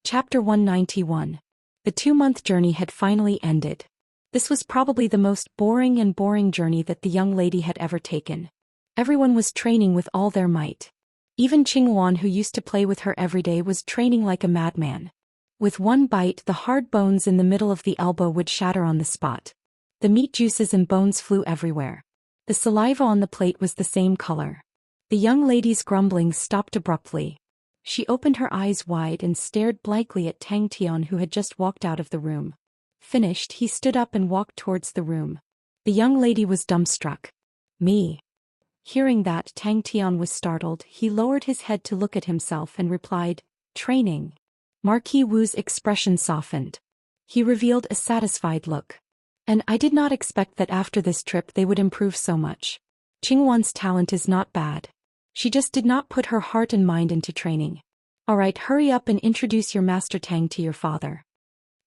Chapter 191. The 2-month journey had finally ended. This was probably the most boring journey that the young lady had ever taken. Everyone was training with all their might. Even Qingwan, who used to play with her every day, was training like a madman. With one bite, the hard bones in the middle of the elbow would shatter on the spot. The meat juices and bones flew everywhere. The saliva on the plate was the same color. The young lady's grumbling stopped abruptly. She opened her eyes wide and stared blankly at Tang Tian, who had just walked out of the room. Finished, he stood up and walked towards the room. The young lady was dumbstruck. Me. Hearing that, Tang Tian was startled. He lowered his head to look at himself and replied, "Training." Marquis Wu's expression softened. He revealed a satisfied look. "And I did not expect that after this trip they would improve so much. Qingwan's talent is not bad. She just did not put her heart and mind into training. Alright, hurry up and introduce your master Tang to your father."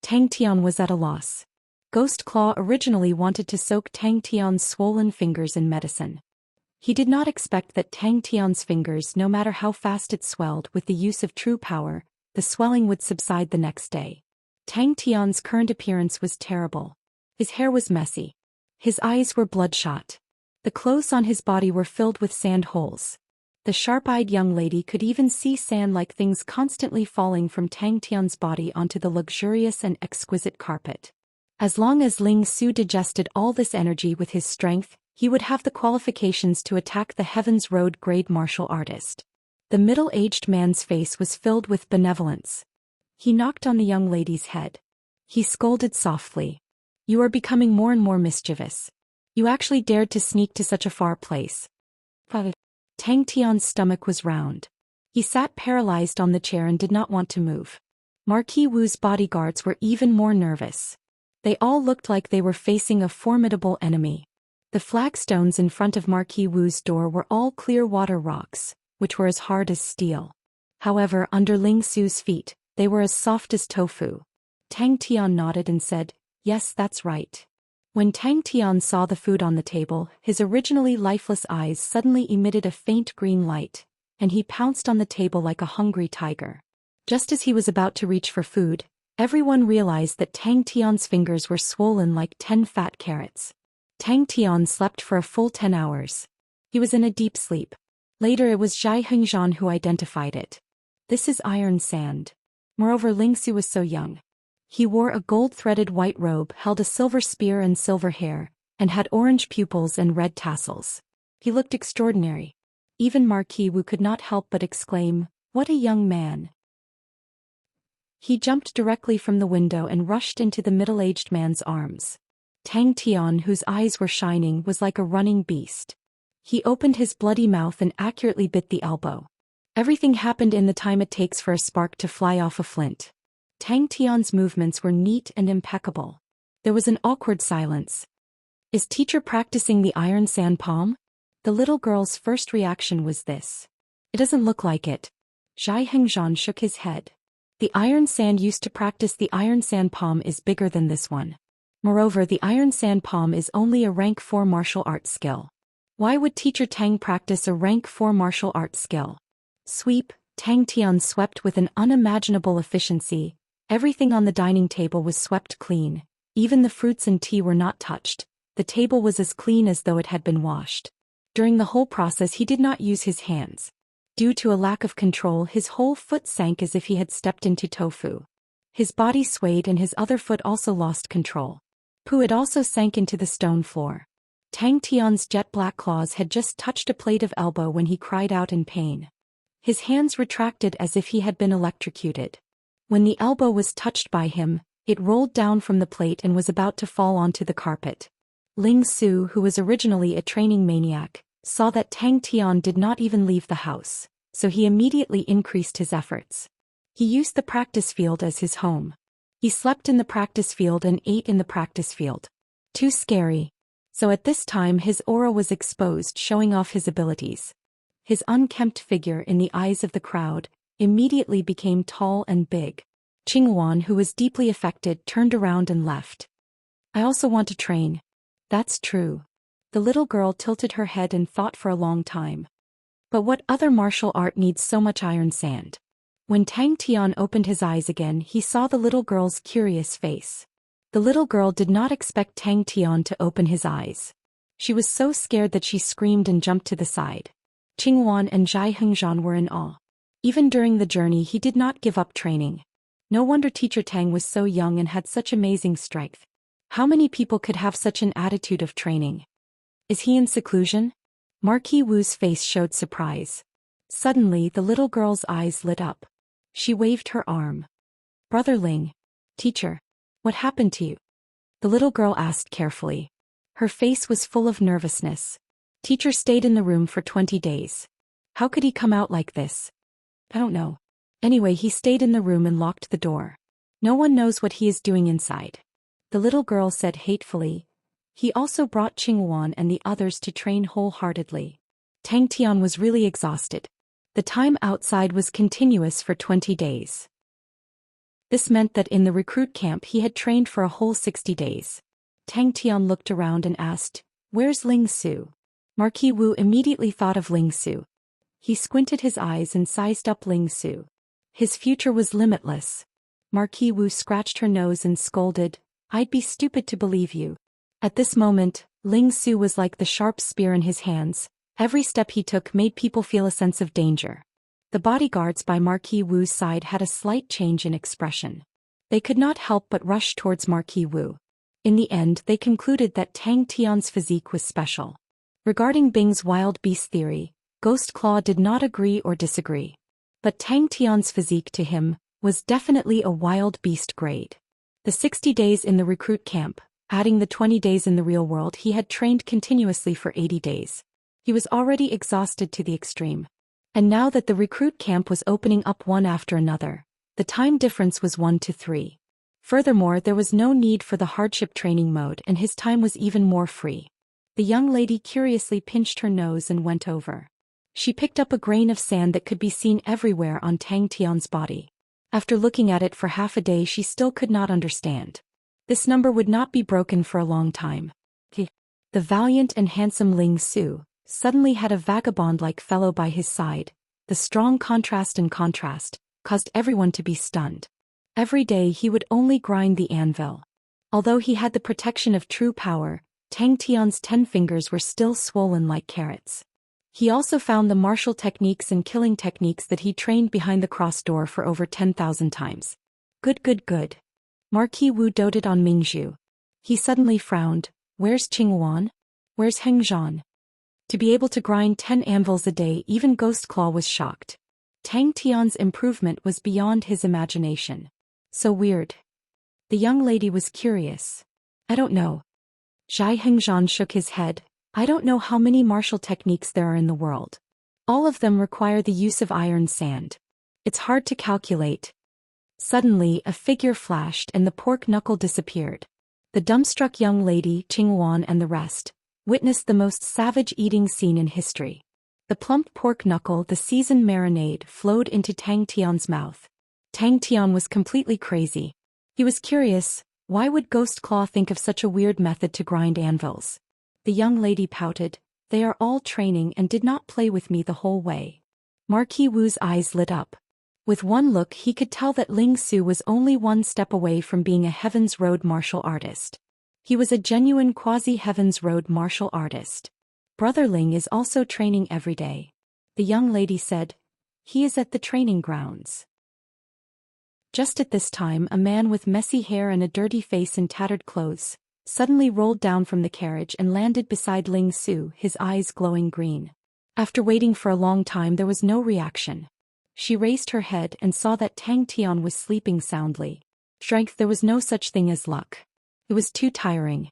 Tang Tian was at a loss. Ghost Claw originally wanted to soak Tang Tian's swollen fingers in medicine. He did not expect that Tang Tian's fingers, no matter how fast it swelled with the use of true power, the swelling would subside the next day. Tang Tian's current appearance was terrible. His hair was messy. His eyes were bloodshot. The clothes on his body were filled with sand holes. The sharp-eyed young lady could even see sand-like things constantly falling from Tang Tian's body onto the luxurious and exquisite carpet. As long as Ling Su digested all this energy with his strength, he would have the qualifications to attack the Heaven's Road grade martial artist. The middle-aged man's face was filled with benevolence. He knocked on the young lady's head. He scolded softly. "You are becoming more and more mischievous. You actually dared to sneak to such a far place." Tang Tian's stomach was round. He sat paralyzed on the chair and did not want to move. Marquis Wu's bodyguards were even more nervous. They all looked like they were facing a formidable enemy. The flagstones in front of Marquis Wu's door were all clear water rocks, which were as hard as steel. However, under Ling Su's feet, they were as soft as tofu. Tang Tian nodded and said, "Yes, that's right." When Tang Tian saw the food on the table, his originally lifeless eyes suddenly emitted a faint green light, and he pounced on the table like a hungry tiger. Just as he was about to reach for food, everyone realized that Tang Tian's fingers were swollen like 10 fat carrots. Tang Tian slept for a full 10 hours. He was in a deep sleep. Later it was Xianxia who identified it. "This is iron sand." Moreover, Ling Su was so young. He wore a gold-threaded white robe, held a silver spear and silver hair, and had orange pupils and red tassels. He looked extraordinary. Even Marquis Wu could not help but exclaim, "What a young man." He jumped directly from the window and rushed into the middle-aged man's arms. Tang Tian, whose eyes were shining, was like a running beast. He opened his bloody mouth and accurately bit the elbow. Everything happened in the time it takes for a spark to fly off a flint. Tang Tian's movements were neat and impeccable. There was an awkward silence. "Is teacher practicing the iron sand palm?" The little girl's first reaction was this. "It doesn't look like it." Xianxia shook his head. "The iron sand used to practice the iron sand palm is bigger than this one. Moreover, the iron sand palm is only a rank 4 martial arts skill. Why would teacher Tang practice a rank 4 martial arts skill?" Sweep, Tang Tian swept with an unimaginable efficiency. Everything on the dining table was swept clean. Even the fruits and tea were not touched. The table was as clean as though it had been washed. During the whole process he did not use his hands. Due to a lack of control, his whole foot sank as if he had stepped into tofu. His body swayed and his other foot also lost control. It also sank into the stone floor. Tang Tian's jet-black claws had just touched a plate of elbow when he cried out in pain. His hands retracted as if he had been electrocuted. When the elbow was touched by him, it rolled down from the plate and was about to fall onto the carpet. Ling Su, who was originally a training maniac, saw that Tang Tian did not even leave the house, so he immediately increased his efforts. He used the practice field as his home. He slept in the practice field and ate in the practice field. Too scary. So at this time his aura was exposed, showing off his abilities. His unkempt figure in the eyes of the crowd immediately became tall and big. Qingwan, who was deeply affected, turned around and left. "I also want to train." "That's true." The little girl tilted her head and thought for a long time. "But what other martial art needs so much iron sand?" When Tang Tian opened his eyes again, he saw the little girl's curious face. The little girl did not expect Tang Tian to open his eyes. She was so scared that she screamed and jumped to the side. Qingwan and Xianxia were in awe. Even during the journey he did not give up training. No wonder Teacher Tang was so young and had such amazing strength. How many people could have such an attitude of training? Is he in seclusion? Marquis Wu's face showed surprise. Suddenly the little girl's eyes lit up. She waved her arm. Brother Ling. Teacher. What happened to you? The little girl asked carefully. Her face was full of nervousness. Teacher stayed in the room for 20 days. How could he come out like this? I don't know. Anyway, he stayed in the room and locked the door. No one knows what he is doing inside. The little girl said hatefully. He also brought Qingwan and the others to train wholeheartedly. Tang Tian was really exhausted. The time outside was continuous for 20 days. This meant that in the recruit camp he had trained for a whole 60 days. Tang Tian looked around and asked, "Where's Ling Su?" Marquis Wu immediately thought of Ling Su. He squinted his eyes and sized up Ling Su. His future was limitless. Marquis Wu scratched her nose and scolded, "I'd be stupid to believe you." At this moment, Ling Su was like the sharp spear in his hands. Every step he took made people feel a sense of danger. The bodyguards by Marquis Wu's side had a slight change in expression. They could not help but rush towards Marquis Wu. In the end, they concluded that Tang Tian's physique was special. Regarding Bing's wild beast theory, Ghost Claw did not agree or disagree. But Tang Tian's physique to him was definitely a wild beast grade. The 60 days in the recruit camp, adding the 20 days in the real world, he had trained continuously for 80 days. He was already exhausted to the extreme. And now that the recruit camp was opening up one after another, the time difference was 1 to 3. Furthermore, there was no need for the hardship training mode and his time was even more free. The young lady curiously pinched her nose and went over. She picked up a grain of sand that could be seen everywhere on Tang Tian's body. After looking at it for half a day, she still could not understand. This number would not be broken for a long time. The valiant and handsome Ling Su suddenly had a vagabond-like fellow by his side. The strong contrast caused everyone to be stunned. Every day he would only grind the anvil. Although he had the protection of true power, Tang Tian's 10 fingers were still swollen like carrots. He also found the martial techniques and killing techniques that he trained behind the cross door for over 10,000 times. Good. Marquis Wu doted on Mingzhu. He suddenly frowned. Where's Qingwan? Where's Hengzhan? To be able to grind 10 anvils a day, even Ghost Claw was shocked. Tang Tian's improvement was beyond his imagination. So weird. The young lady was curious. I don't know. Zhai Hengzhan shook his head. I don't know how many martial techniques there are in the world. All of them require the use of iron sand. It's hard to calculate. Suddenly, a figure flashed and the pork knuckle disappeared. The dumbstruck young lady, Qingwan and the rest, witnessed the most savage eating scene in history. The plump pork knuckle, the seasoned marinade, flowed into Tang Tian's mouth. Tang Tian was completely crazy. He was curious, why would Ghost Claw think of such a weird method to grind anvils? The young lady pouted, they are all training and did not play with me the whole way. Marquis Wu's eyes lit up. With one look he could tell that Ling Su was only one step away from being a Heaven's Road martial artist. He was a genuine quasi-Heaven's Road martial artist. Brother Ling is also training every day. The young lady said. He is at the training grounds. Just at this time, a man with messy hair and a dirty face in tattered clothes suddenly rolled down from the carriage and landed beside Ling Su, his eyes glowing green. After waiting for a long time, there was no reaction. She raised her head and saw that Tang Tian was sleeping soundly. Strength, there was no such thing as luck. It was too tiring.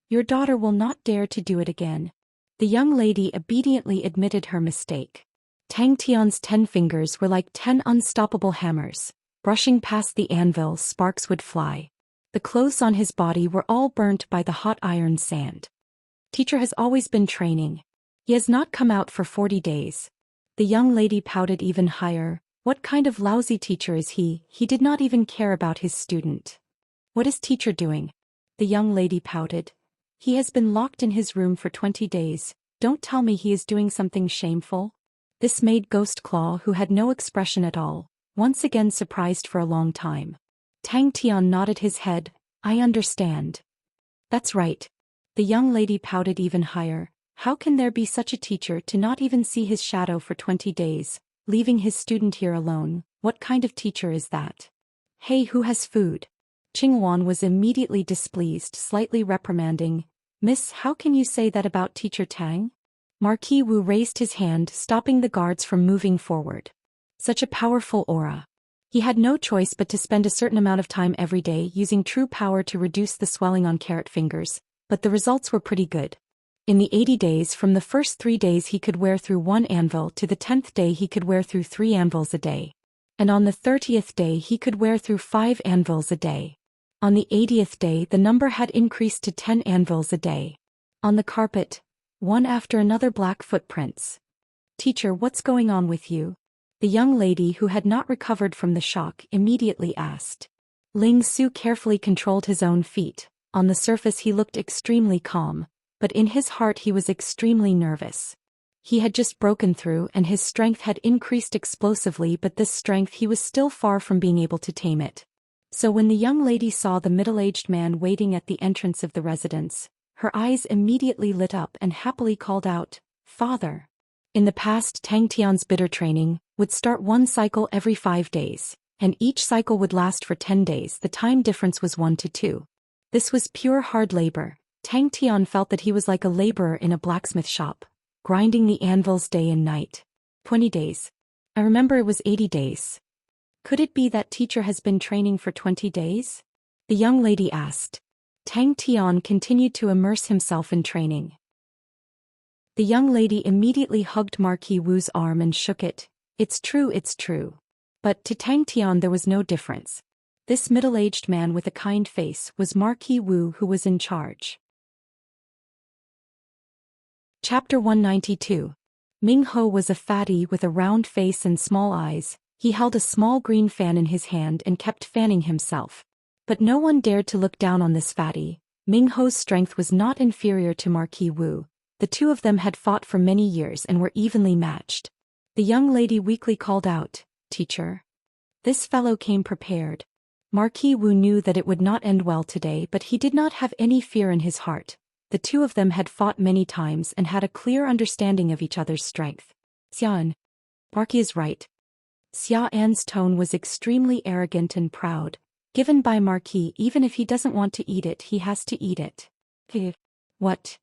Your daughter will not dare to do it again. The young lady obediently admitted her mistake. Tang Tian's 10 fingers were like 10 unstoppable hammers. Brushing past the anvil, sparks would fly. The clothes on his body were all burnt by the hot iron sand. Teacher has always been training. He has not come out for 40 days. The young lady pouted even higher. What kind of lousy teacher is he? He did not even care about his student. What is teacher doing? The young lady pouted. He has been locked in his room for 20 days. Don't tell me he is doing something shameful. This made Ghost Claw, who had no expression at all, once again surprised for a long time. Tang Tian nodded his head. I understand. That's right. The young lady pouted even higher. How can there be such a teacher to not even see his shadow for 20 days, leaving his student here alone? What kind of teacher is that? Hey, who has food? Qingwan was immediately displeased, slightly reprimanding. Miss, how can you say that about Teacher Tang? Marquis Wu raised his hand, stopping the guards from moving forward. Such a powerful aura. He had no choice but to spend a certain amount of time every day using true power to reduce the swelling on carrot fingers, but the results were pretty good. In the 80 days, from the first 3 days he could wear through 1 anvil to the 10th day he could wear through 3 anvils a day. And on the 30th day he could wear through 5 anvils a day. On the 80th day the number had increased to 10 anvils a day. On the carpet, one after another black footprints. Teacher, what's going on with you? The young lady who had not recovered from the shock immediately asked. Ling Su carefully controlled his own feet. On the surface he looked extremely calm, but in his heart he was extremely nervous. He had just broken through and his strength had increased explosively, but this strength he was still far from being able to tame it. So when the young lady saw the middle-aged man waiting at the entrance of the residence, her eyes immediately lit up and happily called out, Father. In the past, Tang Tian's bitter training would start 1 cycle every 5 days, and each cycle would last for 10 days. The time difference was 1 to 2. This was pure hard labor. Tang Tian felt that he was like a laborer in a blacksmith shop, grinding the anvils day and night. 20 days. I remember it was 80 days. Could it be that teacher has been training for 20 days? The young lady asked. Tang Tian continued to immerse himself in training. The young lady immediately hugged Marquis Wu's arm and shook it. It's true, it's true. But to Tang Tian there was no difference. This middle-aged man with a kind face was Marquis Wu, who was in charge. Chapter 192. Ming Ho was a fatty with a round face and small eyes. He held a small green fan in his hand and kept fanning himself. But no one dared to look down on this fatty. Ming Ho's strength was not inferior to Marquis Wu. The two of them had fought for many years and were evenly matched. The young lady weakly called out, Teacher. This fellow came prepared. Marquis Wu knew that it would not end well today, but he did not have any fear in his heart. The two of them had fought many times and had a clear understanding of each other's strength. Xian. Marquis is right. Xian's tone was extremely arrogant and proud. Given by Marquis, even if he doesn't want to eat it, he has to eat it. What?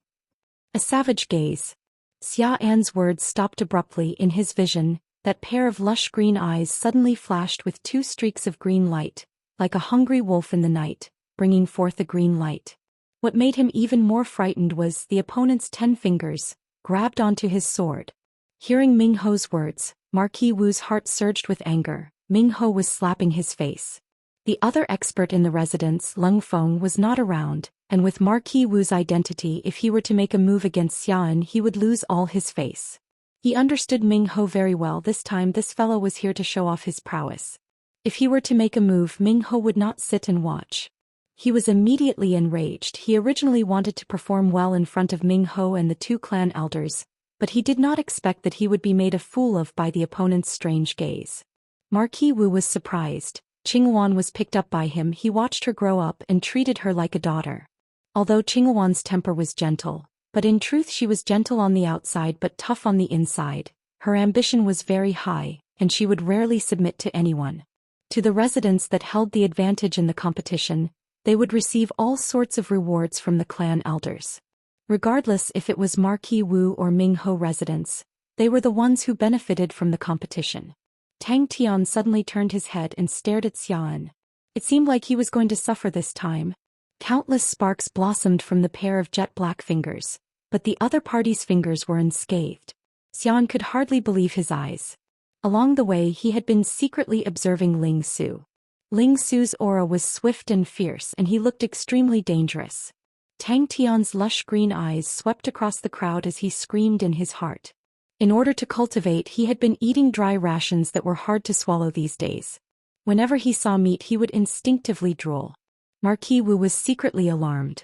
A savage gaze. Xian's words stopped abruptly in his vision. That pair of lush green eyes suddenly flashed with 2 streaks of green light, like a hungry wolf in the night, bringing forth a green light. What made him even more frightened was the opponent's 10 fingers, grabbed onto his sword. Hearing Ming Ho's words, Marquis Wu's heart surged with anger. Ming Ho was slapping his face. The other expert in the residence, Leng Feng, was not around, and with Marquis Wu's identity, if he were to make a move against Xian, he would lose all his face. He understood Ming Ho very well. This time this fellow was here to show off his prowess. If he were to make a move, Ming Ho would not sit and watch. He was immediately enraged. He originally wanted to perform well in front of Ming Ho and the 2 clan elders, but he did not expect that he would be made a fool of by the opponent's strange gaze. Marquis Wu was surprised. Qingwan was picked up by him. He watched her grow up and treated her like a daughter. Although Qingwan's temper was gentle, but in truth she was gentle on the outside but tough on the inside, her ambition was very high, and she would rarely submit to anyone. To the residents that held the advantage in the competition, they would receive all sorts of rewards from the clan elders. Regardless if it was Marquis Wu or Ming Ho residents, they were the ones who benefited from the competition. Tang Tian suddenly turned his head and stared at Xian. It seemed like he was going to suffer this time. Countless sparks blossomed from the pair of jet-black fingers, but the other party's fingers were unscathed. Xian could hardly believe his eyes. Along the way he had been secretly observing Ling Su. Ling Su's aura was swift and fierce and he looked extremely dangerous. Tang Tian's lush green eyes swept across the crowd as he screamed in his heart. In order to cultivate, he had been eating dry rations that were hard to swallow these days. Whenever he saw meat he would instinctively drool. Marquis Wu was secretly alarmed.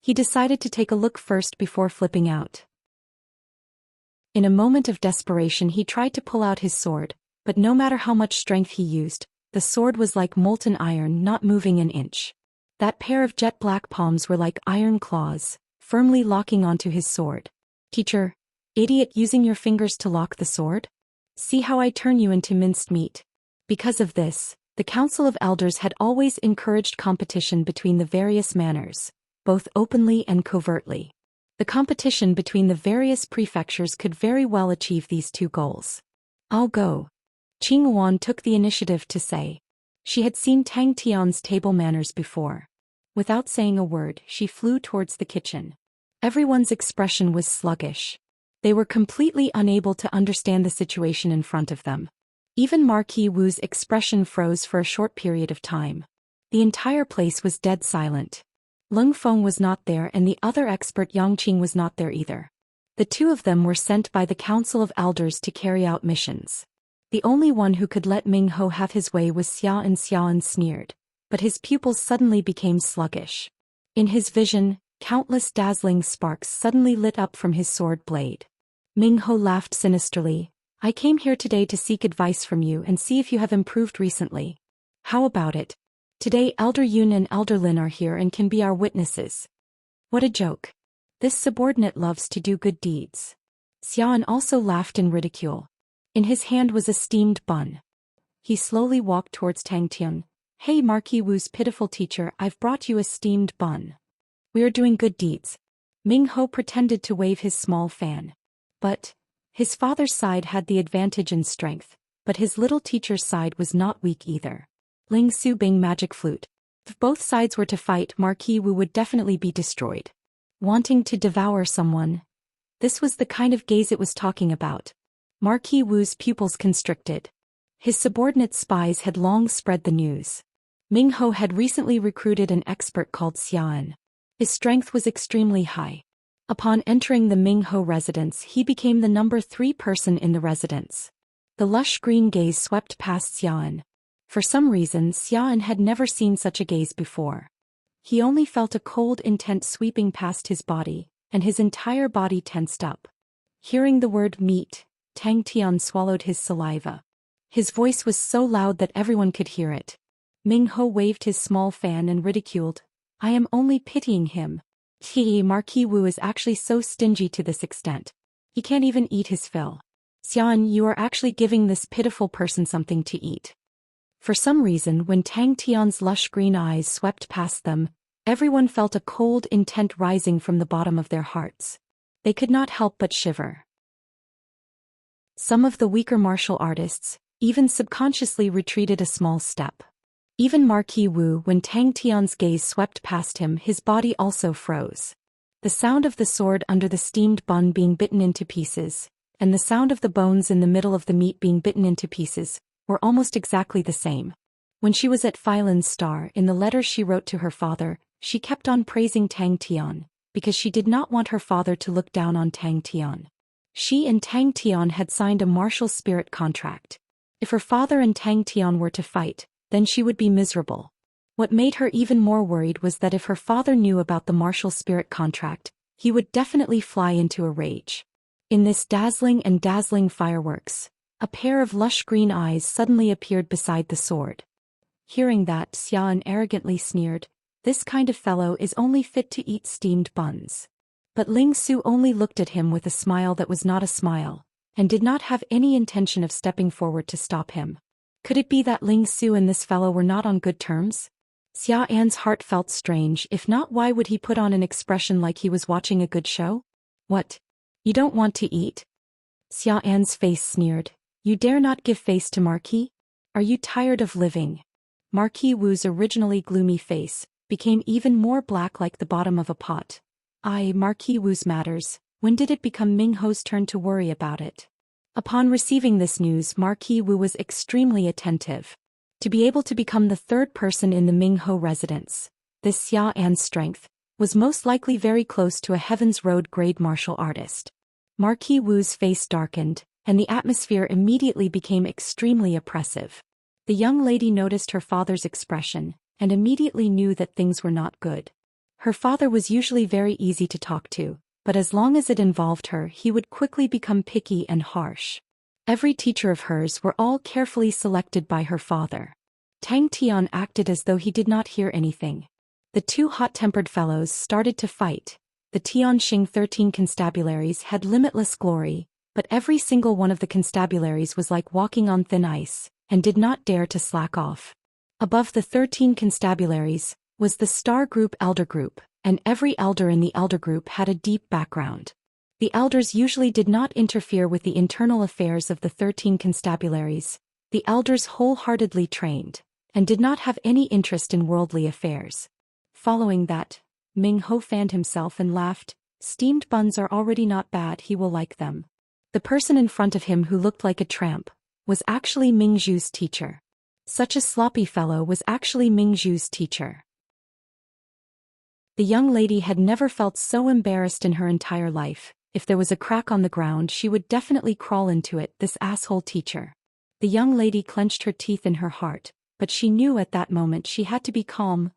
He decided to take a look first before flipping out. In a moment of desperation he tried to pull out his sword, but no matter how much strength he used, the sword was like molten iron, not moving an inch. That pair of jet-black palms were like iron claws, firmly locking onto his sword. Teacher, idiot, using your fingers to lock the sword? See how I turn you into minced meat. Because of this, the Council of Elders had always encouraged competition between the various manors, both openly and covertly. The competition between the various prefectures could very well achieve these two goals. I'll go. Qing Wan took the initiative to say. She had seen Tang Tian's table manners before. Without saying a word, she flew towards the kitchen. Everyone's expression was sluggish. They were completely unable to understand the situation in front of them. Even Marquis Wu's expression froze for a short period of time. The entire place was dead silent. Lung Feng was not there and the other expert Yang Qing was not there either. The two of them were sent by the Council of Elders to carry out missions. The only one who could let Ming Ho have his way was Xian. Xian sneered, but his pupils suddenly became sluggish. In his vision, countless dazzling sparks suddenly lit up from his sword blade. Ming Ho laughed sinisterly. I came here today to seek advice from you and see if you have improved recently. How about it? Today Elder Yun and Elder Lin are here and can be our witnesses. What a joke. This subordinate loves to do good deeds. Xian also laughed in ridicule. In his hand was a steamed bun. He slowly walked towards Tang Tian. Hey Marquis Wu's pitiful teacher, I've brought you a steamed bun. We are doing good deeds. Ming Ho pretended to wave his small fan. But his father's side had the advantage in strength, but his little teacher's side was not weak either. Ling Su Bing magic flute. If both sides were to fight, Marquis Wu would definitely be destroyed. Wanting to devour someone. This was the kind of gaze it was talking about. Marquis Wu's pupils constricted. His subordinate spies had long spread the news. Ming Ho had recently recruited an expert called Xian. His strength was extremely high. Upon entering the Ming Ho residence, he became the number 3 person in the residence. The lush green gaze swept past Xian. For some reason, Xian had never seen such a gaze before. He only felt a cold intent sweeping past his body, and his entire body tensed up. Hearing the word meat, Tang Tian swallowed his saliva. His voice was so loud that everyone could hear it. Ming Ho waved his small fan and ridiculed. I am only pitying him. Marquis Wu is actually so stingy to this extent. He can't even eat his fill. Xian, you are actually giving this pitiful person something to eat. For some reason, when Tang Tian's lush green eyes swept past them, everyone felt a cold intent rising from the bottom of their hearts. They could not help but shiver. Some of the weaker martial artists even subconsciously retreated a small step. Even Marquis Wu, when Tang Tian's gaze swept past him, his body also froze. The sound of the sword under the steamed bun being bitten into pieces, and the sound of the bones in the middle of the meat being bitten into pieces, were almost exactly the same. When she was at Phylan's Star, in the letter she wrote to her father, she kept on praising Tang Tian, because she did not want her father to look down on Tang Tian. She and Tang Tian had signed a martial spirit contract. If her father and Tang Tian were to fight, then she would be miserable. What made her even more worried was that if her father knew about the martial spirit contract, he would definitely fly into a rage. In this dazzling fireworks, a pair of lush green eyes suddenly appeared beside the sword. Hearing that, Xian arrogantly sneered, this kind of fellow is only fit to eat steamed buns. But Ling Su only looked at him with a smile that was not a smile, and did not have any intention of stepping forward to stop him. Could it be that Ling Su and this fellow were not on good terms? Xian's heart felt strange. If not, why would he put on an expression like he was watching a good show? What? You don't want to eat? Xian's face sneered. You dare not give face to Marquis? Are you tired of living? Marquis Wu's originally gloomy face became even more black like the bottom of a pot. Marquis Wu's matters. When did it become Ming Ho's turn to worry about it? Upon receiving this news, Marquis Wu was extremely attentive. To be able to become the 3rd person in the Ming Ho residence, this Xian's strength was most likely very close to a Heaven's Road grade martial artist. Marquis Wu's face darkened, and the atmosphere immediately became extremely oppressive. The young lady noticed her father's expression, and immediately knew that things were not good. Her father was usually very easy to talk to, but as long as it involved her, he would quickly become picky and harsh. Every teacher of hers were all carefully selected by her father. Tang Tian acted as though he did not hear anything. The two hot-tempered fellows started to fight. The Tianxing 13 constabularies had limitless glory, but every single one of the constabularies was like walking on thin ice, and did not dare to slack off. Above the 13 constabularies was the Star Group Elder Group, and every elder in the Elder Group had a deep background. The elders usually did not interfere with the internal affairs of the 13 constabularies. The elders wholeheartedly trained, and did not have any interest in worldly affairs. Following that, Ming Ho fanned himself and laughed. Steamed buns are already not bad, he will like them. The person in front of him who looked like a tramp was actually Ming Zhu's teacher. Such a sloppy fellow was actually Ming Zhu's teacher. The young lady had never felt so embarrassed in her entire life. If there was a crack on the ground, she would definitely crawl into it, this asshole teacher. The young lady clenched her teeth in her heart, but she knew at that moment she had to be calm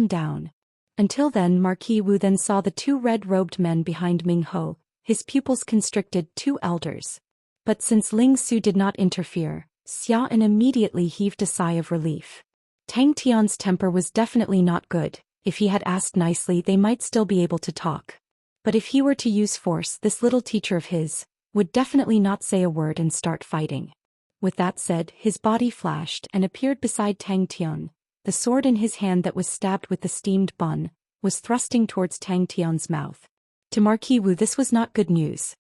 down. Until then, Marquis Wu then saw the two red-robed men behind Ming Ho, his pupils constricted, two elders. But since Ling Su did not interfere, Xian immediately heaved a sigh of relief. Tang Tian's temper was definitely not good. If he had asked nicely, they might still be able to talk. But if he were to use force, this little teacher of his would definitely not say a word and start fighting. With that said, his body flashed and appeared beside Tang Tian. The sword in his hand that was stabbed with the steamed bun was thrusting towards Tang Tian's mouth. To Marquis Wu this was not good news.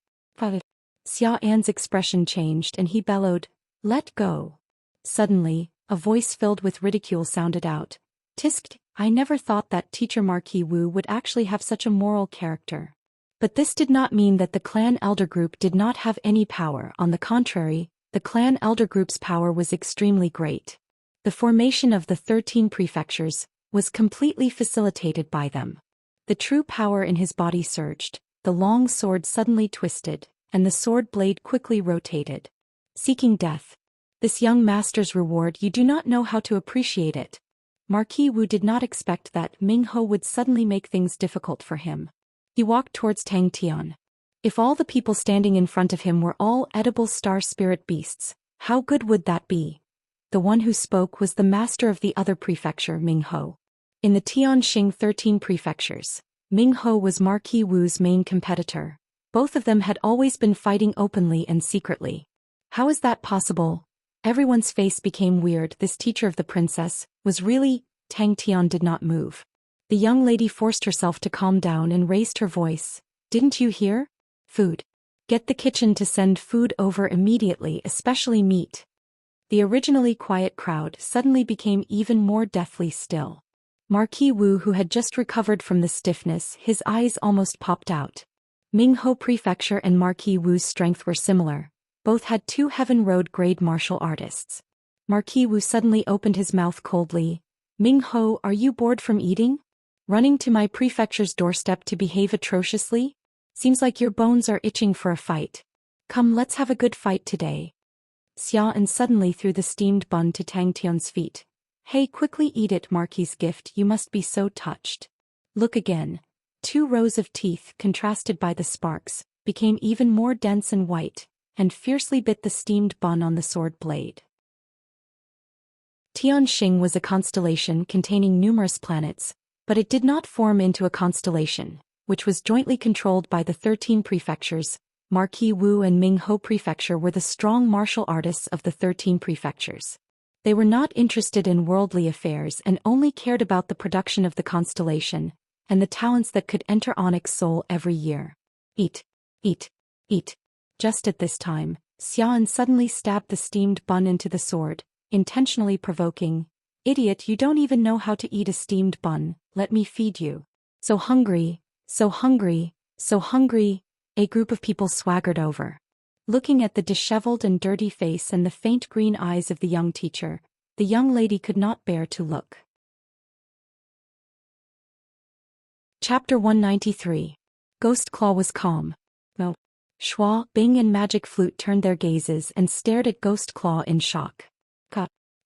Xiao'an's expression changed and he bellowed, "Let go." Suddenly, a voice filled with ridicule sounded out. "Tisked, I never thought that teacher Marquis Wu would actually have such a moral character." But this did not mean that the clan elder group did not have any power. On the contrary, the clan elder group's power was extremely great. The formation of the 13 prefectures was completely facilitated by them. The true power in his body surged, the long sword suddenly twisted, and the sword blade quickly rotated. Seeking death. This young master's reward, you do not know how to appreciate it. Marquis Wu did not expect that Ming Ho would suddenly make things difficult for him. He walked towards Tang Tian. If all the people standing in front of him were all edible star spirit beasts, how good would that be? The one who spoke was the master of the other prefecture, Ming Ho. In the Tianxing 13 prefectures, Ming Ho was Marquis Wu's main competitor. Both of them had always been fighting openly and secretly. How is that possible? Everyone's face became weird. This teacher of the princess was really... Tang Tian did not move. The young lady forced herself to calm down and raised her voice. "Didn't you hear? Food. Get the kitchen to send food over immediately, especially meat." The originally quiet crowd suddenly became even more deathly still. Marquis Wu, who had just recovered from the stiffness, his eyes almost popped out. Ming Ho Prefecture and Marquis Wu's strength were similar. Both had 2 Heaven Road grade martial artists. Marquis Wu suddenly opened his mouth coldly. "Ming Ho, are you bored from eating? Running to my prefecture's doorstep to behave atrociously? Seems like your bones are itching for a fight. Come, let's have a good fight today." Xian suddenly threw the steamed bun to Tang Tian's feet. "Hey, quickly eat it, Marquis' gift, you must be so touched. Look again." 2 rows of teeth, contrasted by the sparks, became even more dense and white, and fiercely bit the steamed bun on the sword blade. Tianxing was a constellation containing numerous planets, but it did not form into a constellation, which was jointly controlled by the 13 prefectures. Marquis Wu and Ming Ho Prefecture were the strong martial artists of the 13 prefectures. They were not interested in worldly affairs and only cared about the production of the constellation, and the talents that could enter Onyx Soul every year. Eat. Eat. Eat. Just at this time, Xian suddenly stabbed the steamed bun into the sword, intentionally provoking, "Idiot, you don't even know how to eat a steamed bun, let me feed you. So hungry, so hungry, so hungry." A group of people swaggered over. Looking at the disheveled and dirty face and the faint green eyes of the young teacher, the young lady could not bear to look. Chapter 193. Ghost Claw was calm. No. Schwa, Bing and Magic Flute turned their gazes and stared at Ghost Claw in shock.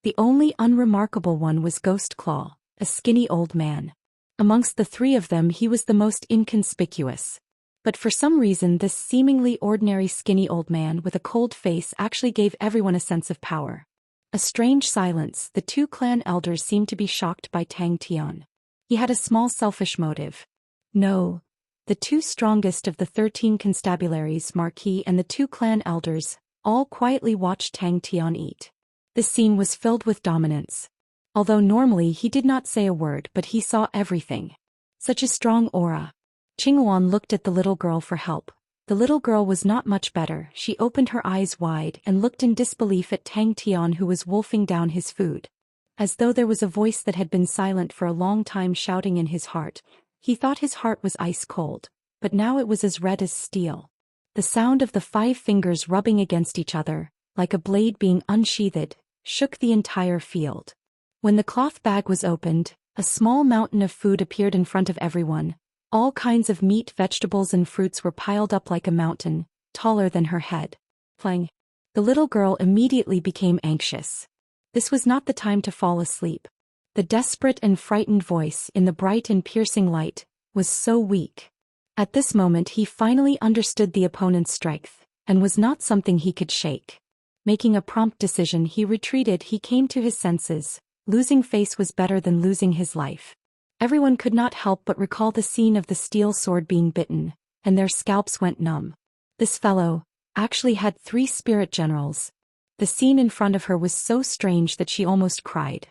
The only unremarkable one was Ghost Claw, a skinny old man. Amongst the 3 of them he was the most inconspicuous. But for some reason this seemingly ordinary skinny old man with a cold face actually gave everyone a sense of power. A strange silence, the two clan elders seemed to be shocked by Tang Tian. He had a small selfish motive. No. The two strongest of the 13 constabularies, Marquis and the two clan elders, all quietly watched Tang Tian eat. This scene was filled with dominance. Although normally he did not say a word, but he saw everything. Such a strong aura. Qinghuan looked at the little girl for help. The little girl was not much better. She opened her eyes wide and looked in disbelief at Tang Tian, who was wolfing down his food. As though there was a voice that had been silent for a long time shouting in his heart. He thought his heart was ice cold, but now it was as red as steel. The sound of the 5 fingers rubbing against each other, like a blade being unsheathed, shook the entire field. When the cloth bag was opened, a small mountain of food appeared in front of everyone. All kinds of meat, vegetables and fruits were piled up like a mountain, taller than her head. Playing. The little girl immediately became anxious. This was not the time to fall asleep. The desperate and frightened voice in the bright and piercing light was so weak. At this moment he finally understood the opponent's strength, and was not something he could shake. Making a prompt decision, he retreated. He came to his senses. Losing face was better than losing his life. Everyone could not help but recall the scene of the steel sword being bitten, and their scalps went numb. This fellow actually had 3 spirit generals. The scene in front of her was so strange that she almost cried.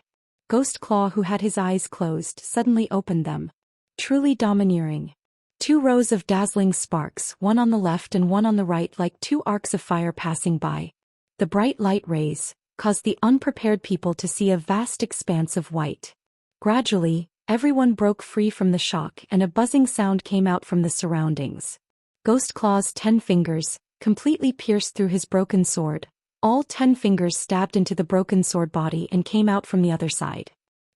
Ghost Claw, who had his eyes closed, suddenly opened them. Truly domineering. 2 rows of dazzling sparks, one on the left and one on the right, like 2 arcs of fire passing by. The bright light rays caused the unprepared people to see a vast expanse of white. Gradually, everyone broke free from the shock and a buzzing sound came out from the surroundings. Ghost Claw's 10 fingers completely pierced through his broken sword. All 10 fingers stabbed into the broken sword body and came out from the other side.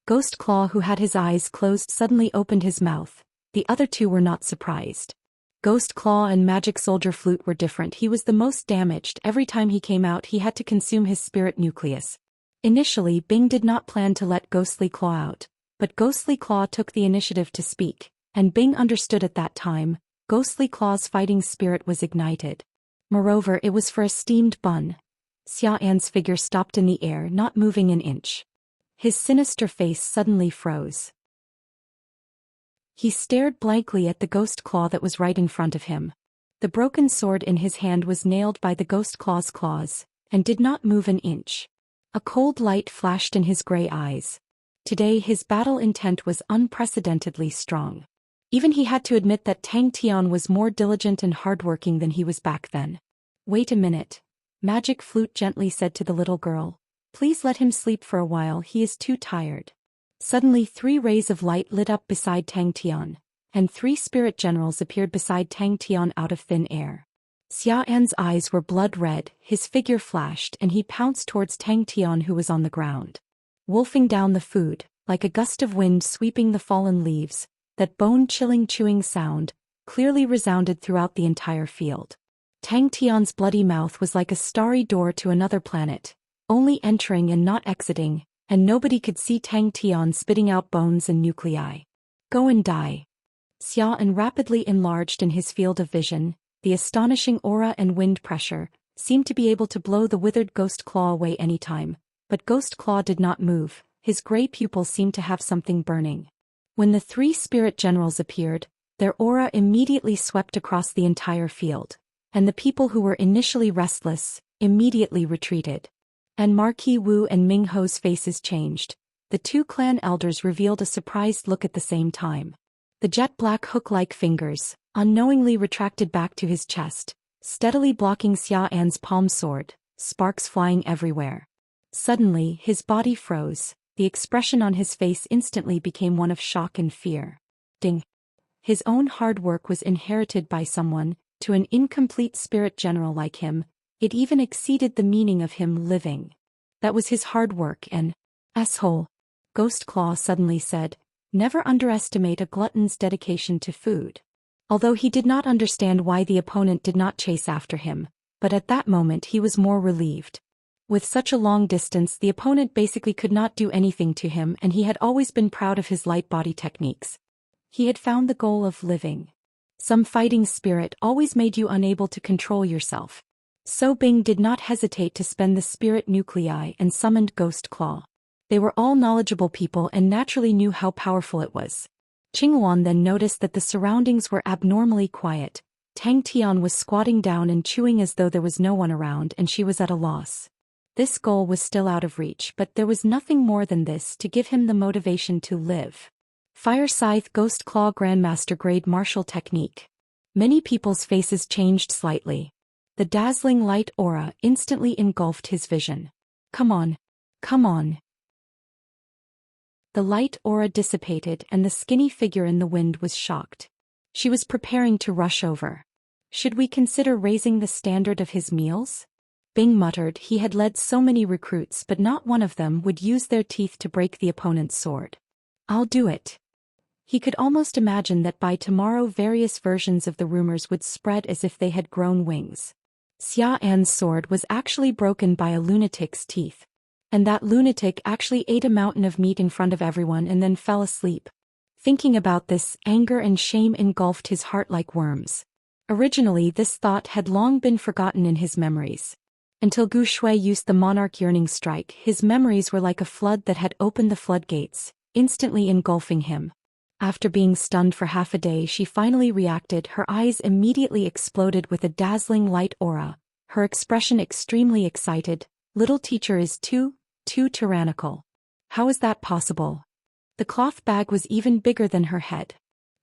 Ghost Claw, who had his eyes closed, suddenly opened his mouth. The other 2 were not surprised. Ghost Claw and Magic Soldier Flute were different. He was the most damaged. Every time he came out he had to consume his spirit nucleus. Initially Bing did not plan to let Ghostly Claw out, but Ghostly Claw took the initiative to speak, and Bing understood at that time, Ghostly Claw's fighting spirit was ignited. Moreover, it was for a steamed bun. Xian's figure stopped in the air, not moving an inch. His sinister face suddenly froze. He stared blankly at the Ghost Claw that was right in front of him. The broken sword in his hand was nailed by the Ghost Claw's claws, and did not move an inch. A cold light flashed in his gray eyes. Today his battle intent was unprecedentedly strong. Even he had to admit that Tang Tian was more diligent and hardworking than he was back then. Wait a minute. Magic Flute gently said to the little girl. Please let him sleep for a while, he is too tired. Suddenly 3 rays of light lit up beside Tang Tian, and 3 spirit generals appeared beside Tang Tian out of thin air. Xian's eyes were blood red, his figure flashed and he pounced towards Tang Tian, who was on the ground. Wolfing down the food, like a gust of wind sweeping the fallen leaves, that bone-chilling chewing sound clearly resounded throughout the entire field. Tang Tian's bloody mouth was like a starry door to another planet, only entering and not exiting, and nobody could see Tang Tian spitting out bones and nuclei. Go and die. Xian rapidly enlarged in his field of vision. The astonishing aura and wind pressure seemed to be able to blow the withered Ghost Claw away anytime, but Ghost Claw did not move. His gray pupils seemed to have something burning. When the 3 spirit generals appeared, their aura immediately swept across the entire field, and the people who were initially restless immediately retreated. And Marquis Wu and Ming Ho's faces changed. The 2 clan elders revealed a surprised look at the same time. The jet-black hook-like fingers unknowingly retracted back to his chest, steadily blocking Xian's palm sword, sparks flying everywhere. Suddenly, his body froze. The expression on his face instantly became one of shock and fear. Ding. His own hard work was inherited by someone, to an incomplete spirit general like him. It even exceeded the meaning of him living. That was his hard work and asshole. Ghost Claw suddenly said, never underestimate a glutton's dedication to food. Although he did not understand why the opponent did not chase after him, but at that moment he was more relieved. With such a long distance, the opponent basically could not do anything to him, and he had always been proud of his light body techniques. He had found the goal of living. Some fighting spirit always made you unable to control yourself. So Bing did not hesitate to spend the spirit nuclei and summoned Ghost Claw. They were all knowledgeable people and naturally knew how powerful it was. Qinghuan then noticed that the surroundings were abnormally quiet. Tang Tian was squatting down and chewing as though there was no one around, and she was at a loss. This goal was still out of reach, but there was nothing more than this to give him the motivation to live. Fire Scythe Ghost Claw Grandmaster Grade Martial Technique. Many people's faces changed slightly. The dazzling light aura instantly engulfed his vision. Come on. Come on. The light aura dissipated and the skinny figure in the wind was shocked. She was preparing to rush over. Should we consider raising the standard of his meals? Bing muttered. He had led so many recruits, but not one of them would use their teeth to break the opponent's sword. I'll do it. He could almost imagine that by tomorrow various versions of the rumors would spread as if they had grown wings. Xianxia's sword was actually broken by a lunatic's teeth. And that lunatic actually ate a mountain of meat in front of everyone and then fell asleep. Thinking about this, anger and shame engulfed his heart like worms. Originally, this thought had long been forgotten in his memories. Until Gu Shui used the Monarch Yearning Strike, his memories were like a flood that had opened the floodgates, instantly engulfing him. After being stunned for half a day, she finally reacted. Her eyes immediately exploded with a dazzling light aura, her expression extremely excited. Little teacher is too tyrannical. How is that possible? The cloth bag was even bigger than her head.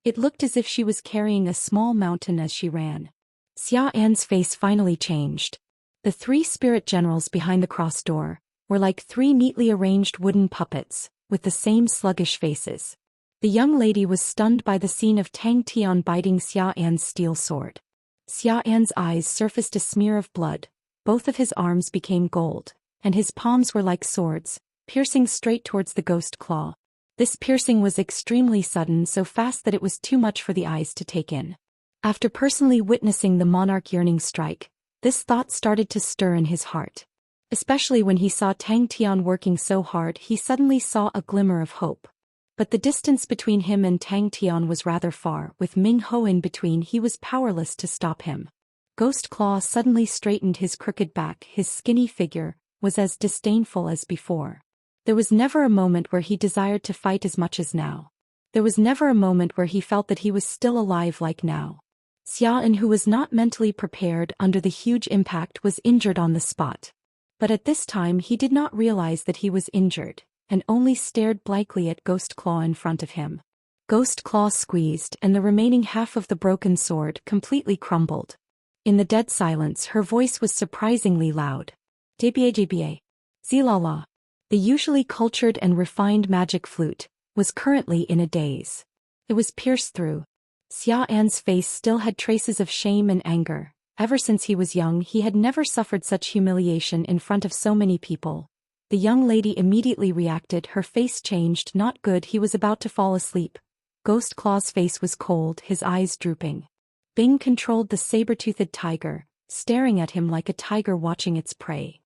It looked as if she was carrying a small mountain as she ran. Xianxia's face finally changed. The three spirit generals behind the cross door were like three neatly arranged wooden puppets, with the same sluggish faces. The young lady was stunned by the scene of Tang Tian biting Xianxia's steel sword. Xianxia's eyes surfaced a smear of blood, both of his arms became gold, and his palms were like swords, piercing straight towards the ghost claw. This piercing was extremely sudden, so fast that it was too much for the eyes to take in. After personally witnessing the Monarch Yearning Strike, this thought started to stir in his heart. Especially when he saw Tang Tian working so hard, he suddenly saw a glimmer of hope. But the distance between him and Tang Tian was rather far. With Ming Ho in between, he was powerless to stop him. Ghost Claw suddenly straightened his crooked back. His skinny figure was as disdainful as before. There was never a moment where he desired to fight as much as now. There was never a moment where he felt that he was still alive like now. Xian, who was not mentally prepared under the huge impact, was injured on the spot. But at this time he did not realize that he was injured, and only stared blankly at Ghost Claw in front of him. Ghost Claw squeezed, and the remaining half of the broken sword completely crumbled. In the dead silence, her voice was surprisingly loud. "Jba. Zilala." The usually cultured and refined magic flute was currently in a daze. It was pierced through. Xianxia's face still had traces of shame and anger. Ever since he was young, he had never suffered such humiliation in front of so many people. The young lady immediately reacted. Her face changed. Not good. He was about to fall asleep. Ghost Claw's face was cold, his eyes drooping. Bing controlled the saber-toothed tiger, staring at him like a tiger watching its prey.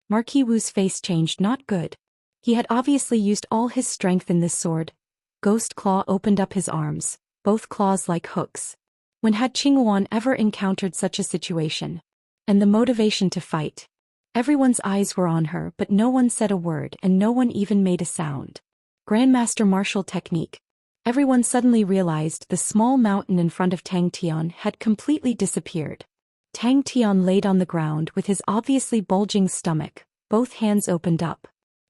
Marquis Wu's face changed. Not good. He had obviously used all his strength in this sword. Ghost Claw opened up his arms, both claws like hooks. When had Qinghuan ever encountered such a situation? And the motivation to fight. Everyone's eyes were on her, but no one said a word and no one even made a sound. Grandmaster Martial Technique. Everyone suddenly realized the small mountain in front of Tang Tian had completely disappeared. Tang Tian laid on the ground with his obviously bulging stomach, both hands opened up.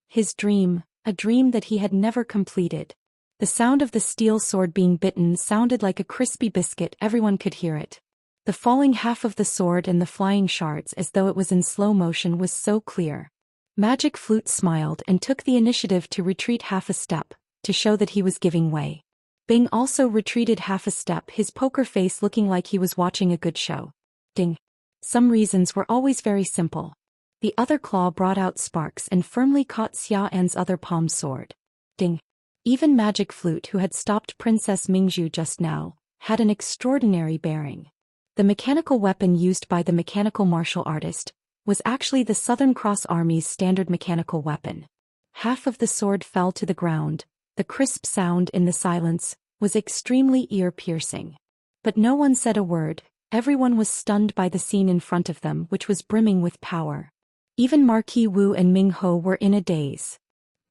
His dream, a dream that he had never completed. The sound of the steel sword being bitten sounded like a crispy biscuit. Everyone could hear it. The falling half of the sword and the flying shards as though it was in slow motion was so clear. Magic Flute smiled and took the initiative to retreat half a step, to show that he was giving way. Bing also retreated half a step, his poker face looking like he was watching a good show. Ding. Some reasons were always very simple. The other claw brought out sparks and firmly caught Xianxia's other palm sword. Ding. Even Magic Flute, who had stopped Princess Mingzhu just now, had an extraordinary bearing. The mechanical weapon used by the mechanical martial artist was actually the Southern Cross Army's standard mechanical weapon. Half of the sword fell to the ground. The crisp sound in the silence was extremely ear-piercing. But no one said a word. Everyone was stunned by the scene in front of them, which was brimming with power. Even Marquis Wu and Ming Ho were in a daze.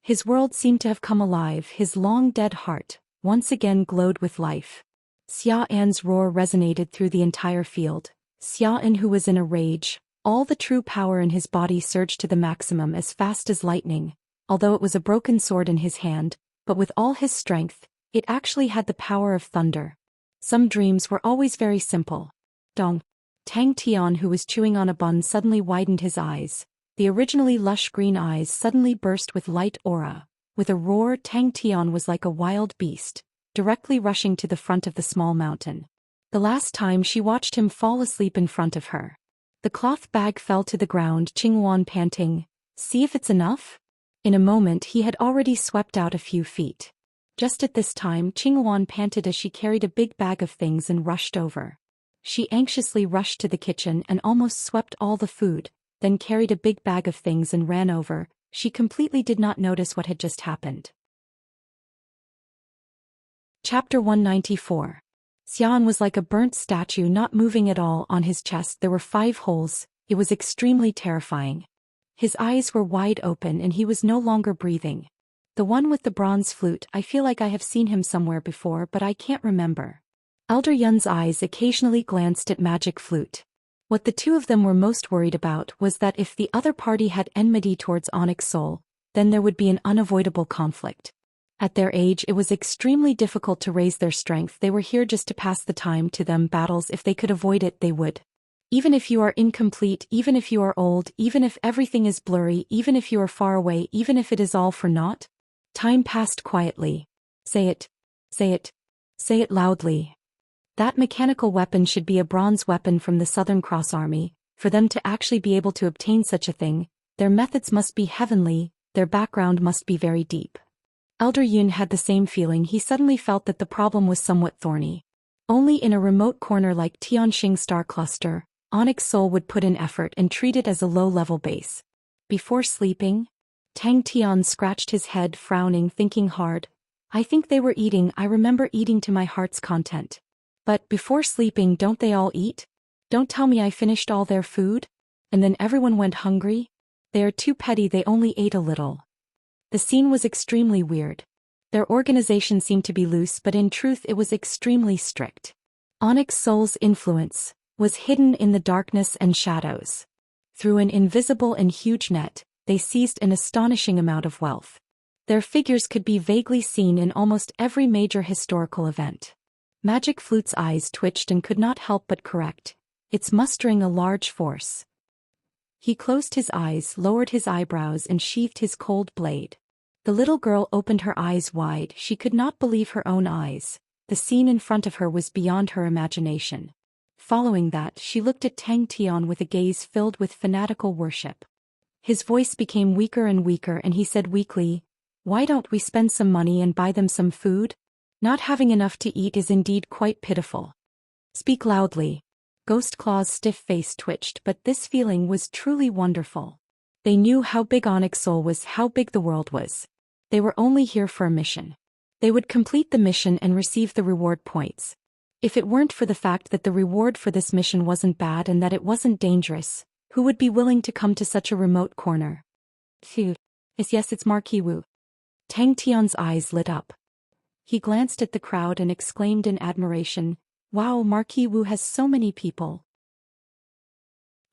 His world seemed to have come alive. His long-dead heart once again glowed with life. Xian's roar resonated through the entire field. Xian, who was in a rage, all the true power in his body surged to the maximum as fast as lightning, although it was a broken sword in his hand, but with all his strength, it actually had the power of thunder. Some dreams were always very simple. Dong. Tang Tian, who was chewing on a bun, suddenly widened his eyes. The originally lush green eyes suddenly burst with light aura. With a roar, Tang Tian was like a wild beast, directly rushing to the front of the small mountain. The last time she watched him fall asleep in front of her. The cloth bag fell to the ground, Qingwan panting, "See if it's enough?" In a moment he had already swept out a few feet. Just at this time Qingwan panted as she carried a big bag of things and rushed over. She anxiously rushed to the kitchen and almost swept all the food, then carried a big bag of things and ran over. She completely did not notice what had just happened. Chapter 194. Xian was like a burnt statue, not moving at all. On his chest there were 5 holes. It was extremely terrifying. His eyes were wide open and he was no longer breathing. The one with the bronze flute, I feel like I have seen him somewhere before, but I can't remember. Elder Yun's eyes occasionally glanced at Magic Flute. What the two of them were most worried about was that if the other party had enmity towards Onyx Soul, then there would be an unavoidable conflict. At their age it was extremely difficult to raise their strength. They were here just to pass the time. To them, battles, if they could avoid it, they would. Even if you are incomplete, even if you are old, even if everything is blurry, even if you are far away, even if it is all for naught. Time passed quietly. Say it. Say it. Say it loudly. That mechanical weapon should be a bronze weapon from the Southern Cross Army. For them to actually be able to obtain such a thing, their methods must be heavenly, their background must be very deep. Elder Yun had the same feeling. He suddenly felt that the problem was somewhat thorny. Only in a remote corner like Tianxing Star Cluster, Onyx Soul would put in effort and treat it as a low-level base. Before sleeping, Tang Tian scratched his head, frowning, thinking hard. I think they were eating. I remember eating to my heart's content. But before sleeping, don't they all eat? Don't tell me I finished all their food? And then everyone went hungry? They are too petty. They only ate a little. The scene was extremely weird. Their organization seemed to be loose, but in truth it was extremely strict. Onyx Soul's influence was hidden in the darkness and shadows. Through an invisible and huge net, they seized an astonishing amount of wealth. Their figures could be vaguely seen in almost every major historical event. Magic Flute's eyes twitched and could not help but correct. It's mustering a large force. He closed his eyes, lowered his eyebrows, and sheathed his cold blade. The little girl opened her eyes wide. She could not believe her own eyes. The scene in front of her was beyond her imagination. Following that, she looked at Tang Tian with a gaze filled with fanatical worship. His voice became weaker and weaker and he said weakly, "Why don't we spend some money and buy them some food? Not having enough to eat is indeed quite pitiful." "Speak loudly." Ghost Claw's stiff face twitched, but this feeling was truly wonderful. They knew how big Onyx Soul was, how big the world was. They were only here for a mission. They would complete the mission and receive the reward points. If it weren't for the fact that the reward for this mission wasn't bad and that it wasn't dangerous, who would be willing to come to such a remote corner? Phew. Yes, it's Marquis Wu. Tang Tian's eyes lit up. He glanced at the crowd and exclaimed in admiration, "Wow, Marquis Wu has so many people."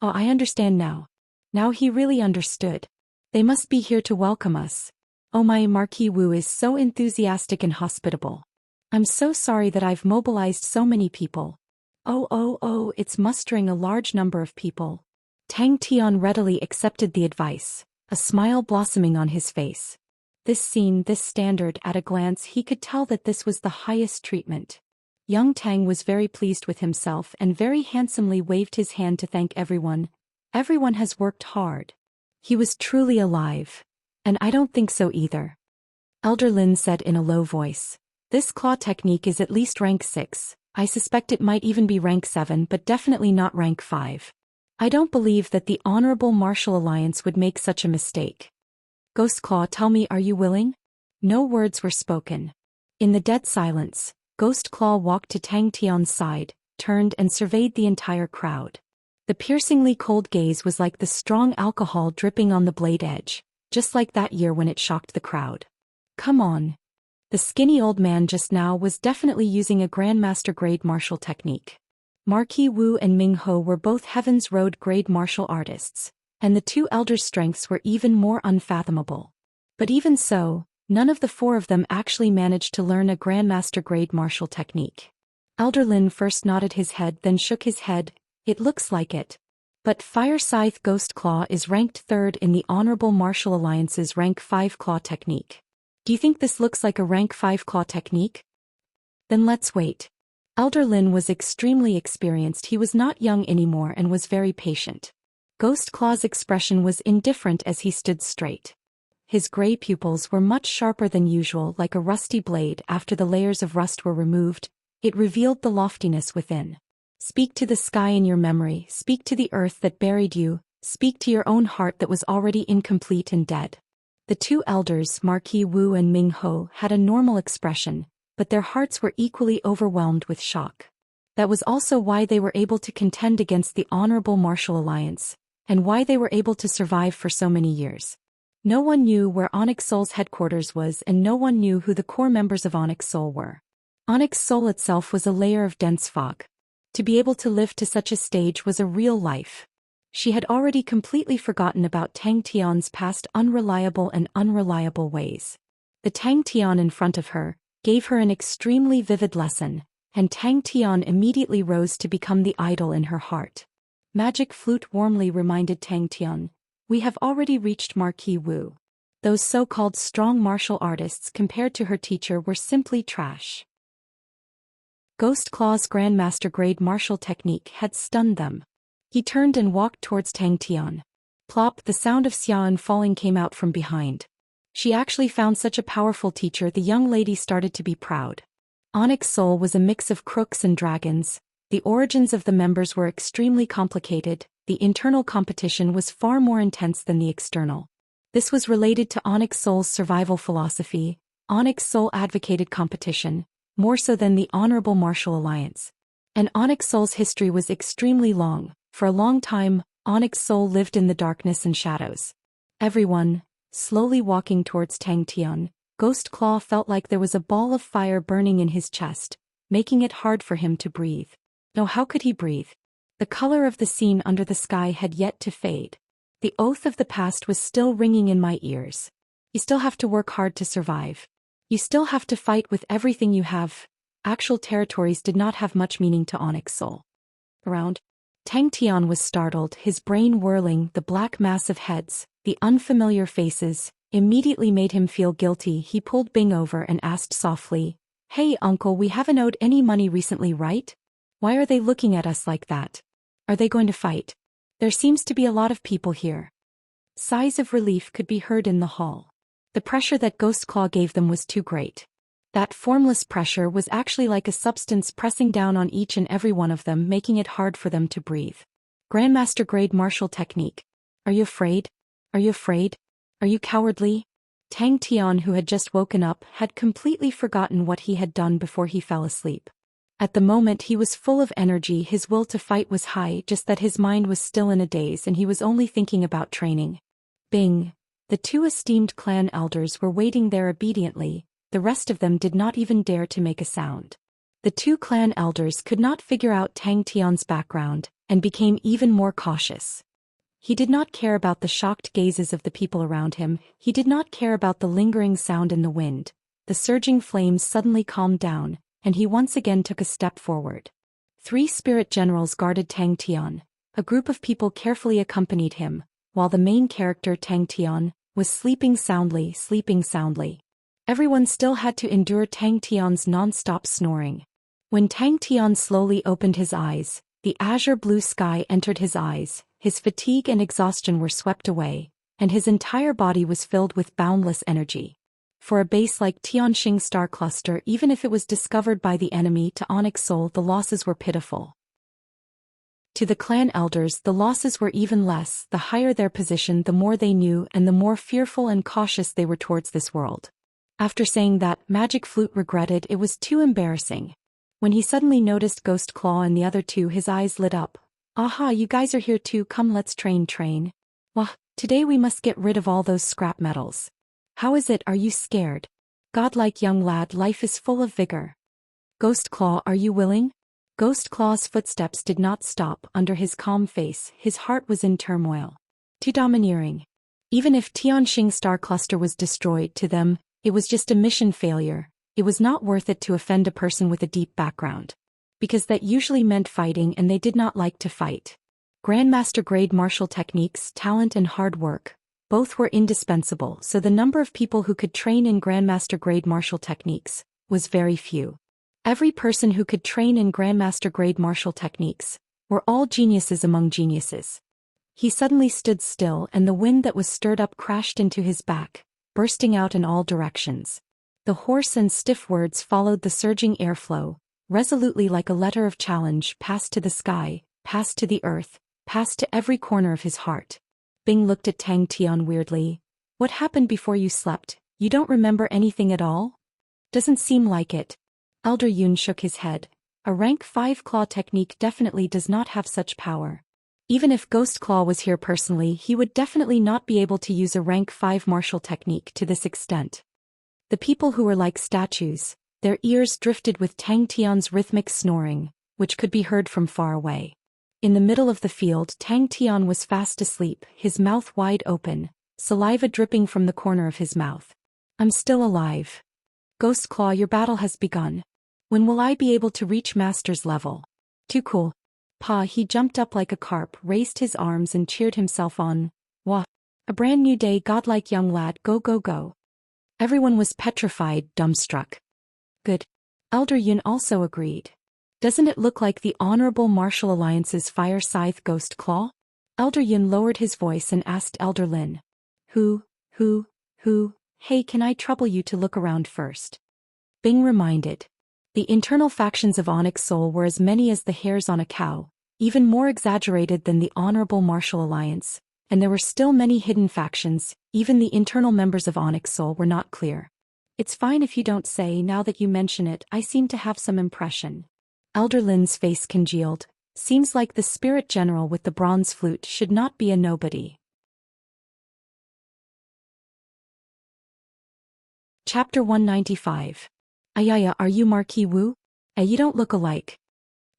Oh, I understand now. Now he really understood. They must be here to welcome us. Oh, my Marquis Wu is so enthusiastic and hospitable. I'm so sorry that I've mobilized so many people. Oh, it's mustering a large number of people. Tang Tian readily accepted the advice, a smile blossoming on his face. This scene, this standard, at a glance he could tell that this was the highest treatment. Young Tang was very pleased with himself and very handsomely waved his hand to thank everyone. Everyone has worked hard. He was truly alive. And I don't think so either. Elder Lin said in a low voice. This claw technique is at least rank 6. I suspect it might even be rank 7, but definitely not rank 5. I don't believe that the Honorable Martial Alliance would make such a mistake. Ghost Claw, tell me, are you willing? No words were spoken. In the dead silence, Ghost Claw walked to Tang Tian's side, turned and surveyed the entire crowd. The piercingly cold gaze was like the strong alcohol dripping on the blade edge, just like that year when it shocked the crowd. Come on. The skinny old man just now was definitely using a Grandmaster grade martial technique. Marquis Wu and Ming Ho were both Heaven's Road grade martial artists, and the two elders' strengths were even more unfathomable. But even so, none of the four of them actually managed to learn a Grandmaster grade martial technique. Elder Lin first nodded his head, then shook his head. It looks like it. But Fire Scythe Ghost Claw is ranked 3rd in the Honorable Martial Alliance's Rank 5 Claw technique. Do you think this looks like a Rank 5 Claw technique? Then let's wait. Elder Lin was extremely experienced. He was not young anymore and was very patient. Ghost Claw's expression was indifferent as he stood straight. His gray pupils were much sharper than usual, like a rusty blade. After the layers of rust were removed, it revealed the loftiness within. Speak to the sky in your memory, speak to the earth that buried you, speak to your own heart that was already incomplete and dead. The two elders, Marquis Wu and Ming Ho, had a normal expression, but their hearts were equally overwhelmed with shock. That was also why they were able to contend against the Honorable Martial Alliance, and why they were able to survive for so many years. No one knew where Onyx Soul's headquarters was, and no one knew who the core members of Onyx Soul were. Onyx Soul itself was a layer of dense fog. To be able to live to such a stage was a real life. She had already completely forgotten about Tang Tian's past unreliable ways. The Tang Tian in front of her gave her an extremely vivid lesson, and Tang Tian immediately rose to become the idol in her heart. Magic Flute warmly reminded Tang Tian, "We have already reached Marquis Wu. Those so-called strong martial artists compared to her teacher were simply trash." Ghost Claw's Grandmaster grade martial technique had stunned them. He turned and walked towards Tang Tian. Plop, the sound of Xian falling came out from behind. She actually found such a powerful teacher. The young lady started to be proud. Onyx Soul was a mix of crooks and dragons. The origins of the members were extremely complicated. The internal competition was far more intense than the external. This was related to Onyx Soul's survival philosophy. Onyx Soul advocated competition, more so than the Honorable Martial Alliance. And Onyx Soul's history was extremely long. For a long time, Onyx Soul lived in the darkness and shadows. Everyone, slowly walking towards Tang Tian, Ghost Claw felt like there was a ball of fire burning in his chest, making it hard for him to breathe. No, how could he breathe? The color of the scene under the sky had yet to fade. The oath of the past was still ringing in my ears. You still have to work hard to survive. You still have to fight with everything you have. Actual territories did not have much meaning to Onyx Soul. Around Tang Tian was startled, his brain whirling. The black mass of heads, the unfamiliar faces, immediately made him feel guilty. He pulled Bing over and asked softly, "Hey uncle, we haven't owed any money recently, right? Why are they looking at us like that? Are they going to fight? There seems to be a lot of people here." Sighs of relief could be heard in the hall. The pressure that Ghost Claw gave them was too great. That formless pressure was actually like a substance pressing down on each and every one of them, making it hard for them to breathe. Grandmaster grade martial technique. Are you afraid? Are you afraid? Are you cowardly? Tang Tian, who had just woken up, had completely forgotten what he had done before he fell asleep. At the moment he was full of energy, his will to fight was high, just that his mind was still in a daze and he was only thinking about training. Bing. The two esteemed clan elders were waiting there obediently. The rest of them did not even dare to make a sound. The two clan elders could not figure out Tang Tian's background, and became even more cautious. He did not care about the shocked gazes of the people around him, he did not care about the lingering sound in the wind. The surging flames suddenly calmed down, and he once again took a step forward. 3 spirit generals guarded Tang Tian. A group of people carefully accompanied him, while the main character Tang Tian was sleeping soundly. Everyone still had to endure Tang Tian's non-stop snoring. When Tang Tian slowly opened his eyes, the azure blue sky entered his eyes, his fatigue and exhaustion were swept away, and his entire body was filled with boundless energy. For a base like Tianxing star cluster, even if it was discovered by the enemy, to Onyx Soul the losses were pitiful. To the clan elders the losses were even less. The higher their position, the more they knew and the more fearful and cautious they were towards this world. After saying that, Magic Flute regretted it was too embarrassing. When he suddenly noticed Ghost Claw and the other two, his eyes lit up. Aha, you guys are here too, come let's train. Wah, today we must get rid of all those scrap metals. How is it, are you scared? Godlike young lad, life is full of vigor. Ghost Claw, are you willing? Ghost Claw's footsteps did not stop. Under his calm face, his heart was in turmoil. Too domineering. Even if Tianxing Star Cluster was destroyed, to them, it was just a mission failure. It was not worth it to offend a person with a deep background. Because that usually meant fighting, and they did not like to fight. Grandmaster grade martial techniques, talent and hard work, both were indispensable, so the number of people who could train in Grandmaster grade martial techniques was very few. Every person who could train in Grandmaster grade martial techniques were all geniuses among geniuses. He suddenly stood still, and the wind that was stirred up crashed into his back, bursting out in all directions. The hoarse and stiff words followed the surging airflow, resolutely like a letter of challenge, passed to the sky, passed to the earth, passed to every corner of his heart. Bing looked at Tang Tian weirdly. What happened before you slept? You don't remember anything at all? Doesn't seem like it. Elder Yun shook his head. A rank 5 claw technique definitely does not have such power. Even if Ghost Claw was here personally, he would definitely not be able to use a rank 5 martial technique to this extent. The people who were like statues, their ears drifted with Tang Tian's rhythmic snoring, which could be heard from far away. In the middle of the field, Tang Tian was fast asleep, his mouth wide open, saliva dripping from the corner of his mouth. I'm still alive. Ghost Claw, your battle has begun. When will I be able to reach master's level? Too cool. Pa, he jumped up like a carp, raised his arms and cheered himself on. Wah. A brand new day, godlike young lad, go go go. Everyone was petrified, dumbstruck. Good. Elder Yun also agreed. Doesn't it look like the Honorable Martial Alliance's Fire Scythe Ghost Claw? Elder Yun lowered his voice and asked Elder Lin. Who, hey, can I trouble you to look around first? Bing reminded. The internal factions of Onyx Soul were as many as the hairs on a cow, even more exaggerated than the Honorable Martial Alliance, and there were still many hidden factions. Even the internal members of Onyx Soul were not clear. It's fine if you don't say, now that you mention it, I seem to have some impression. Elder Lin's face congealed. Seems like the spirit general with the bronze flute should not be a nobody. Chapter 195. Ayaya, are you Marquis Wu? You don't look alike.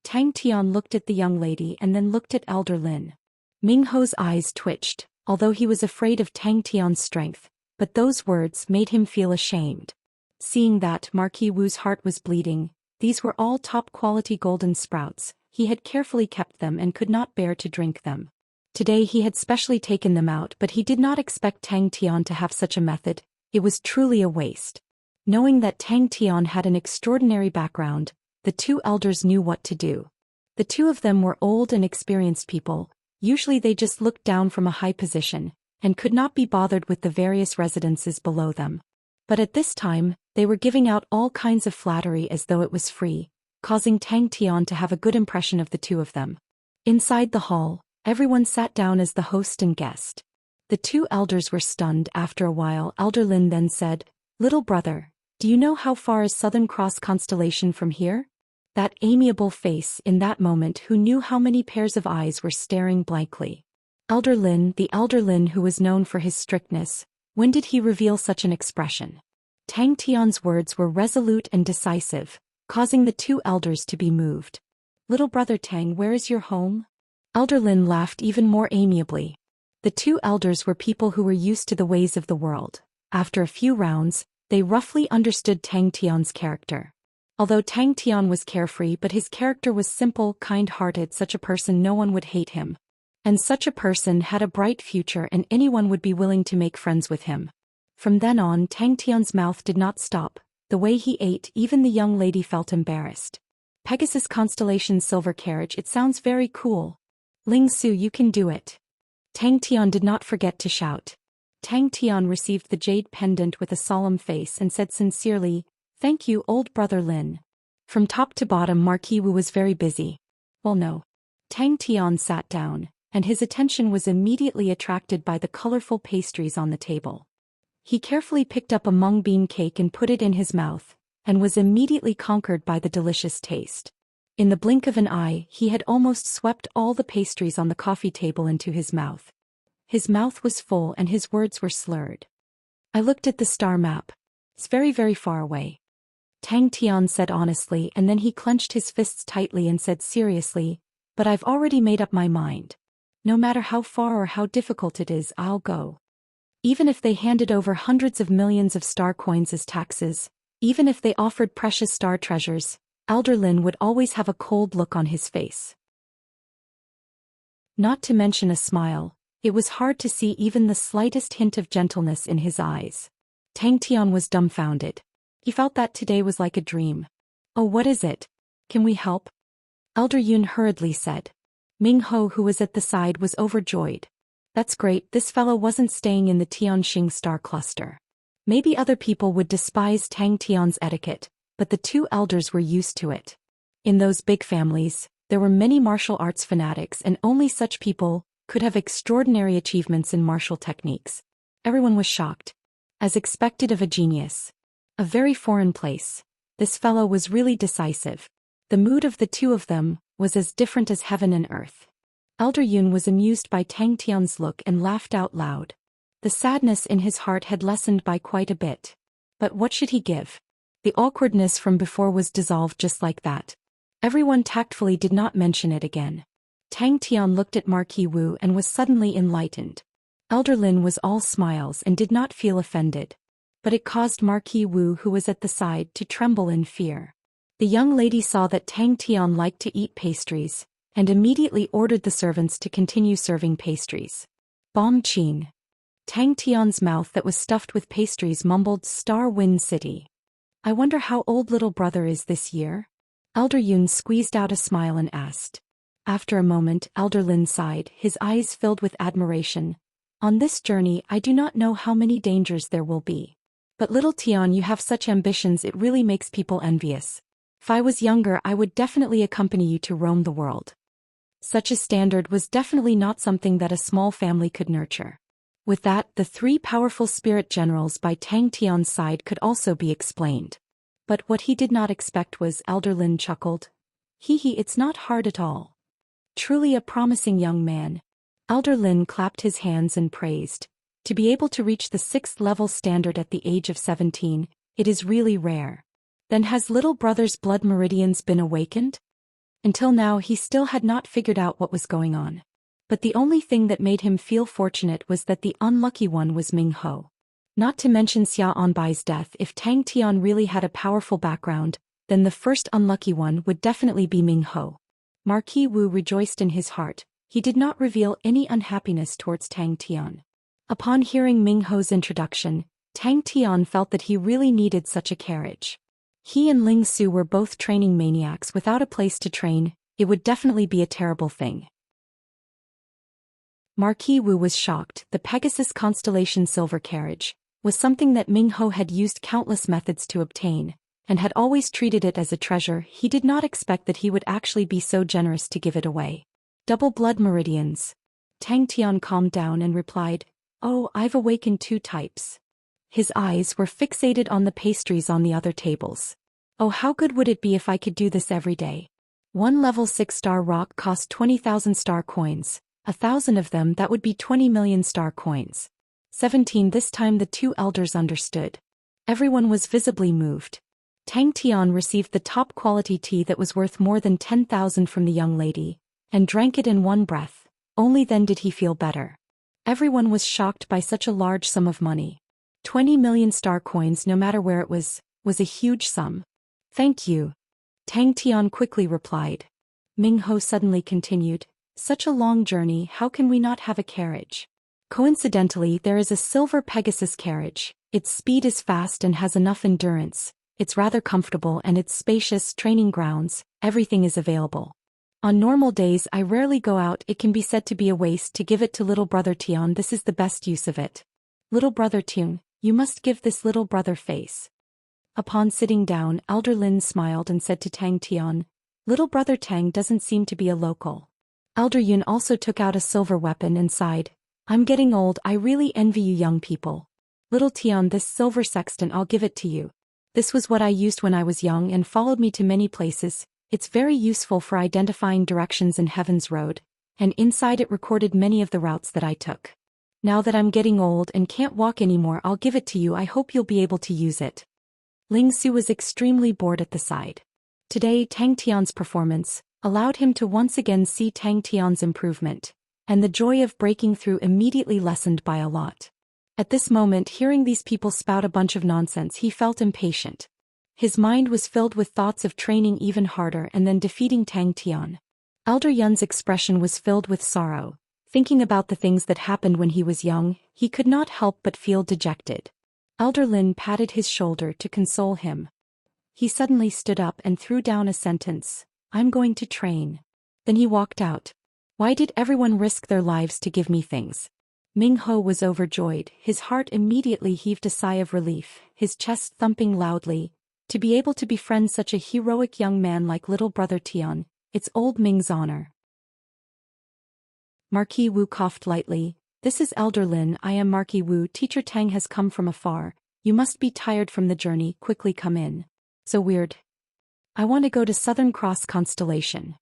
Tang Tian looked at the young lady and then looked at Elder Lin. Ming Ho's eyes twitched, although he was afraid of Tang Tian's strength, but those words made him feel ashamed. Seeing that Marquis Wu's heart was bleeding, these were all top-quality golden sprouts. He had carefully kept them and could not bear to drink them. Today he had specially taken them out, but he did not expect Tang Tian to have such a method. It was truly a waste. Knowing that Tang Tian had an extraordinary background, the two elders knew what to do. The two of them were old and experienced people. Usually they just looked down from a high position, and could not be bothered with the various residences below them. But at this time, they were giving out all kinds of flattery as though it was free, causing Tang Tian to have a good impression of the two of them. Inside the hall, everyone sat down as the host and guest. The two elders were stunned. After a while, Elder Lin then said, Little brother, do you know how far is Southern Cross constellation from here? That amiable face in that moment, who knew how many pairs of eyes were staring blankly. Elder Lin, the Elder Lin who was known for his strictness, when did he reveal such an expression? Tang Tian's words were resolute and decisive, causing the two elders to be moved. Little brother Tang, where is your home? Elder Lin laughed even more amiably. The two elders were people who were used to the ways of the world. After a few rounds, they roughly understood Tang Tian's character. Although Tang Tian was carefree, but his character was simple, kind-hearted. Such a person, no one would hate him. And such a person had a bright future, and anyone would be willing to make friends with him. From then on, Tang Tian's mouth did not stop. The way he ate, even the young lady felt embarrassed. Pegasus Constellation Silver Carriage, it sounds very cool. Ling Su, you can do it. Tang Tian did not forget to shout. Tang Tian received the jade pendant with a solemn face and said sincerely, Thank you, old brother Lin. From top to bottom, Marquis Wu was very busy. Well, no. Tang Tian sat down, and his attention was immediately attracted by the colorful pastries on the table. He carefully picked up a mung bean cake and put it in his mouth, and was immediately conquered by the delicious taste. In the blink of an eye, he had almost swept all the pastries on the coffee table into his mouth. His mouth was full and his words were slurred. I looked at the star map. It's very, very far away. Tang Tian said honestly, and then he clenched his fists tightly and said seriously, but I've already made up my mind. No matter how far or how difficult it is, I'll go. Even if they handed over hundreds of millions of star coins as taxes, even if they offered precious star treasures, Elder Lin would always have a cold look on his face. Not to mention a smile, it was hard to see even the slightest hint of gentleness in his eyes. Tang Tian was dumbfounded. He felt that today was like a dream. Oh, what is it? Can we help? Elder Yun hurriedly said. Ming Ho, who was at the side, was overjoyed. That's great, this fellow wasn't staying in the Tianxing star cluster. Maybe other people would despise Tang Tian's etiquette, but the two elders were used to it. In those big families, there were many martial arts fanatics, and only such people could have extraordinary achievements in martial techniques. Everyone was shocked. As expected of a genius. A very foreign place. This fellow was really decisive. The mood of the two of them was as different as heaven and earth. Elder Yun was amused by Tang Tian's look and laughed out loud. The sadness in his heart had lessened by quite a bit. But what should he give? The awkwardness from before was dissolved just like that. Everyone tactfully did not mention it again. Tang Tian looked at Marquis Wu and was suddenly enlightened. Elder Lin was all smiles and did not feel offended. But it caused Marquis Wu, who was at the side, to tremble in fear. The young lady saw that Tang Tian liked to eat pastries, and immediately ordered the servants to continue serving pastries. Bom Chin. Tang Tian's mouth that was stuffed with pastries mumbled Star Wind City. I wonder how old little brother is this year? Elder Yun squeezed out a smile and asked. After a moment, Elder Lin sighed, his eyes filled with admiration. On this journey, I do not know how many dangers there will be. But little Tian, you have such ambitions, it really makes people envious. If I was younger, I would definitely accompany you to roam the world. Such a standard was definitely not something that a small family could nurture. With that, the three powerful spirit generals by Tang Tian's side could also be explained. But what he did not expect was, Elder Lin chuckled. Hee, it's not hard at all. Truly a promising young man. Elder Lin clapped his hands and praised. To be able to reach the 6th level standard at the age of 17, it is really rare. Then has little brother's blood meridians been awakened? Until now he still had not figured out what was going on. But the only thing that made him feel fortunate was that the unlucky one was Ming Ho. Not to mention Xia Onbai's death. If Tang Tian really had a powerful background, then the first unlucky one would definitely be Ming Ho. Marquis Wu rejoiced in his heart. He did not reveal any unhappiness towards Tang Tian. Upon hearing Ming Ho's introduction, Tang Tian felt that he really needed such a carriage. He and Ling Su were both training maniacs. Without a place to train, it would definitely be a terrible thing. Marquis Wu was shocked. The Pegasus Constellation silver carriage was something that Ming Ho had used countless methods to obtain, and had always treated it as a treasure. He did not expect that he would actually be so generous to give it away. Double blood meridians. Tang Tian calmed down and replied, Oh, I've awakened 2 types. His eyes were fixated on the pastries on the other tables. Oh, how good would it be if I could do this every day? One level 6-star rock cost 20,000 star coins. 1,000 of them, that would be 20 million star coins. 17. This time the 2 elders understood. Everyone was visibly moved. Tang Tian received the top quality tea that was worth more than 10,000 from the young lady, and drank it in one breath. Only then did he feel better. Everyone was shocked by such a large sum of money. 20 million star coins, no matter where it was a huge sum. Thank you. Tang Tian quickly replied. Ming Ho suddenly continued, Such a long journey, how can we not have a carriage? Coincidentally, there is a silver Pegasus carriage. Its speed is fast and has enough endurance. It's rather comfortable and it's spacious. Training grounds, everything is available. On normal days I rarely go out. It can be said to be a waste to give it to little brother Tian. This is the best use of it. Little brother Tian, you must give this little brother face. Upon sitting down, Elder Lin smiled and said to Tang Tian, Little brother Tang doesn't seem to be a local. Elder Yun also took out a silver weapon and sighed, I'm getting old. I really envy you young people. Little Tian, this silver sextant, I'll give it to you. This was what I used when I was young and followed me to many places. It's very useful for identifying directions in Heaven's Road, and inside it recorded many of the routes that I took. Now that I'm getting old and can't walk anymore, I'll give it to you. I hope you'll be able to use it. Ling Su was extremely bored at the side. Today, Tang Tian's performance allowed him to once again see Tang Tian's improvement, and the joy of breaking through immediately lessened by a lot. At this moment, hearing these people spout a bunch of nonsense, he felt impatient. His mind was filled with thoughts of training even harder and then defeating Tang Tian. Elder Yun's expression was filled with sorrow. Thinking about the things that happened when he was young, he could not help but feel dejected. Elder Lin patted his shoulder to console him. He suddenly stood up and threw down a sentence, "I'm going to train." Then he walked out. Why did everyone risk their lives to give me things? Ming Ho was overjoyed. His heart immediately heaved a sigh of relief, his chest thumping loudly. To be able to befriend such a heroic young man like little brother Tian, it's old Ming's honor. Marquis Wu coughed lightly. "This is Elder Lin. I am Marquis Wu. Teacher Tang has come from afar. You must be tired from the journey. Quickly come in." "So weird. I want to go to Southern Cross Constellation,"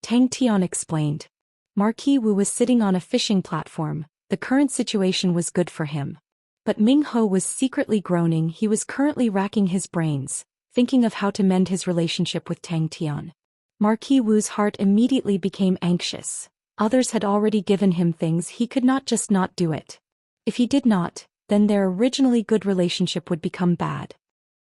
Tang Tian explained. Marquis Wu was sitting on a fishing platform. The current situation was good for him. But Ming Ho was secretly groaning. He was currently racking his brains, thinking of how to mend his relationship with Tang Tian. Marquis Wu's heart immediately became anxious. Others had already given him things, he could not just not do it. If he did not, then their originally good relationship would become bad.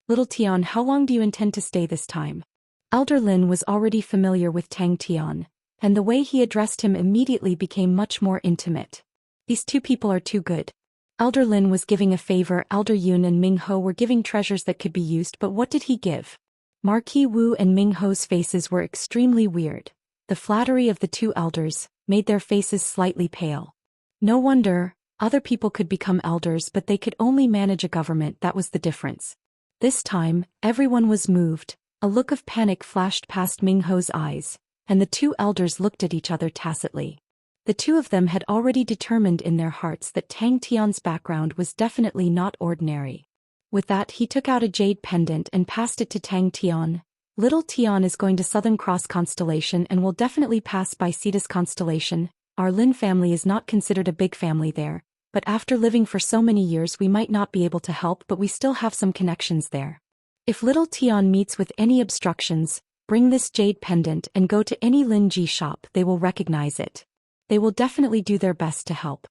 "Little Tian, how long do you intend to stay this time?" Elder Lin was already familiar with Tang Tian, and the way he addressed him immediately became much more intimate. These two people are too good. Elder Lin was giving a favor. Elder Yun and Ming Ho were giving treasures that could be used, but what did he give? Marquis Wu and Ming Ho's faces were extremely weird. The flattery of the two elders made their faces slightly pale. No wonder, other people could become elders, but they could only manage a government. That was the difference. This time, everyone was moved. A look of panic flashed past Ming Ho's eyes, and the two elders looked at each other tacitly. The two of them had already determined in their hearts that Tang Tian's background was definitely not ordinary. With that, he took out a jade pendant and passed it to Tang Tian. "Little Tian is going to Southern Cross Constellation and will definitely pass by Cetus Constellation. Our Lin family is not considered a big family there, but after living for so many years we might not be able to help, but we still have some connections there. If little Tian meets with any obstructions, bring this jade pendant and go to any Lin Ji shop. They will recognize it. They will definitely do their best to help."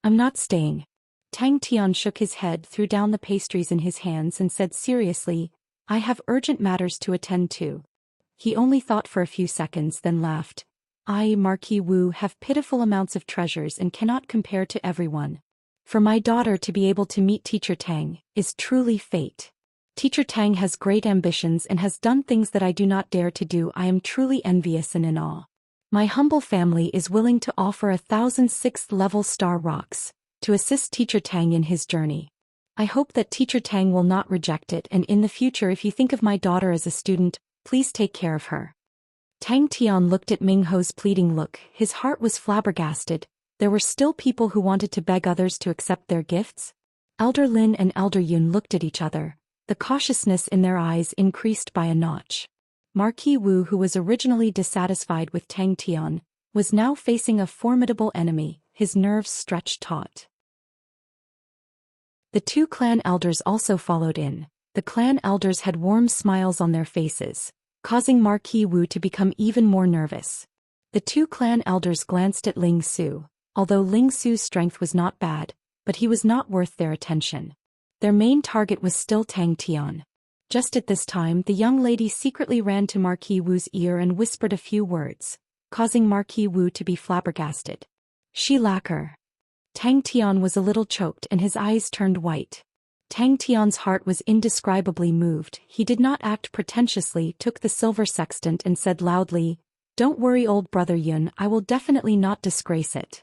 "I'm not staying." Tang Tian shook his head, threw down the pastries in his hands and said seriously, "I have urgent matters to attend to." He only thought for a few seconds, then laughed. "I, Marquis Wu, have pitiful amounts of treasures and cannot compare to everyone. For my daughter to be able to meet Teacher Tang is truly fate. Teacher Tang has great ambitions and has done things that I do not dare to do. I am truly envious and in awe. My humble family is willing to offer 1,000 6th-level star rocks to assist Teacher Tang in his journey. I hope that Teacher Tang will not reject it, and in the future, if you think of my daughter as a student, please take care of her." Tang Tian looked at Ming Ho's pleading look. His heart was flabbergasted. There were still people who wanted to beg others to accept their gifts. Elder Lin and Elder Yun looked at each other. The cautiousness in their eyes increased by a notch. Marquis Wu, who was originally dissatisfied with Tang Tian, was now facing a formidable enemy, his nerves stretched taut. The two clan elders also followed in. The clan elders had warm smiles on their faces, causing Marquis Wu to become even more nervous. The two clan elders glanced at Ling Su. Although Ling Su's strength was not bad, but he was not worth their attention. Their main target was still Tang Tian. Just at this time, the young lady secretly ran to Marquis Wu's ear and whispered a few words, causing Marquis Wu to be flabbergasted. "She lacquer." Tang Tian was a little choked and his eyes turned white. Tang Tian's heart was indescribably moved. He did not act pretentiously, took the silver sextant and said loudly, "Don't worry, old brother Yun, I will definitely not disgrace it."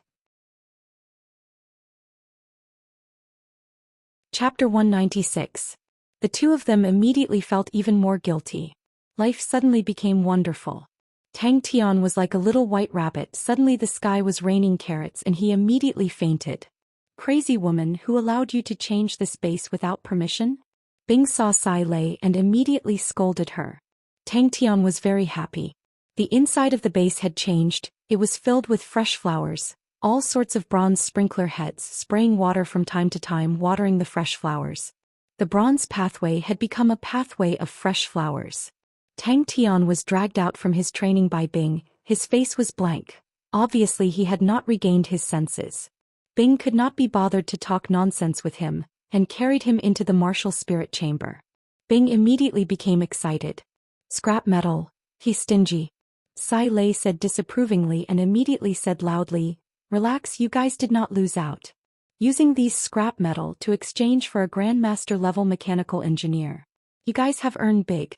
Chapter 196. The two of them immediately felt even more guilty. Life suddenly became wonderful. Tang Tian was like a little white rabbit. Suddenly the sky was raining carrots and he immediately fainted. Crazy woman, who allowed you to change the space without permission? Bing saw Sai Lei and immediately scolded her. Tang Tian was very happy. The inside of the base had changed, it was filled with fresh flowers, all sorts of bronze sprinkler heads spraying water from time to time, watering the fresh flowers. The bronze pathway had become a pathway of fresh flowers. Tang Tian was dragged out from his training by Bing, his face was blank. Obviously he had not regained his senses. Bing could not be bothered to talk nonsense with him, and carried him into the martial spirit chamber. Bing immediately became excited. Scrap metal, he's stingy. Sai Lei said disapprovingly and immediately said loudly, relax, you guys did not lose out. Using these scrap metal to exchange for a grandmaster level mechanical engineer. You guys have earned big.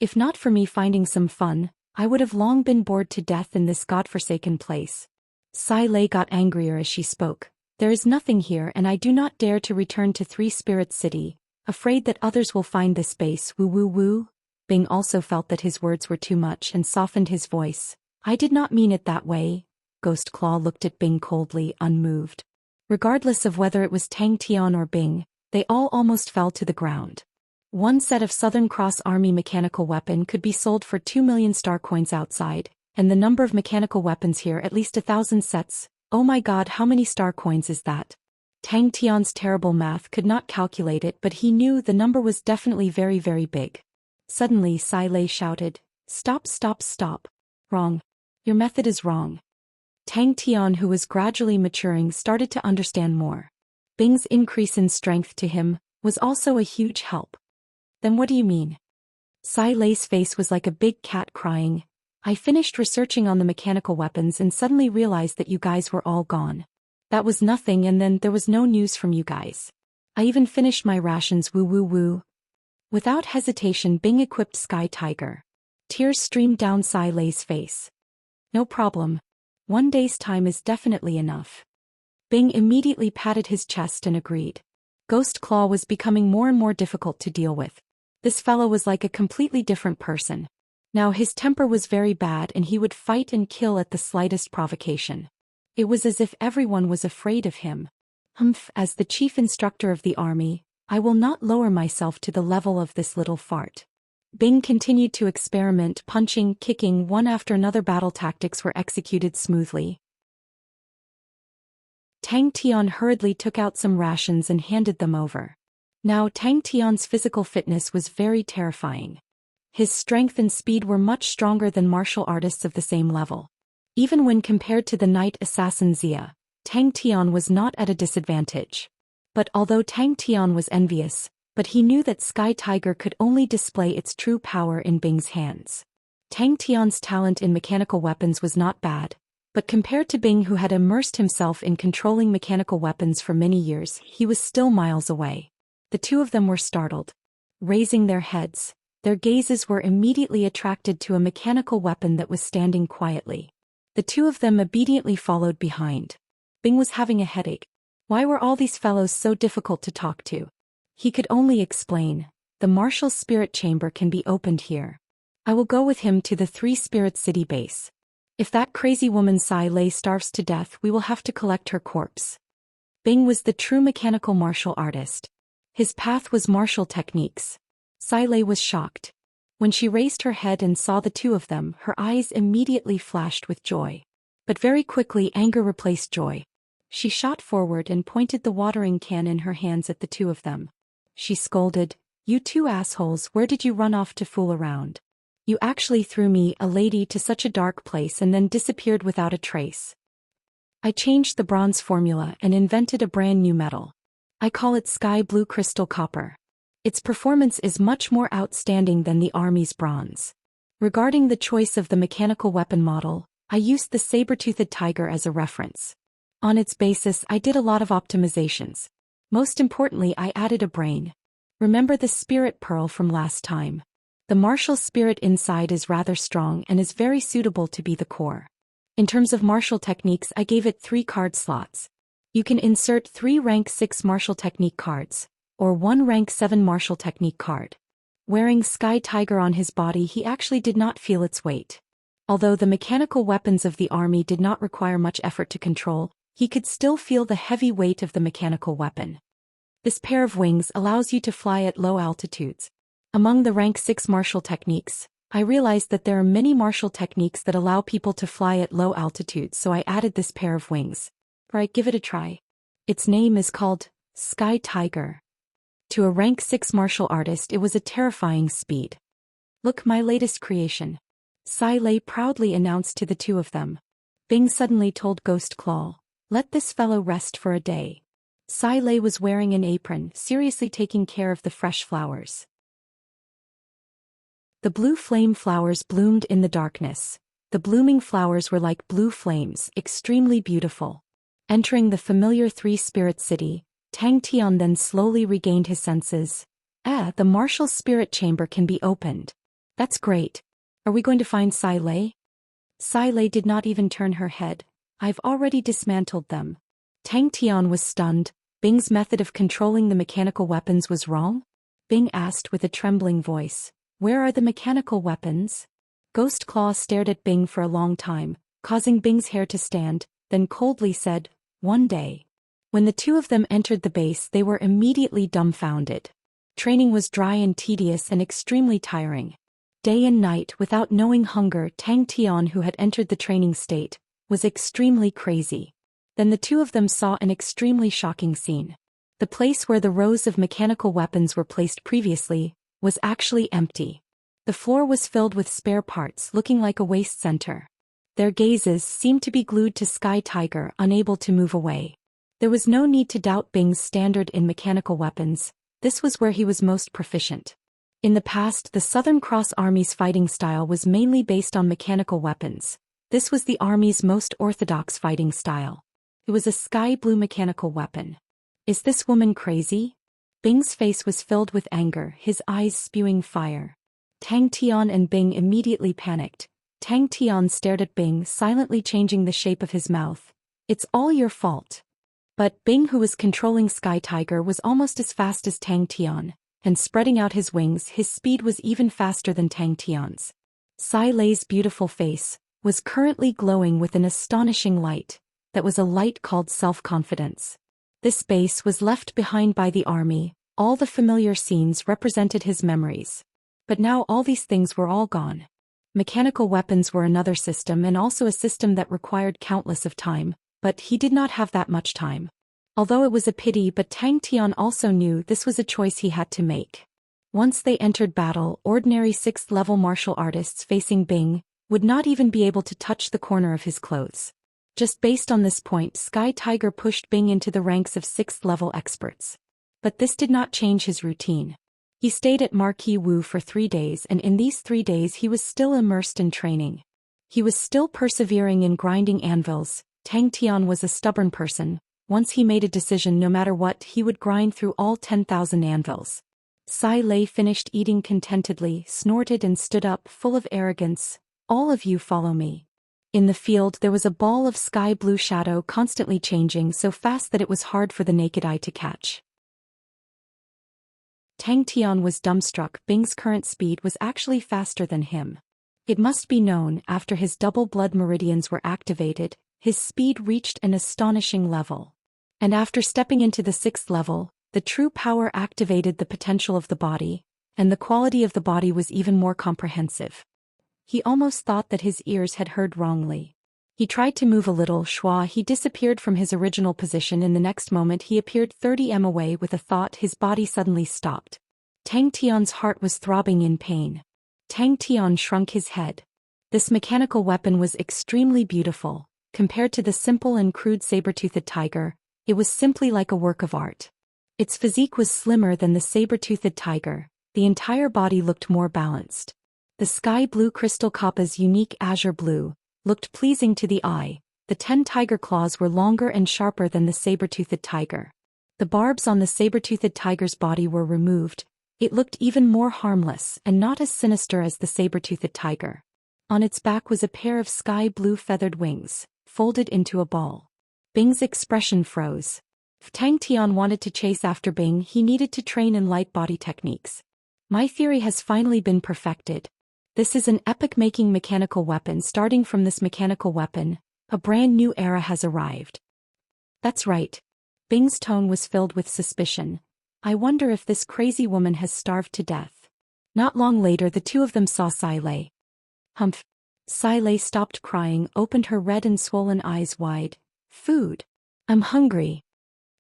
If not for me finding some fun, I would have long been bored to death in this godforsaken place. Sai Lei got angrier as she spoke. There is nothing here and I do not dare to return to Three Spirits City, afraid that others will find this base. Woo woo woo. Bing also felt that his words were too much and softened his voice. I did not mean it that way. Ghost Claw looked at Bing coldly, unmoved. Regardless of whether it was Tang Tian or Bing, they all almost fell to the ground. One set of Southern Cross Army mechanical weapon could be sold for 2 million star coins outside, and the number of mechanical weapons here at least 1,000 sets. Oh my god, how many star coins is that? Tang Tian's terrible math could not calculate it, but he knew the number was definitely very very big. Suddenly Sai Lei shouted, stop stop stop. Wrong. Your method is wrong. Tang Tian, who was gradually maturing, started to understand more. Bing's increase in strength to him was also a huge help. Then what do you mean? Sai Lei's face was like a big cat crying. I finished researching on the mechanical weapons and suddenly realized that you guys were all gone. That was nothing, and then there was no news from you guys. I even finished my rations. Woo woo woo. Without hesitation Bing equipped Sky Tiger. Tears streamed down Sai Lei's face. No problem. 1 day's time is definitely enough. Bing immediately patted his chest and agreed. Ghost Claw was becoming more and more difficult to deal with. This fellow was like a completely different person. Now his temper was very bad and he would fight and kill at the slightest provocation. It was as if everyone was afraid of him. As the chief instructor of the army, I will not lower myself to the level of this little fart. Bing continued to experiment, punching, kicking, one after another. Battle tactics were executed smoothly. Tang Tian hurriedly took out some rations and handed them over. Now Tang Tian's physical fitness was very terrifying. His strength and speed were much stronger than martial artists of the same level. Even when compared to the knight assassin Xia, Tang Tian was not at a disadvantage. But although Tang Tian was envious, but he knew that Sky Tiger could only display its true power in Bing's hands. Tang Tian's talent in mechanical weapons was not bad, but compared to Bing, who had immersed himself in controlling mechanical weapons for many years, he was still miles away. The two of them were startled. Raising their heads, their gazes were immediately attracted to a mechanical weapon that was standing quietly. The two of them obediently followed behind. Bing was having a headache. Why were all these fellows so difficult to talk to? He could only explain, the martial spirit chamber can be opened here. I will go with him to the Three Spirits City base. If that crazy woman Sai Lei starves to death, we will have to collect her corpse. Bing was the true mechanical martial artist. His path was martial techniques. Sai Lei was shocked. When she raised her head and saw the two of them, her eyes immediately flashed with joy. But very quickly anger replaced joy. She shot forward and pointed the watering can in her hands at the two of them. She scolded, "You two assholes, where did you run off to fool around? You actually threw me, a lady, to such a dark place and then disappeared without a trace. I changed the bronze formula and invented a brand new metal. I call it Sky Blue Crystal Copper. Its performance is much more outstanding than the Army's bronze. Regarding the choice of the mechanical weapon model, I used the saber-toothed tiger as a reference. On its basis I did a lot of optimizations. Most importantly, I added a brain. Remember the spirit pearl from last time? The martial spirit inside is rather strong and is very suitable to be the core. In terms of martial techniques, I gave it 3 card slots. You can insert 3 rank 6 martial technique cards, or 1 rank 7 martial technique card. Wearing Sky Tiger on his body, he actually did not feel its weight. Although the mechanical weapons of the army did not require much effort to control, He could still feel the heavy weight of the mechanical weapon. This pair of wings allows you to fly at low altitudes. Among the rank 6 martial techniques, I realized that there are many martial techniques that allow people to fly at low altitudes, so I added this pair of wings. Right, give it a try. Its name is called Sky Tiger. To a rank 6 martial artist, it was a terrifying speed. Look, my latest creation. Sai Lei proudly announced to the two of them. Bing suddenly told Ghost Claw, "Let this fellow rest for a day." Sai Lei was wearing an apron, seriously taking care of the fresh flowers. The blue flame flowers bloomed in the darkness. The blooming flowers were like blue flames, extremely beautiful. Entering the familiar three-spirit city, Tang Tian then slowly regained his senses. The martial spirit chamber can be opened. That's great. Are we going to find Sai Lei? Sai Lei did not even turn her head. I've already dismantled them. Tang Tian was stunned. Bing's method of controlling the mechanical weapons was wrong? Bing asked with a trembling voice. Where are the mechanical weapons? Ghost Claw stared at Bing for a long time, causing Bing's hair to stand, then coldly said, "One day." When the two of them entered the base, they were immediately dumbfounded. Training was dry and tedious and extremely tiring. Day and night, without knowing hunger, Tang Tian, who had entered the training state, was extremely crazy. Then the two of them saw an extremely shocking scene. The place where the rows of mechanical weapons were placed previously was actually empty. The floor was filled with spare parts, looking like a waste center. Their gazes seemed to be glued to Sky Tiger, unable to move away. There was no need to doubt Bing's standard in mechanical weapons. This was where he was most proficient. In the past, the Southern Cross Army's fighting style was mainly based on mechanical weapons. This was the Army's most orthodox fighting style. It was a sky blue mechanical weapon. Is this woman crazy? Bing's face was filled with anger, his eyes spewing fire. Tang Tian and Bing immediately panicked. Tang Tian stared at Bing, silently changing the shape of his mouth. "It's all your fault." But Bing, who was controlling Sky Tiger, was almost as fast as Tang Tian, and spreading out his wings, his speed was even faster than Tang Tian's. Sai Lei's beautiful face was currently glowing with an astonishing light. That was a light called self-confidence. This base was left behind by the army. All the familiar scenes represented his memories. But now all these things were all gone. Mechanical weapons were another system, and also a system that required countless of time, but he did not have that much time. Although it was a pity, but Tang Tian also knew this was a choice he had to make. Once they entered battle, ordinary 6th-level martial artists facing Bing would not even be able to touch the corner of his clothes. Just based on this point, Sky Tiger pushed Bing into the ranks of 6th-level experts. But this did not change his routine. He stayed at Marquis Wu for 3 days, and in these 3 days he was still immersed in training. He was still persevering in grinding anvils. Tang Tian was a stubborn person. Once he made a decision, no matter what, he would grind through all 10,000 anvils. Sai Lei finished eating contentedly, snorted and stood up, full of arrogance. "All of you follow me." In the field there was a ball of sky blue shadow constantly changing so fast that it was hard for the naked eye to catch. Tang Tian was dumbstruck. Bing's current speed was actually faster than him. It must be known, after his double blood meridians were activated, his speed reached an astonishing level. And after stepping into the 6th level, the true power activated the potential of the body, and the quality of the body was even more comprehensive. He almost thought that his ears had heard wrongly. He tried to move a little. He disappeared from his original position. In the next moment he appeared 30 m away. With a thought, his body suddenly stopped. Tang Tian's heart was throbbing in pain. Tang Tian shrunk his head. This mechanical weapon was extremely beautiful. Compared to the simple and crude saber-toothed tiger, it was simply like a work of art. Its physique was slimmer than the saber-toothed tiger. The entire body looked more balanced. The sky blue crystal kappa's unique azure blue looked pleasing to the eye. The 10 tiger claws were longer and sharper than the saber-toothed tiger. The barbs on the saber-toothed tiger's body were removed. It looked even more harmless and not as sinister as the saber-toothed tiger. On its back was a pair of sky blue feathered wings, folded into a ball. Bing's expression froze. If Tang Tian wanted to chase after Bing, he needed to train in light body techniques. My theory has finally been perfected. This is an epoch-making mechanical weapon. Starting from this mechanical weapon, a brand new era has arrived. That's right. Bing's tone was filled with suspicion. I wonder if this crazy woman has starved to death. Not long later the two of them saw Silei. Humph. Silei stopped crying, opened her red and swollen eyes wide. Food. I'm hungry.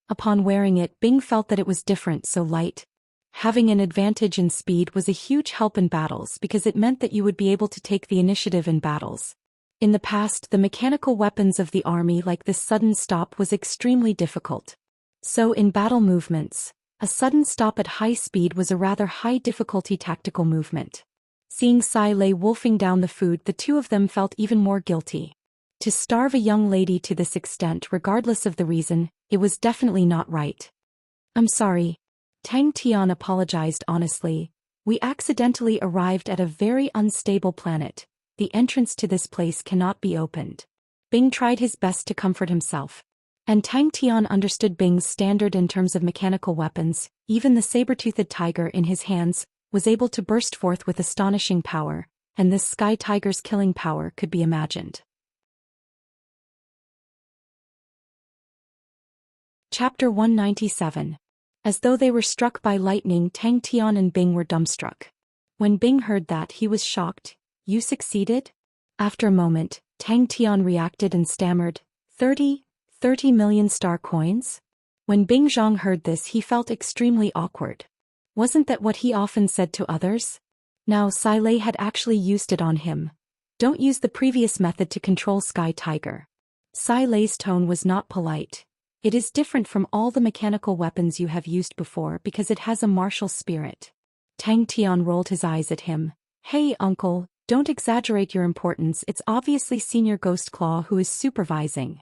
Upon wearing it, Bing felt that it was different, so light. Having an advantage in speed was a huge help in battles because it meant that you would be able to take the initiative in battles. In the past, the mechanical weapons of the army like this sudden stop was extremely difficult. So in battle movements, a sudden stop at high speed was a rather high difficulty tactical movement. Seeing Silei wolfing down the food, the two of them felt even more guilty. To starve a young lady to this extent regardless of the reason, it was definitely not right. I'm sorry. Tang Tian apologized honestly. We accidentally arrived at a very unstable planet. The entrance to this place cannot be opened. Bing tried his best to comfort himself. And Tang Tian understood Bing's standard in terms of mechanical weapons. Even the saber-toothed tiger in his hands was able to burst forth with astonishing power, and this sky tiger's killing power could be imagined. Chapter 197. As though they were struck by lightning, Tang Tian and Bing were dumbstruck. When Bing heard that, he was shocked. You succeeded? After a moment, Tang Tian reacted and stammered, 30 million star coins? When Bing Zhang heard this, he felt extremely awkward. Wasn't that what he often said to others? Now Silei had actually used it on him. Don't use the previous method to control Sky Tiger. Silei's tone was not polite. It is different from all the mechanical weapons you have used before because it has a martial spirit. Tang Tian rolled his eyes at him. Hey uncle, don't exaggerate your importance, it's obviously Senior Ghost Claw who is supervising.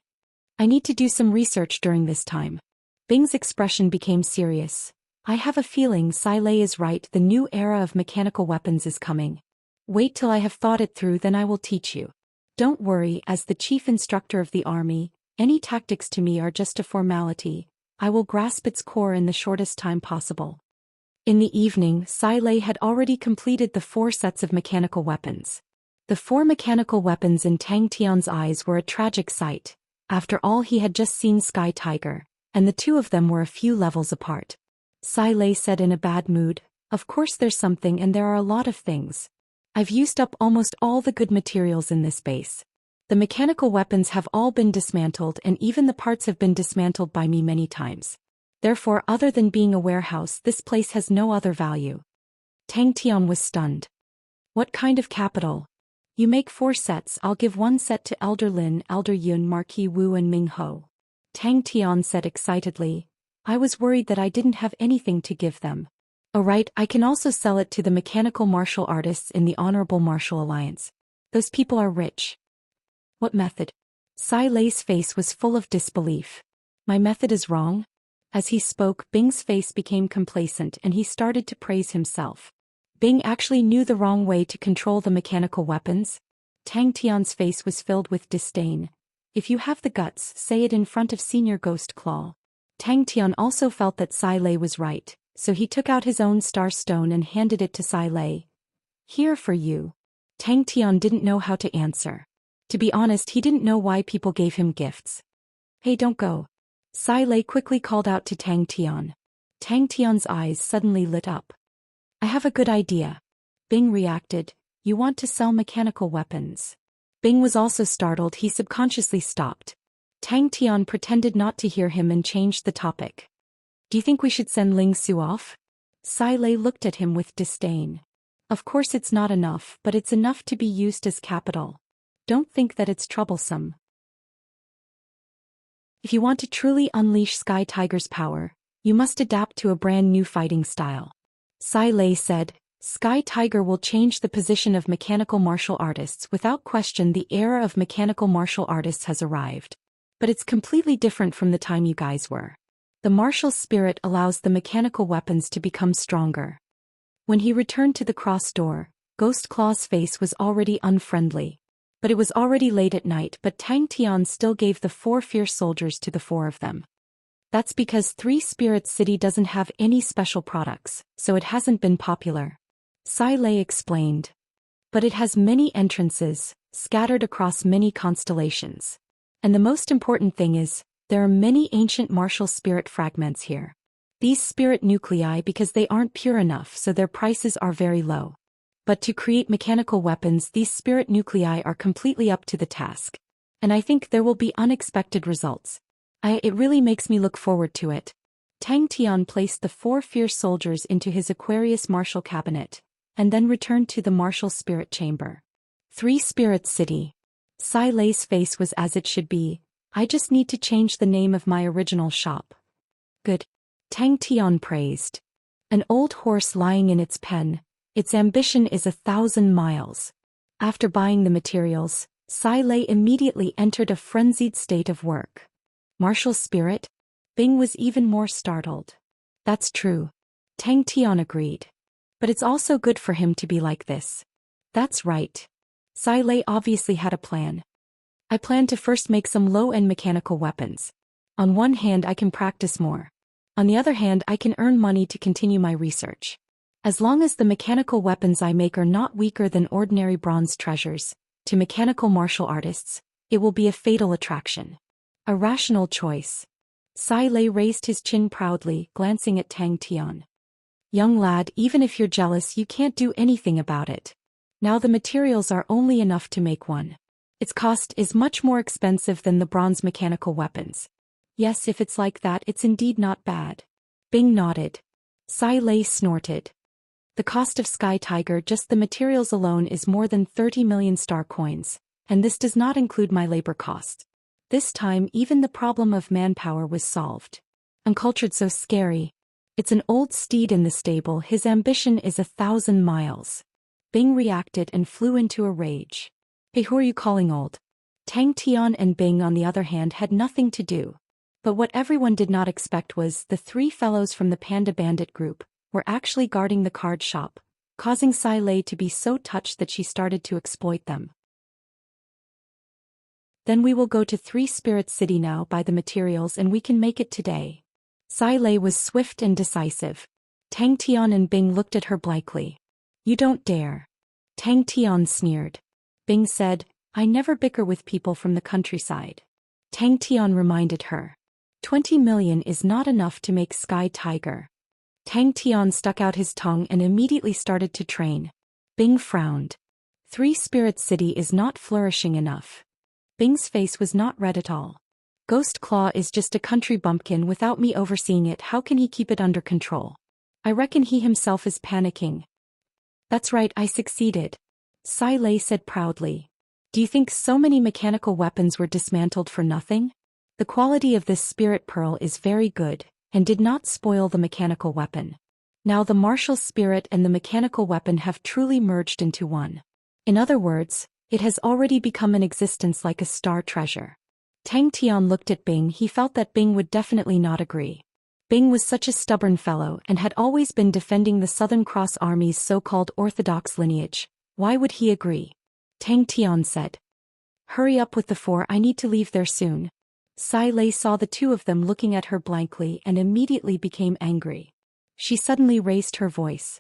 I need to do some research during this time. Bing's expression became serious. I have a feeling Silei is right, the new era of mechanical weapons is coming. Wait till I have thought it through, then I will teach you. Don't worry, as the chief instructor of the army, any tactics to me are just a formality. I will grasp its core in the shortest time possible. In the evening, Silei had already completed the 4 sets of mechanical weapons. The 4 mechanical weapons in Tang Tian's eyes were a tragic sight. After all, he had just seen Sky Tiger, and the two of them were a few levels apart. Silei said in a bad mood, of course there's something, and there are a lot of things. I've used up almost all the good materials in this base. The mechanical weapons have all been dismantled, and even the parts have been dismantled by me many times. Therefore, other than being a warehouse, this place has no other value. Tang Tian was stunned. What kind of capital? You make 4 sets, I'll give 1 set to Elder Lin, Elder Yun, Marquis Wu and Ming Ho. Tang Tian said excitedly. I was worried that I didn't have anything to give them. Oh right, I can also sell it to the mechanical martial artists in the Honorable Martial Alliance. Those people are rich. What method? Silei's face was full of disbelief. My method is wrong? As he spoke, Bing's face became complacent and he started to praise himself. Bing actually knew the wrong way to control the mechanical weapons. Tang Tian's face was filled with disdain. If you have the guts, say it in front of Senior Ghost Claw. Tang Tian also felt that Silei was right, so he took out his own star stone and handed it to Silei. Here for you. Tang Tian didn't know how to answer. To be honest, he didn't know why people gave him gifts. Hey, don't go. Silei quickly called out to Tang Tian. Tang Tian's eyes suddenly lit up. I have a good idea. Bing reacted. You want to sell mechanical weapons? Bing was also startled. He subconsciously stopped. Tang Tian pretended not to hear him and changed the topic. Do you think we should send Ling Su off? Silei looked at him with disdain. Of course it's not enough, but it's enough to be used as capital. Don't think that it's troublesome. If you want to truly unleash Sky Tiger's power, you must adapt to a brand new fighting style. Silei said, Sky Tiger will change the position of mechanical martial artists. Without question, the era of mechanical martial artists has arrived. But it's completely different from the time you guys were. The martial spirit allows the mechanical weapons to become stronger. When he returned to the cross door, Ghost Claw's face was already unfriendly. But it was already late at night, but Tang Tian still gave the 4 fierce soldiers to the 4 of them. That's because 3 Spirits City doesn't have any special products, so it hasn't been popular. Silei explained. But it has many entrances, scattered across many constellations. And the most important thing is, There are many ancient martial spirit fragments here. These spirit nuclei because they aren't pure enough so their prices are very low. But to create mechanical weapons these spirit nuclei are completely up to the task. And I think there will be unexpected results. It really makes me look forward to it. Tang Tian placed the 4 fierce soldiers into his Aquarius martial cabinet, and then returned to the martial spirit chamber. 3 Spirits City. Sai Lei's face was as it should be. I just need to change the name of my original shop. Good. Tang Tian praised. An old horse lying in its pen. Its ambition is 1,000 miles. After buying the materials, Sai Lei immediately entered a frenzied state of work. Martial spirit? Bing was even more startled. That's true. Tang Tian agreed. But it's also good for him to be like this. That's right. Sai Lei obviously had a plan. I plan to first make some low-end mechanical weapons. On one hand I can practice more. On the other hand I can earn money to continue my research. As long as the mechanical weapons I make are not weaker than ordinary bronze treasures, to mechanical martial artists, it will be a fatal attraction. A rational choice. Sai Lei raised his chin proudly, glancing at Tang Tian. Young lad, even if you're jealous you can't do anything about it. Now the materials are only enough to make one. Its cost is much more expensive than the bronze mechanical weapons. Yes, if it's like that it's indeed not bad. Bing nodded. Sai Lei snorted. The cost of Sky Tiger, just the materials alone, is more than 30 million star coins, and this does not include my labor cost. This time even the problem of manpower was solved. Uncultured, so scary. It's an old steed in the stable, his ambition is 1,000 miles. Bing reacted and flew into a rage. Hey, who are you calling old? Tang Tian and Bing on the other hand had nothing to do. But what everyone did not expect was the 3 fellows from the Panda Bandit group were actually guarding the card shop, causing Sai Lei to be so touched that she started to exploit them. Then we will go to 3 Spirits City now, buy the materials and we can make it today. Sai Lei was swift and decisive. Tang Tian and Bing looked at her blankly. You don't dare. Tang Tian sneered. Bing said, I never bicker with people from the countryside. Tang Tian reminded her. 20 million is not enough to make Sky Tiger. Tang Tian stuck out his tongue and immediately started to train. Bing frowned. 3 Spirits City is not flourishing enough. Bing's face was not red at all. Ghost Claw is just a country bumpkin. Without me overseeing it, how can he keep it under control? I reckon he himself is panicking. That's right, I succeeded. Sai Lei said proudly. Do you think so many mechanical weapons were dismantled for nothing? The quality of this spirit pearl is very good, and did not spoil the mechanical weapon. Now the martial spirit and the mechanical weapon have truly merged into one. In other words, it has already become an existence like a star treasure. Tang Tian looked at Bing. He felt that Bing would definitely not agree. Bing was such a stubborn fellow and had always been defending the Southern Cross Army's so-called orthodox lineage. Why would he agree? Tang Tian said. Hurry up with the 4, I need to leave there soon. Sai Lei saw the 2 of them looking at her blankly and immediately became angry. She suddenly raised her voice.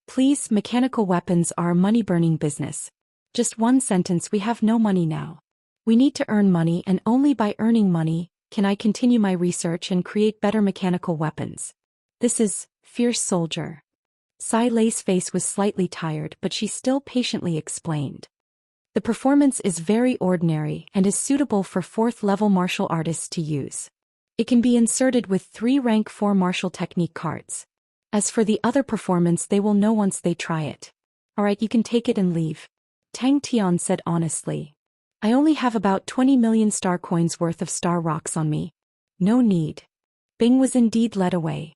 Please, mechanical weapons are a money-burning business. Just one sentence, we have no money now. We need to earn money, and only by earning money can I continue my research and create better mechanical weapons. This is fierce soldier. Sai Lei's face was slightly tired, but she still patiently explained. The performance is very ordinary and is suitable for 4th-level martial artists to use. It can be inserted with 3 rank 4 martial technique cards. As for the other performance, they will know once they try it. Alright, you can take it and leave. Tang Tian said honestly. I only have about 20 million star coins worth of star rocks on me. No need. Bing was indeed led away.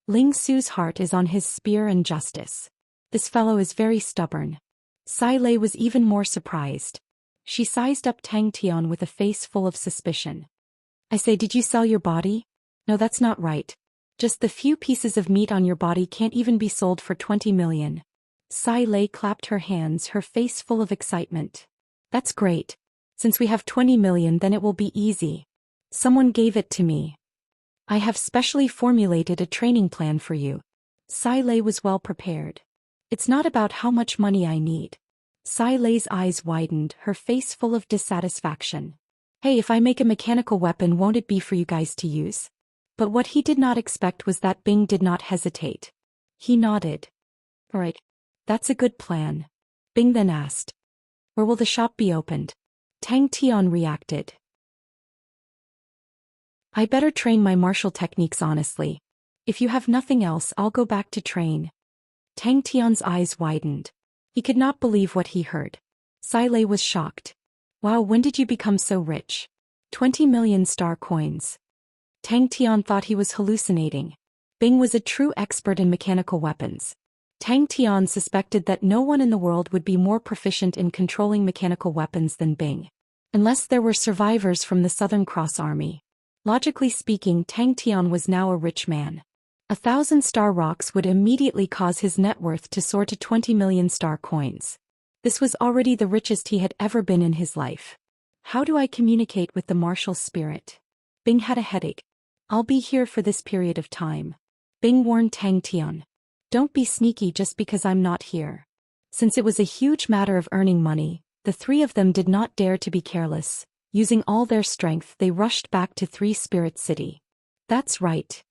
Ling Su's heart is on his spear and justice. This fellow is very stubborn. Sai Lei was even more surprised. She sized up Tang Tian with a face full of suspicion. I say, did you sell your body? No, that's not right. Just the few pieces of meat on your body can't even be sold for 20 million. Sai Lei clapped her hands, her face full of excitement. That's great. Since we have 20 million, then it will be easy. Someone gave it to me. I have specially formulated a training plan for you. Sai Lei was well prepared. It's not about how much money I need. Sai Lei's eyes widened, her face full of dissatisfaction. Hey, if I make a mechanical weapon, won't it be for you guys to use? But what he did not expect was that Bing did not hesitate. He nodded. Alright. That's a good plan. Bing then asked. Where will the shop be opened? Tang Tian reacted. I better train my martial techniques honestly. If you have nothing else, I'll go back to train. Tang Tian's eyes widened. He could not believe what he heard. Sai Lei was shocked. Wow, when did you become so rich? 20 million star coins. Tang Tian thought he was hallucinating. Bing was a true expert in mechanical weapons. Tang Tian suspected that no one in the world would be more proficient in controlling mechanical weapons than Bing. Unless there were survivors from the Southern Cross Army. Logically speaking, Tang Tian was now a rich man. 1,000 star rocks would immediately cause his net worth to soar to 20 million star coins. This was already the richest he had ever been in his life. How do I communicate with the martial spirit? Bing had a headache. I'll be here for this period of time. Bing warned Tang Tian. Don't be sneaky just because I'm not here. Since it was a huge matter of earning money, the three of them did not dare to be careless. Using all their strength, they rushed back to Three Spirit City. That's right.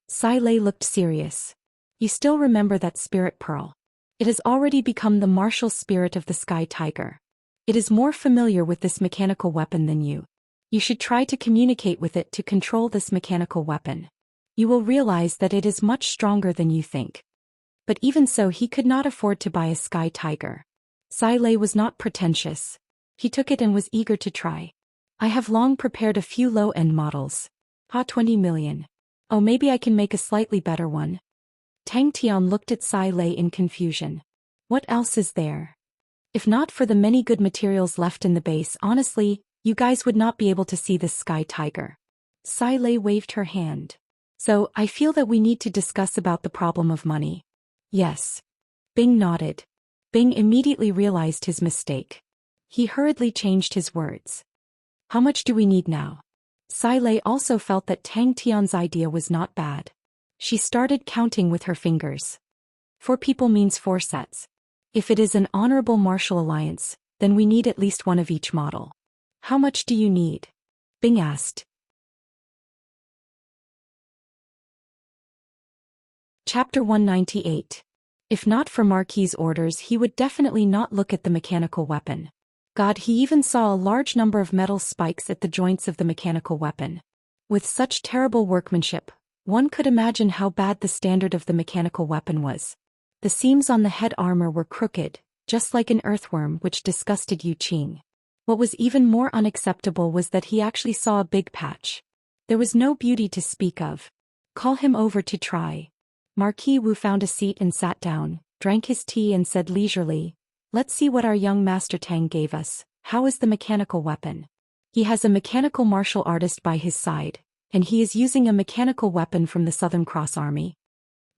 Sai Lei looked serious. You still remember that spirit pearl? It has already become the martial spirit of the Sky Tiger. It is more familiar with this mechanical weapon than you. You should try to communicate with it to control this mechanical weapon. You will realize that it is much stronger than you think. But even so, he could not afford to buy a Sky Tiger. Sai Lei was not pretentious. He took it and was eager to try. I have long prepared a few low-end models. 20 million. Oh, maybe I can make a slightly better one. Tang Tian looked at Sai Lei in confusion. What else is there? If not for the many good materials left in the base, honestly, you guys would not be able to see this Sky Tiger. Sai Lei waved her hand. So, I feel that we need to discuss about the problem of money. Yes. Bing nodded. Bing immediately realized his mistake. He hurriedly changed his words. How much do we need now? Sai Lei also felt that Tang Tian's idea was not bad. She started counting with her fingers. 4 people means 4 sets. If it is an honorable martial alliance, then we need at least one of each model. How much do you need? Bing asked. Chapter 198. If not for Marquis's orders, he would definitely not look at the mechanical weapon. God, he even saw a large number of metal spikes at the joints of the mechanical weapon. With such terrible workmanship, one could imagine how bad the standard of the mechanical weapon was. The seams on the head armor were crooked, just like an earthworm, which disgusted Yu Qing. What was even more unacceptable was that he actually saw a big patch. There was no beauty to speak of. Call him over to try. Marquis Wu found a seat and sat down, drank his tea and said leisurely, let's see what our young Master Tang gave us. How is the mechanical weapon? He has a mechanical martial artist by his side, and he is using a mechanical weapon from the Southern Cross Army.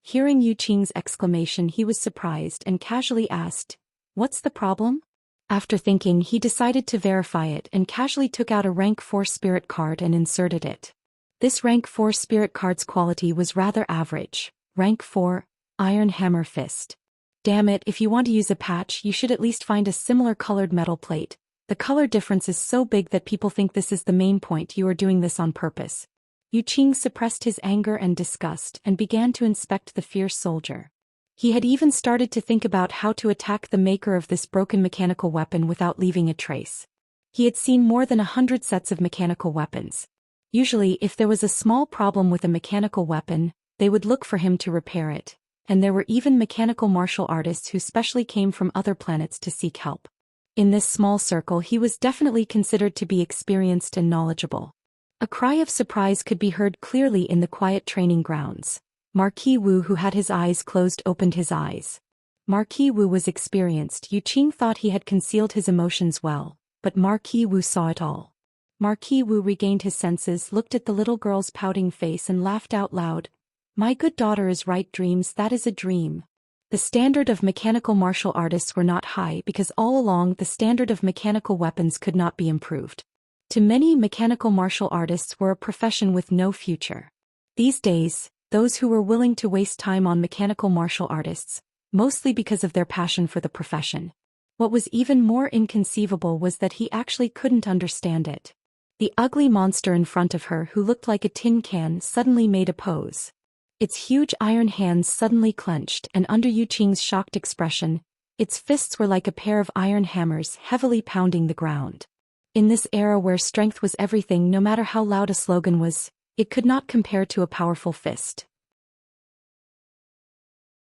Hearing Yu Qing's exclamation, he was surprised and casually asked, what's the problem? After thinking, he decided to verify it and casually took out a rank 4 spirit card and inserted it. This rank 4 spirit card's quality was rather average. Rank 4, Iron Hammer Fist. Damn it, if you want to use a patch, you should at least find a similar colored metal plate. The color difference is so big that people think this is the main point. You are doing this on purpose. Yu Qing suppressed his anger and disgust and began to inspect the fierce soldier. He had even started to think about how to attack the maker of this broken mechanical weapon without leaving a trace. He had seen more than 100 sets of mechanical weapons. Usually, if there was a small problem with a mechanical weapon, they would look for him to repair it, and there were even mechanical martial artists who specially came from other planets to seek help. In this small circle, he was definitely considered to be experienced and knowledgeable. A cry of surprise could be heard clearly in the quiet training grounds. Marquis Wu, who had his eyes closed, opened his eyes. Marquis Wu was experienced. Yu Qing thought he had concealed his emotions well, but Marquis Wu saw it all. Marquis Wu regained his senses, looked at the little girl's pouting face and laughed out loud. My good daughter is right, dreams, that is a dream. The standard of mechanical martial artists were not high because all along the standard of mechanical weapons could not be improved. To many, mechanical martial artists were a profession with no future. These days, those who were willing to waste time on mechanical martial artists, mostly because of their passion for the profession. What was even more inconceivable was that he actually couldn't understand it. The ugly monster in front of her, who looked like a tin can, suddenly made a pose. Its huge iron hands suddenly clenched, and under Yu Qing's shocked expression, its fists were like a pair of iron hammers heavily pounding the ground. In this era where strength was everything, no matter how loud a slogan was, it could not compare to a powerful fist.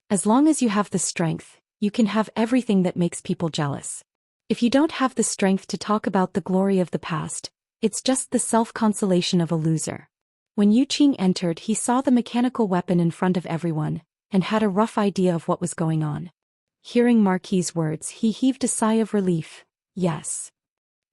As long as you have the strength, you can have everything that makes people jealous. If you don't have the strength to talk about the glory of the past, it's just the self-consolation of a loser. When Yu Qing entered, he saw the mechanical weapon in front of everyone, and had a rough idea of what was going on. Hearing Marquis's words, he heaved a sigh of relief. Yes.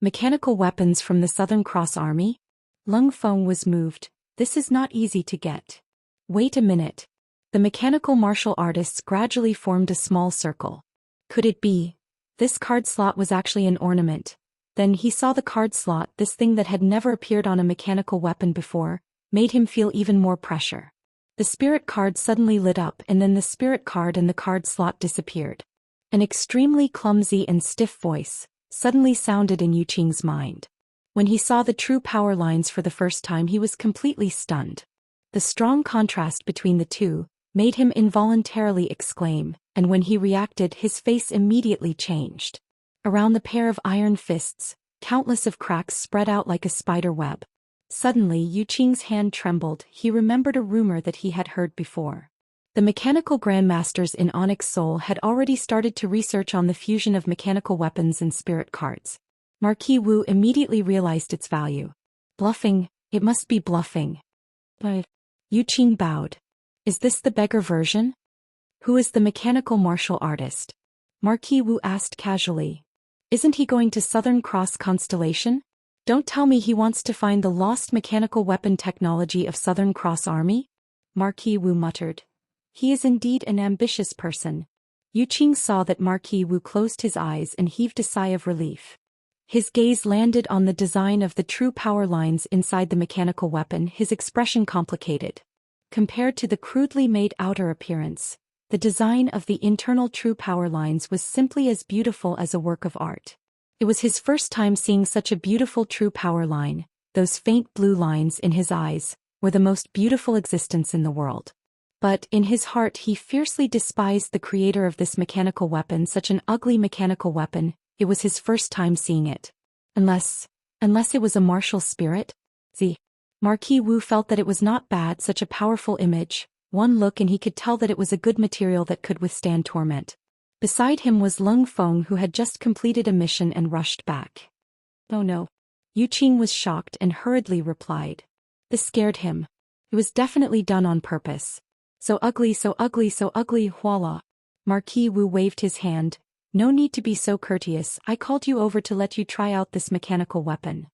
Mechanical weapons from the Southern Cross Army? Lung Feng was moved. This is not easy to get. Wait a minute. The mechanical martial artists gradually formed a small circle. Could it be? This card slot was actually an ornament. Then he saw the card slot, this thing that had never appeared on a mechanical weapon before, made him feel even more pressure. The spirit card suddenly lit up, and then the spirit card and the card slot disappeared. An extremely clumsy and stiff voice suddenly sounded in Yu Qing's mind. When he saw the true power lines for the first time, he was completely stunned. The strong contrast between the two made him involuntarily exclaim, and when he reacted, his face immediately changed. Around the pair of iron fists, countless of cracks spread out like a spider web. Suddenly, Yu Qing's hand trembled. He remembered a rumor that he had heard before. The mechanical grandmasters in Onyx Soul had already started to research on the fusion of mechanical weapons and spirit cards. Marquis Wu immediately realized its value. Bluffing, it must be bluffing. But Yu Qing bowed. Is this the beggar version? Who is the mechanical martial artist? Marquis Wu asked casually. Isn't he going to Southern Cross Constellation? Don't tell me he wants to find the lost mechanical weapon technology of Southern Cross Army? Marquis Wu muttered. He is indeed an ambitious person. Yu Qing saw that Marquis Wu closed his eyes and heaved a sigh of relief. His gaze landed on the design of the true power lines inside the mechanical weapon, his expression complicated. Compared to the crudely made outer appearance, the design of the internal true power lines was simply as beautiful as a work of art. It was his first time seeing such a beautiful true power line. Those faint blue lines in his eyes were the most beautiful existence in the world. But in his heart he fiercely despised the creator of this mechanical weapon, such an ugly mechanical weapon. It was his first time seeing it. Unless it was a martial spirit? Marquis Wu felt that it was not bad, such a powerful image. One look and he could tell that it was a good material that could withstand torment. Beside him was Lung Feng, who had just completed a mission and rushed back. Oh no. Yu Qing was shocked and hurriedly replied. This scared him. It was definitely done on purpose. So ugly, so ugly, so ugly, voila. Marquis Wu waved his hand. No need to be so courteous. I called you over to let you try out this mechanical weapon.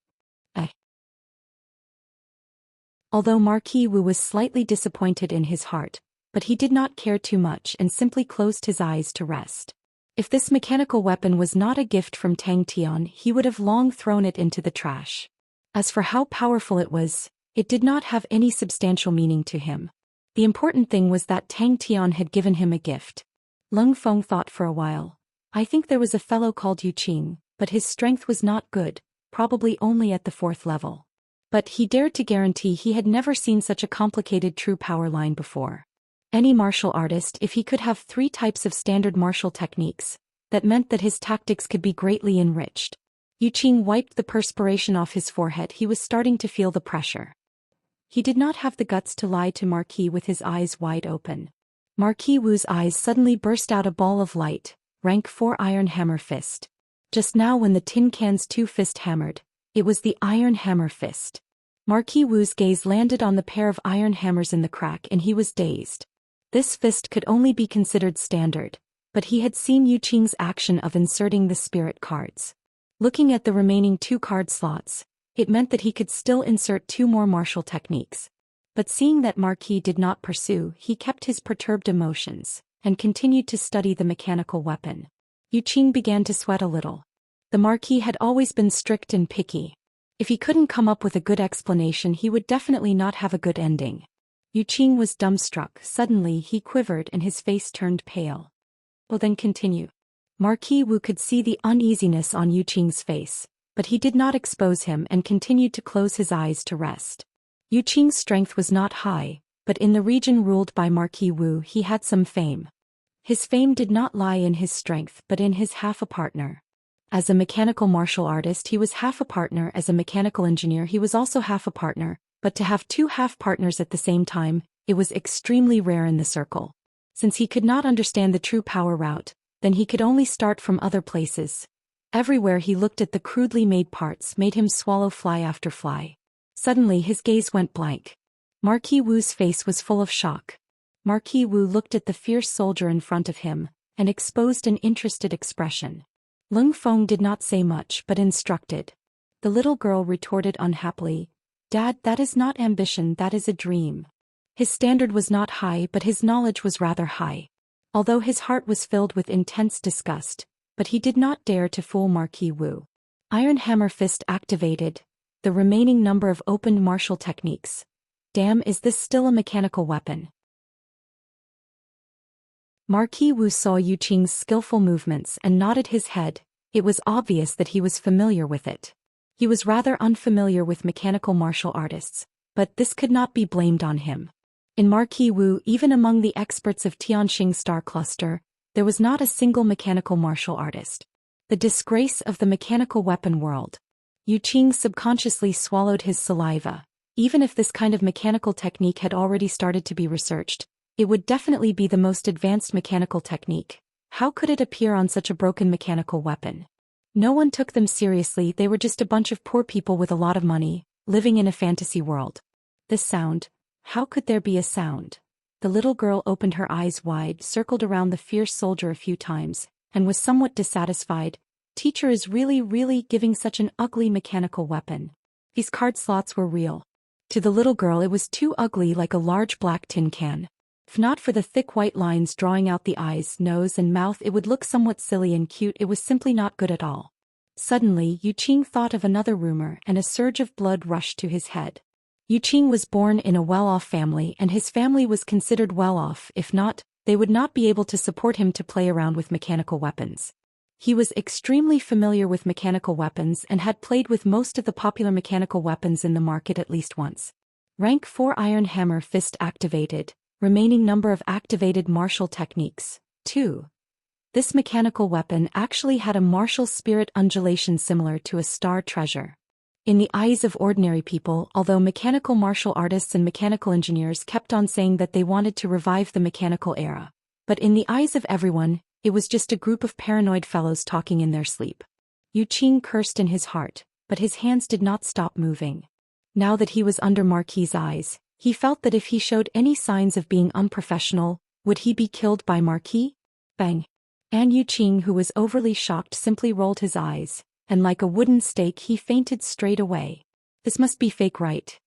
Although Marquis Wu was slightly disappointed in his heart, but he did not care too much and simply closed his eyes to rest. If this mechanical weapon was not a gift from Tang Tian, he would have long thrown it into the trash. As for how powerful it was, it did not have any substantial meaning to him. The important thing was that Tang Tian had given him a gift. Lung Feng thought for a while. I think there was a fellow called Yu Qing, but his strength was not good, probably only at the 4th level. But he dared to guarantee he had never seen such a complicated true power line before. Any martial artist, if he could have 3 types of standard martial techniques, that meant that his tactics could be greatly enriched. Yu Qing wiped the perspiration off his forehead. He was starting to feel the pressure. He did not have the guts to lie to Marquis with his eyes wide open. Marquis Wu's eyes suddenly burst out a ball of light, rank 4 iron hammer fist. Just now when the tin can's 2 fist hammered, it was the iron hammer fist. Marquis Wu's gaze landed on the pair of iron hammers in the crack and he was dazed. This fist could only be considered standard, but he had seen Yu Qing's action of inserting the spirit cards. Looking at the remaining 2 card slots, it meant that he could still insert 2 more martial techniques. But seeing that Marquis did not pursue, he kept his perturbed emotions, and continued to study the mechanical weapon. Yu Qing began to sweat a little. The Marquis had always been strict and picky. If he couldn't come up with a good explanation, he would definitely not have a good ending. Yu Qing was dumbstruck. Suddenly he quivered and his face turned pale. Well then continue. Marquis Wu could see the uneasiness on Yu Qing's face, but he did not expose him and continued to close his eyes to rest. Yu Qing's strength was not high, but in the region ruled by Marquis Wu he had some fame. His fame did not lie in his strength but in his half-a-partner. As a mechanical martial artist he was half-a-partner, as a mechanical engineer he was also half-a-partner, but to have two half-partners at the same time, it was extremely rare in the circle. Since he could not understand the true power route, then he could only start from other places. Everywhere he looked at the crudely made parts made him swallow fly after fly. Suddenly his gaze went blank. Marquis Wu's face was full of shock. Marquis Wu looked at the fierce soldier in front of him, and exposed an interested expression. Lung Feng did not say much but instructed. The little girl retorted unhappily, "Dad, that is not ambition, that is a dream." His standard was not high but his knowledge was rather high. Although his heart was filled with intense disgust, but he did not dare to fool Marquis Wu. Iron Hammer Fist activated. The remaining number of opened martial techniques. Damn, is this still a mechanical weapon? Marquis Wu saw Yu Qing's skillful movements and nodded his head. It was obvious that he was familiar with it. He was rather unfamiliar with mechanical martial artists, but this could not be blamed on him. In Marquis Wu, even among the experts of Tianxing Star Cluster, there was not a single mechanical martial artist. The disgrace of the mechanical weapon world. Yu Qing subconsciously swallowed his saliva. Even if this kind of mechanical technique had already started to be researched, it would definitely be the most advanced mechanical technique. How could it appear on such a broken mechanical weapon? No one took them seriously, they were just a bunch of poor people with a lot of money, living in a fantasy world. This sound. How could there be a sound? The little girl opened her eyes wide, circled around the fierce soldier a few times, and was somewhat dissatisfied. Teacher is really giving such an ugly mechanical weapon. These card slots were real. To the little girl it was too ugly, like a large black tin can. If not for the thick white lines drawing out the eyes, nose and mouth, it would look somewhat silly and cute. It was simply not good at all. Suddenly Yu Qing thought of another rumor and a surge of blood rushed to his head. Yu Qing was born in a well-off family and his family was considered well-off. If not, they would not be able to support him to play around with mechanical weapons. He was extremely familiar with mechanical weapons and had played with most of the popular mechanical weapons in the market at least once. Rank 4 Iron Hammer Fist activated. Remaining number of activated martial techniques, 2. This mechanical weapon actually had a martial spirit undulation similar to a star treasure. In the eyes of ordinary people, although mechanical martial artists and mechanical engineers kept on saying that they wanted to revive the mechanical era, but in the eyes of everyone, it was just a group of paranoid fellows talking in their sleep. Yu Qing cursed in his heart, but his hands did not stop moving. Now that he was under Marquis' eyes, he felt that if he showed any signs of being unprofessional, would he be killed by Marquis? Bang! And Yu Qing, who was overly shocked, simply rolled his eyes, and like a wooden stake he fainted straight away. This must be fake, right?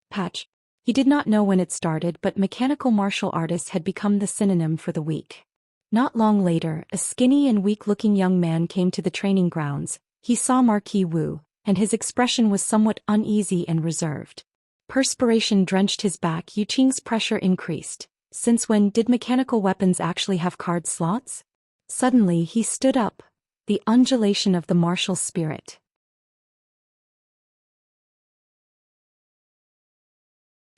Patch. He did not know when it started, but mechanical martial artists had become the synonym for the weak. Not long later, a skinny and weak-looking young man came to the training grounds. He saw Marquis Wu, and his expression was somewhat uneasy and reserved. Perspiration drenched his back. Yu Qing's pressure increased. Since when did mechanical weapons actually have card slots? Suddenly he stood up. The undulation of the martial spirit.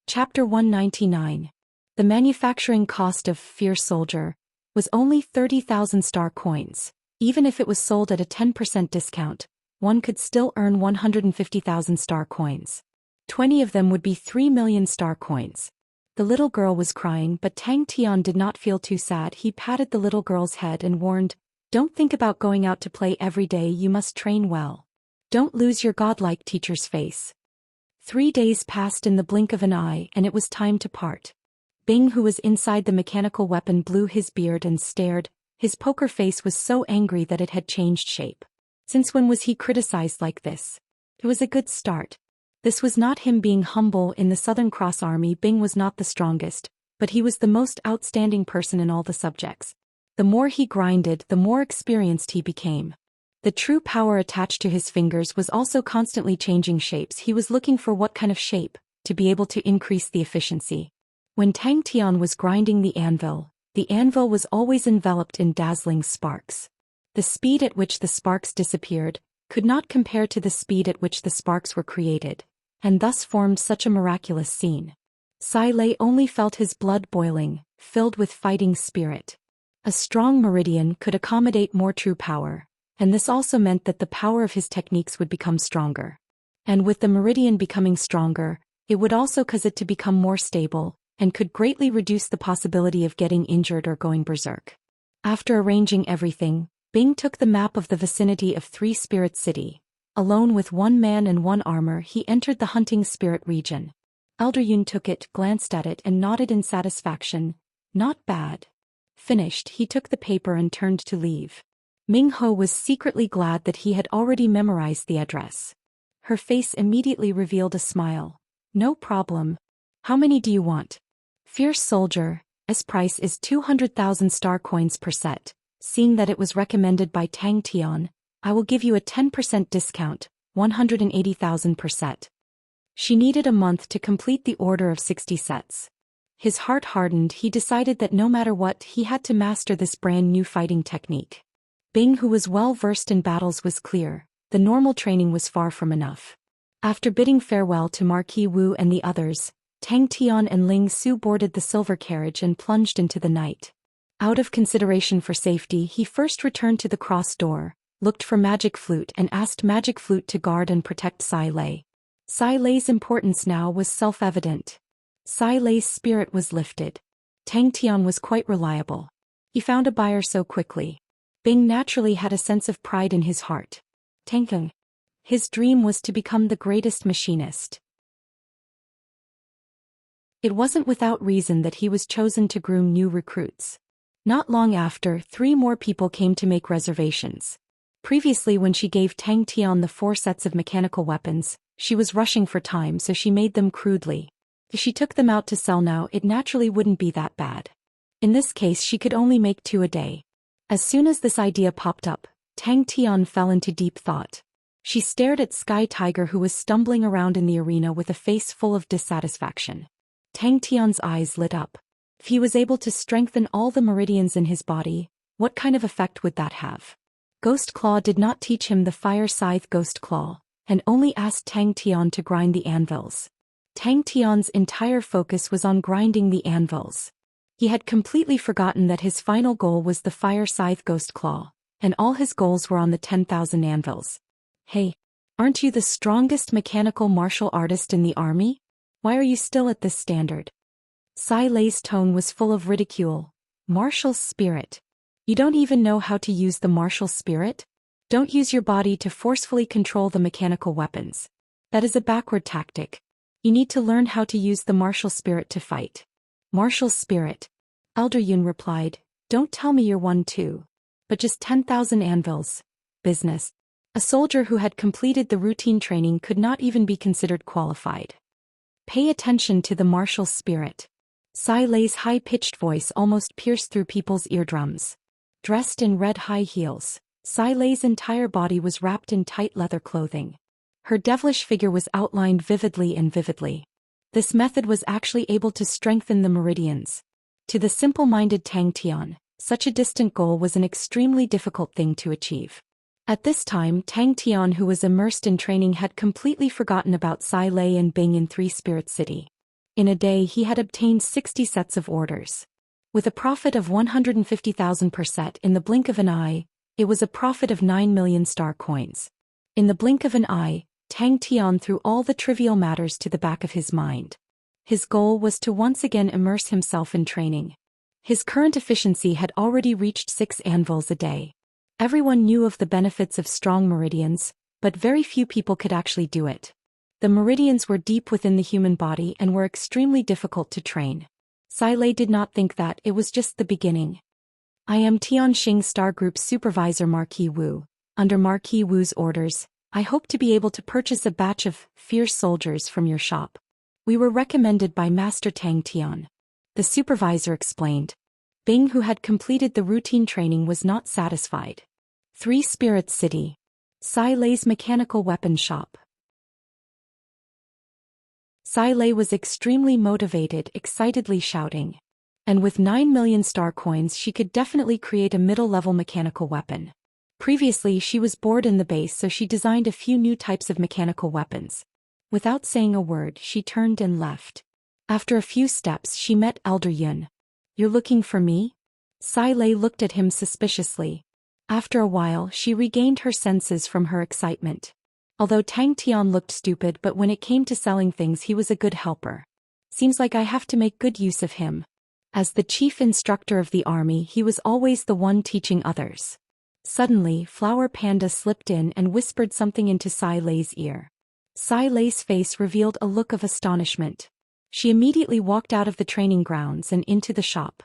Chapter 199. The manufacturing cost of Fierce Soldier was only 30,000 star coins. Even if it was sold at a 10% discount, one could still earn 150,000 star coins. 20 of them would be 3 million star coins. The little girl was crying, but Tang Tian did not feel too sad. He patted the little girl's head and warned, "Don't think about going out to play every day, you must train well. Don't lose your godlike teacher's face." 3 days passed in the blink of an eye and it was time to part. Bing, who was inside the mechanical weapon, blew his beard and stared. His poker face was so angry that it had changed shape. Since when was he criticized like this? It was a good start. This was not him being humble. In the Southern Cross Army, Bing was not the strongest, but he was the most outstanding person in all the subjects. The more he grinded, the more experienced he became. The true power attached to his fingers was also constantly changing shapes. He was looking for what kind of shape, to be able to increase the efficiency. When Tang Tian was grinding the anvil was always enveloped in dazzling sparks. The speed at which the sparks disappeared, could not compare to the speed at which the sparks were created, and thus formed such a miraculous scene. Sai Lei only felt his blood boiling, filled with fighting spirit. A strong meridian could accommodate more true power, and this also meant that the power of his techniques would become stronger. And with the meridian becoming stronger, it would also cause it to become more stable, and could greatly reduce the possibility of getting injured or going berserk. After arranging everything, Bing took the map of the vicinity of Three Spirit City. Alone with one man and one armor, he entered the hunting spirit region. Elder Yun took it, glanced at it and nodded in satisfaction. Not bad. Finished, he took the paper and turned to leave. Ming Ho was secretly glad that he had already memorized the address. Her face immediately revealed a smile. No problem. How many do you want? Fierce Soldier. S price is 200,000 star coins per set. Seeing that it was recommended by Tang Tian, I will give you a 10% discount, 180,000 per set. She needed a month to complete the order of 60 sets. His heart hardened. He decided that no matter what, he had to master this brand new fighting technique. Bing, who was well versed in battles, was clear. The normal training was far from enough. After bidding farewell to Marquis Wu and the others, Tang Tian and Ling Su boarded the silver carriage and plunged into the night. Out of consideration for safety, he first returned to the cross door, looked for Magic Flute and asked Magic Flute to guard and protect Sai Lei. Sai Lei's importance now was self-evident. Sai Lei's spirit was lifted. Tang Tian was quite reliable. He found a buyer so quickly. Bing naturally had a sense of pride in his heart. Tang. His dream was to become the greatest machinist. It wasn't without reason that he was chosen to groom new recruits. Not long after, 3 more people came to make reservations. Previously, when she gave Tang Tian the 4 sets of mechanical weapons, she was rushing for time, so she made them crudely. If she took them out to sell now, it naturally wouldn't be that bad. In this case, she could only make 2 a day. As soon as this idea popped up, Tang Tian fell into deep thought. She stared at Sky Tiger, who was stumbling around in the arena with a face full of dissatisfaction. Tang Tian's eyes lit up. If he was able to strengthen all the meridians in his body, what kind of effect would that have? Ghost Claw did not teach him the Fire Scythe Ghost Claw, and only asked Tang Tian to grind the anvils. Tang Tian's entire focus was on grinding the anvils. He had completely forgotten that his final goal was the Fire Scythe Ghost Claw, and all his goals were on the 10,000 anvils. Hey, aren't you the strongest mechanical martial artist in the army? Why are you still at this standard? Sai Lei's tone was full of ridicule. Martial spirit. You don't even know how to use the martial spirit? Don't use your body to forcefully control the mechanical weapons. That is a backward tactic. You need to learn how to use the martial spirit to fight. Martial spirit. Elder Yun replied, don't tell me you're one too. But just 10,000 anvils. Business. A soldier who had completed the routine training could not even be considered qualified. Pay attention to the martial spirit. Sai Lei's high-pitched voice almost pierced through people's eardrums. Dressed in red high heels, Sai Lei's entire body was wrapped in tight leather clothing. Her devilish figure was outlined vividly and vividly. This method was actually able to strengthen the meridians. To the simple-minded Tang Tian, such a distant goal was an extremely difficult thing to achieve. At this time, Tang Tian, who was immersed in training, had completely forgotten about Sai Lei and Bing in Three Spirit City. In a day, he had obtained 60 sets of orders. With a profit of 150,000 per set in the blink of an eye, it was a profit of 9 million star coins. In the blink of an eye, Tang Tian threw all the trivial matters to the back of his mind. His goal was to once again immerse himself in training. His current efficiency had already reached 6 anvils a day. Everyone knew of the benefits of strong meridians, but very few people could actually do it. The meridians were deep within the human body and were extremely difficult to train. Sai Lei did not think that, it was just the beginning. I am Tianxing Star Group's supervisor Marquis Wu. Under Marquis Wu's orders, I hope to be able to purchase a batch of fierce soldiers from your shop. We were recommended by Master Tang Tian. The supervisor explained. Bing, who had completed the routine training, was not satisfied. Three Spirits City. Sai Lei's mechanical weapon shop. Sai Lei was extremely motivated, excitedly shouting. And with 9 million star coins, she could definitely create a middle-level mechanical weapon. Previously she was bored in the base, so she designed a few new types of mechanical weapons. Without saying a word, she turned and left. After a few steps she met Elder Yun. "You're looking for me?" Sai Lei looked at him suspiciously. After a while she regained her senses from her excitement. Although Tang Tian looked stupid, but when it came to selling things he was a good helper. Seems like I have to make good use of him. As the chief instructor of the army he was always the one teaching others. Suddenly Flower Panda slipped in and whispered something into Sai Lei's ear. Sai Lei's face revealed a look of astonishment. She immediately walked out of the training grounds and into the shop.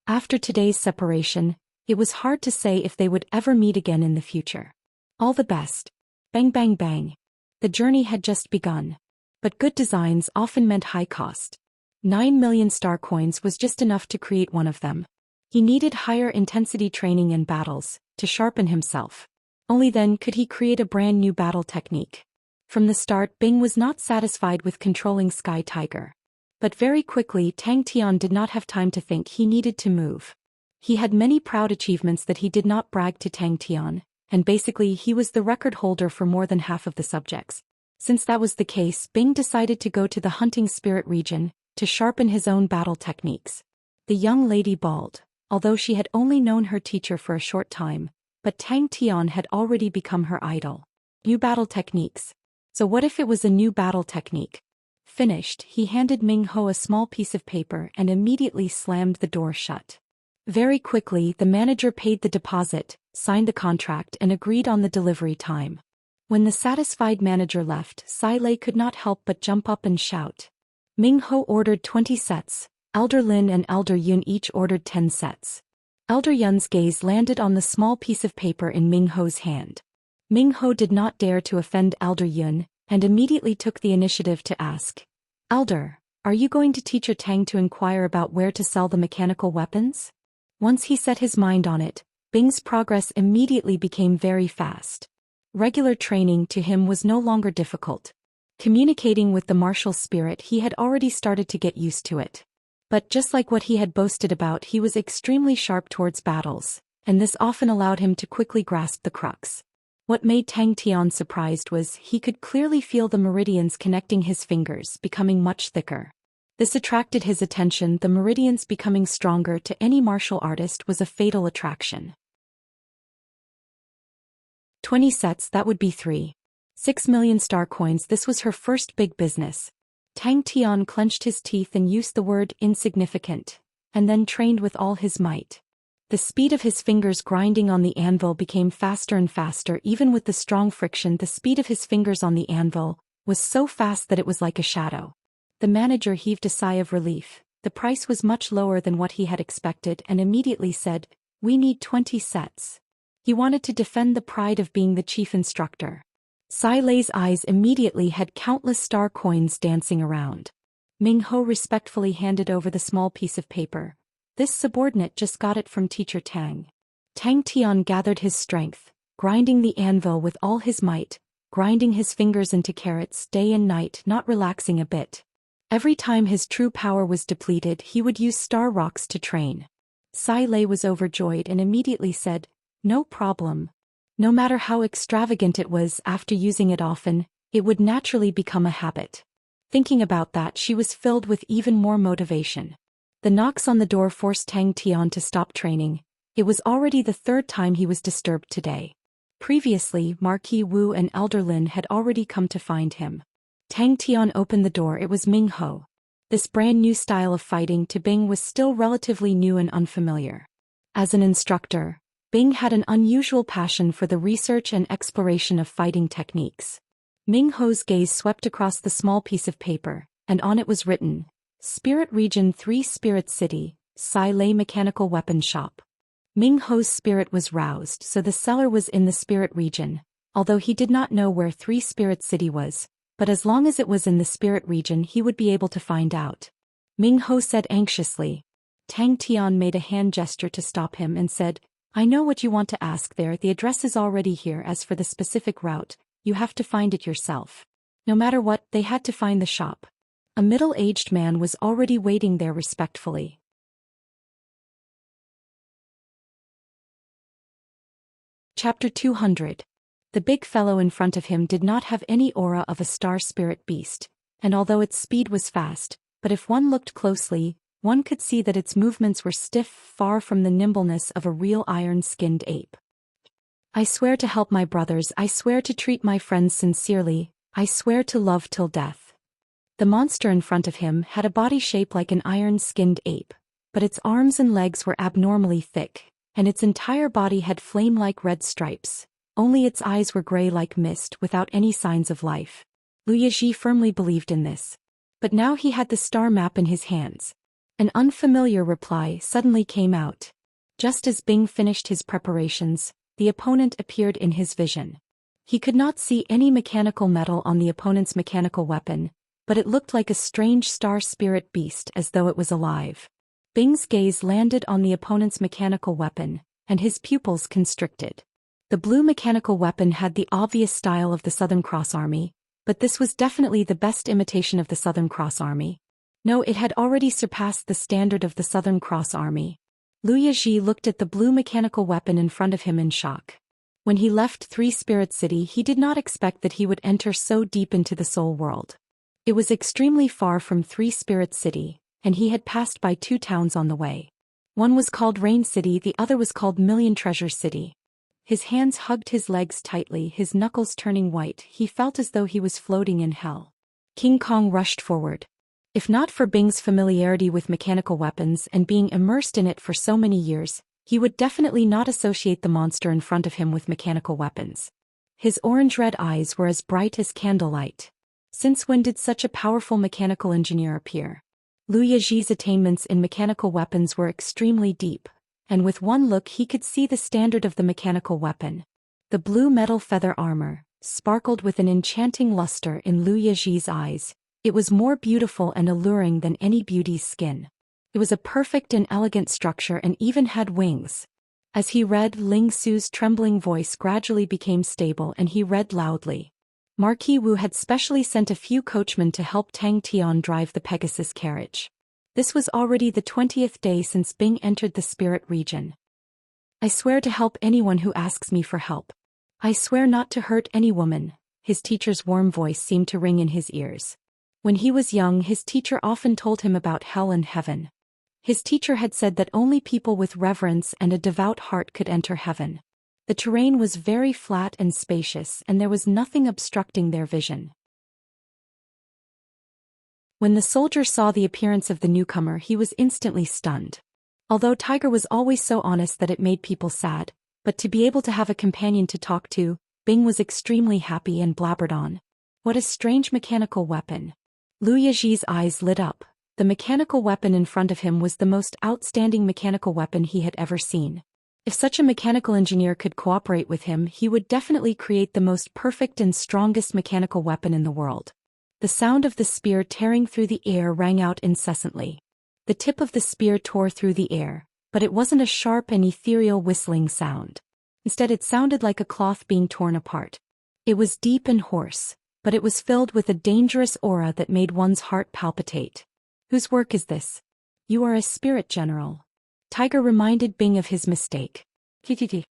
After today's separation, it was hard to say if they would ever meet again in the future. All the best. Bang bang bang. The journey had just begun. But good designs often meant high cost. 9 million star coins was just enough to create one of them. He needed higher intensity training and battles, to sharpen himself. Only then could he create a brand new battle technique. From the start Bing was not satisfied with controlling Sky Tiger. But very quickly Tang Tian did not have time to think, he needed to move. He had many proud achievements that he did not brag to Tang Tian, and basically he was the record holder for more than half of the subjects. Since that was the case, Bing decided to go to the hunting spirit region, to sharpen his own battle techniques. The young lady bawled, although she had only known her teacher for a short time, but Tang Tian had already become her idol. New battle techniques. So what if it was a new battle technique? Finished, he handed Ming Ho a small piece of paper and immediately slammed the door shut. Very quickly the manager paid the deposit, signed the contract and agreed on the delivery time. When the satisfied manager left, Sai Lei could not help but jump up and shout. Ming Ho ordered 20 sets, Elder Lin and Elder Yun each ordered 10 sets. Elder Yun's gaze landed on the small piece of paper in Ming Ho's hand. Ming Ho did not dare to offend Elder Yun, and immediately took the initiative to ask, "Elder, are you going to teach Tang to inquire about where to sell the mechanical weapons?" Once he set his mind on it, Bing's progress immediately became very fast. Regular training to him was no longer difficult. Communicating with the martial spirit he had already started to get used to it. But just like what he had boasted about, he was extremely sharp towards battles, and this often allowed him to quickly grasp the crux. What made Tang Tian surprised was he could clearly feel the meridians connecting his fingers becoming much thicker. This attracted his attention. The meridians becoming stronger to any martial artist was a fatal attraction. 20 sets, that would be 6 million star coins. This was her first big business. Tang Tian clenched his teeth and used the word insignificant, and then trained with all his might. The speed of his fingers grinding on the anvil became faster and faster. Even with the strong friction, the speed of his fingers on the anvil was so fast that it was like a shadow. The manager heaved a sigh of relief. The price was much lower than what he had expected and immediately said, "We need 20 sets." He wanted to defend the pride of being the chief instructor. Sai Lei's eyes immediately had countless star coins dancing around. Ming Ho respectfully handed over the small piece of paper. This subordinate just got it from Teacher Tang. Tang Tian gathered his strength, grinding the anvil with all his might, grinding his fingers into carrots day and night, not relaxing a bit. Every time his true power was depleted, he would use star rocks to train. Sai Lei was overjoyed and immediately said, "No problem." No matter how extravagant it was, after using it often, it would naturally become a habit. Thinking about that, she was filled with even more motivation. The knocks on the door forced Tang Tian to stop training. It was already the third time he was disturbed today. Previously, Marquis Wu and Elder Lin had already come to find him. Tang Tian opened the door. It was Ming Ho. This brand new style of fighting to Bing was still relatively new and unfamiliar. As an instructor, Bing had an unusual passion for the research and exploration of fighting techniques. Ming Ho's gaze swept across the small piece of paper, and on it was written, "Spirit Region 3 Spirit City, Sai Lei Mechanical Weapon Shop." Ming Ho's spirit was roused, so the seller was in the Spirit Region, although he did not know where 3 Spirit City was, but as long as it was in the Spirit Region he would be able to find out. Ming Ho said anxiously. Tang Tian made a hand gesture to stop him and said, "I know what you want to ask there. The address is already here. As for the specific route, you have to find it yourself." No matter what, they had to find the shop. A middle-aged man was already waiting there respectfully. Chapter 200. The big fellow in front of him did not have any aura of a star spirit beast, and although its speed was fast, but if one looked closely, one could see that its movements were stiff, far from the nimbleness of a real iron-skinned ape. I swear to help my brothers, I swear to treat my friends sincerely, I swear to love till death. The monster in front of him had a body shape like an iron-skinned ape, but its arms and legs were abnormally thick, and its entire body had flame-like red stripes, only its eyes were gray like mist without any signs of life. Lu Yizhi firmly believed in this. But now he had the star map in his hands. An unfamiliar reply suddenly came out. Just as Bing finished his preparations, the opponent appeared in his vision. He could not see any mechanical metal on the opponent's mechanical weapon, but it looked like a strange star spirit beast as though it was alive. Bing's gaze landed on the opponent's mechanical weapon, and his pupils constricted. The blue mechanical weapon had the obvious style of the Southern Cross Army, but this was definitely the best imitation of the Southern Cross Army. No, it had already surpassed the standard of the Southern Cross Army. Lu Yizhi looked at the blue mechanical weapon in front of him in shock. When he left Three Spirit City, he did not expect that he would enter so deep into the soul world. It was extremely far from Three Spirit City, and he had passed by 2 towns on the way. One was called Rain City, the other was called Million Treasure City. His hands hugged his legs tightly, his knuckles turning white. He felt as though he was floating in hell. King Kong rushed forward. If not for Bing's familiarity with mechanical weapons and being immersed in it for so many years, he would definitely not associate the monster in front of him with mechanical weapons. His orange-red eyes were as bright as candlelight. Since when did such a powerful mechanical engineer appear? Lu Yizhi's attainments in mechanical weapons were extremely deep, and with one look he could see the standard of the mechanical weapon. The blue metal feather armor sparkled with an enchanting luster in Lu Yizhi's eyes. It was more beautiful and alluring than any beauty's skin. It was a perfect and elegant structure and even had wings. As he read, Ling Su's trembling voice gradually became stable and he read loudly. Marquis Wu had specially sent a few coachmen to help Tang Tian drive the Pegasus carriage. This was already the 20th day since Bing entered the spirit region. I swear to help anyone who asks me for help. I swear not to hurt any woman. His teacher's warm voice seemed to ring in his ears. When he was young, his teacher often told him about hell and heaven. His teacher had said that only people with reverence and a devout heart could enter heaven. The terrain was very flat and spacious, and there was nothing obstructing their vision. When the soldier saw the appearance of the newcomer, he was instantly stunned. Although Tiger was always so honest that it made people sad, but to be able to have a companion to talk to, Bing was extremely happy and blabbered on. What a strange mechanical weapon. Lu Yizhi's eyes lit up. The mechanical weapon in front of him was the most outstanding mechanical weapon he had ever seen. If such a mechanical engineer could cooperate with him, he would definitely create the most perfect and strongest mechanical weapon in the world. The sound of the spear tearing through the air rang out incessantly. The tip of the spear tore through the air, but it wasn't a sharp and ethereal whistling sound. Instead, it sounded like a cloth being torn apart. It was deep and hoarse, but it was filled with a dangerous aura that made one's heart palpitate. Whose work is this? You are a spirit general. Tiger reminded Bing of his mistake. Kititi.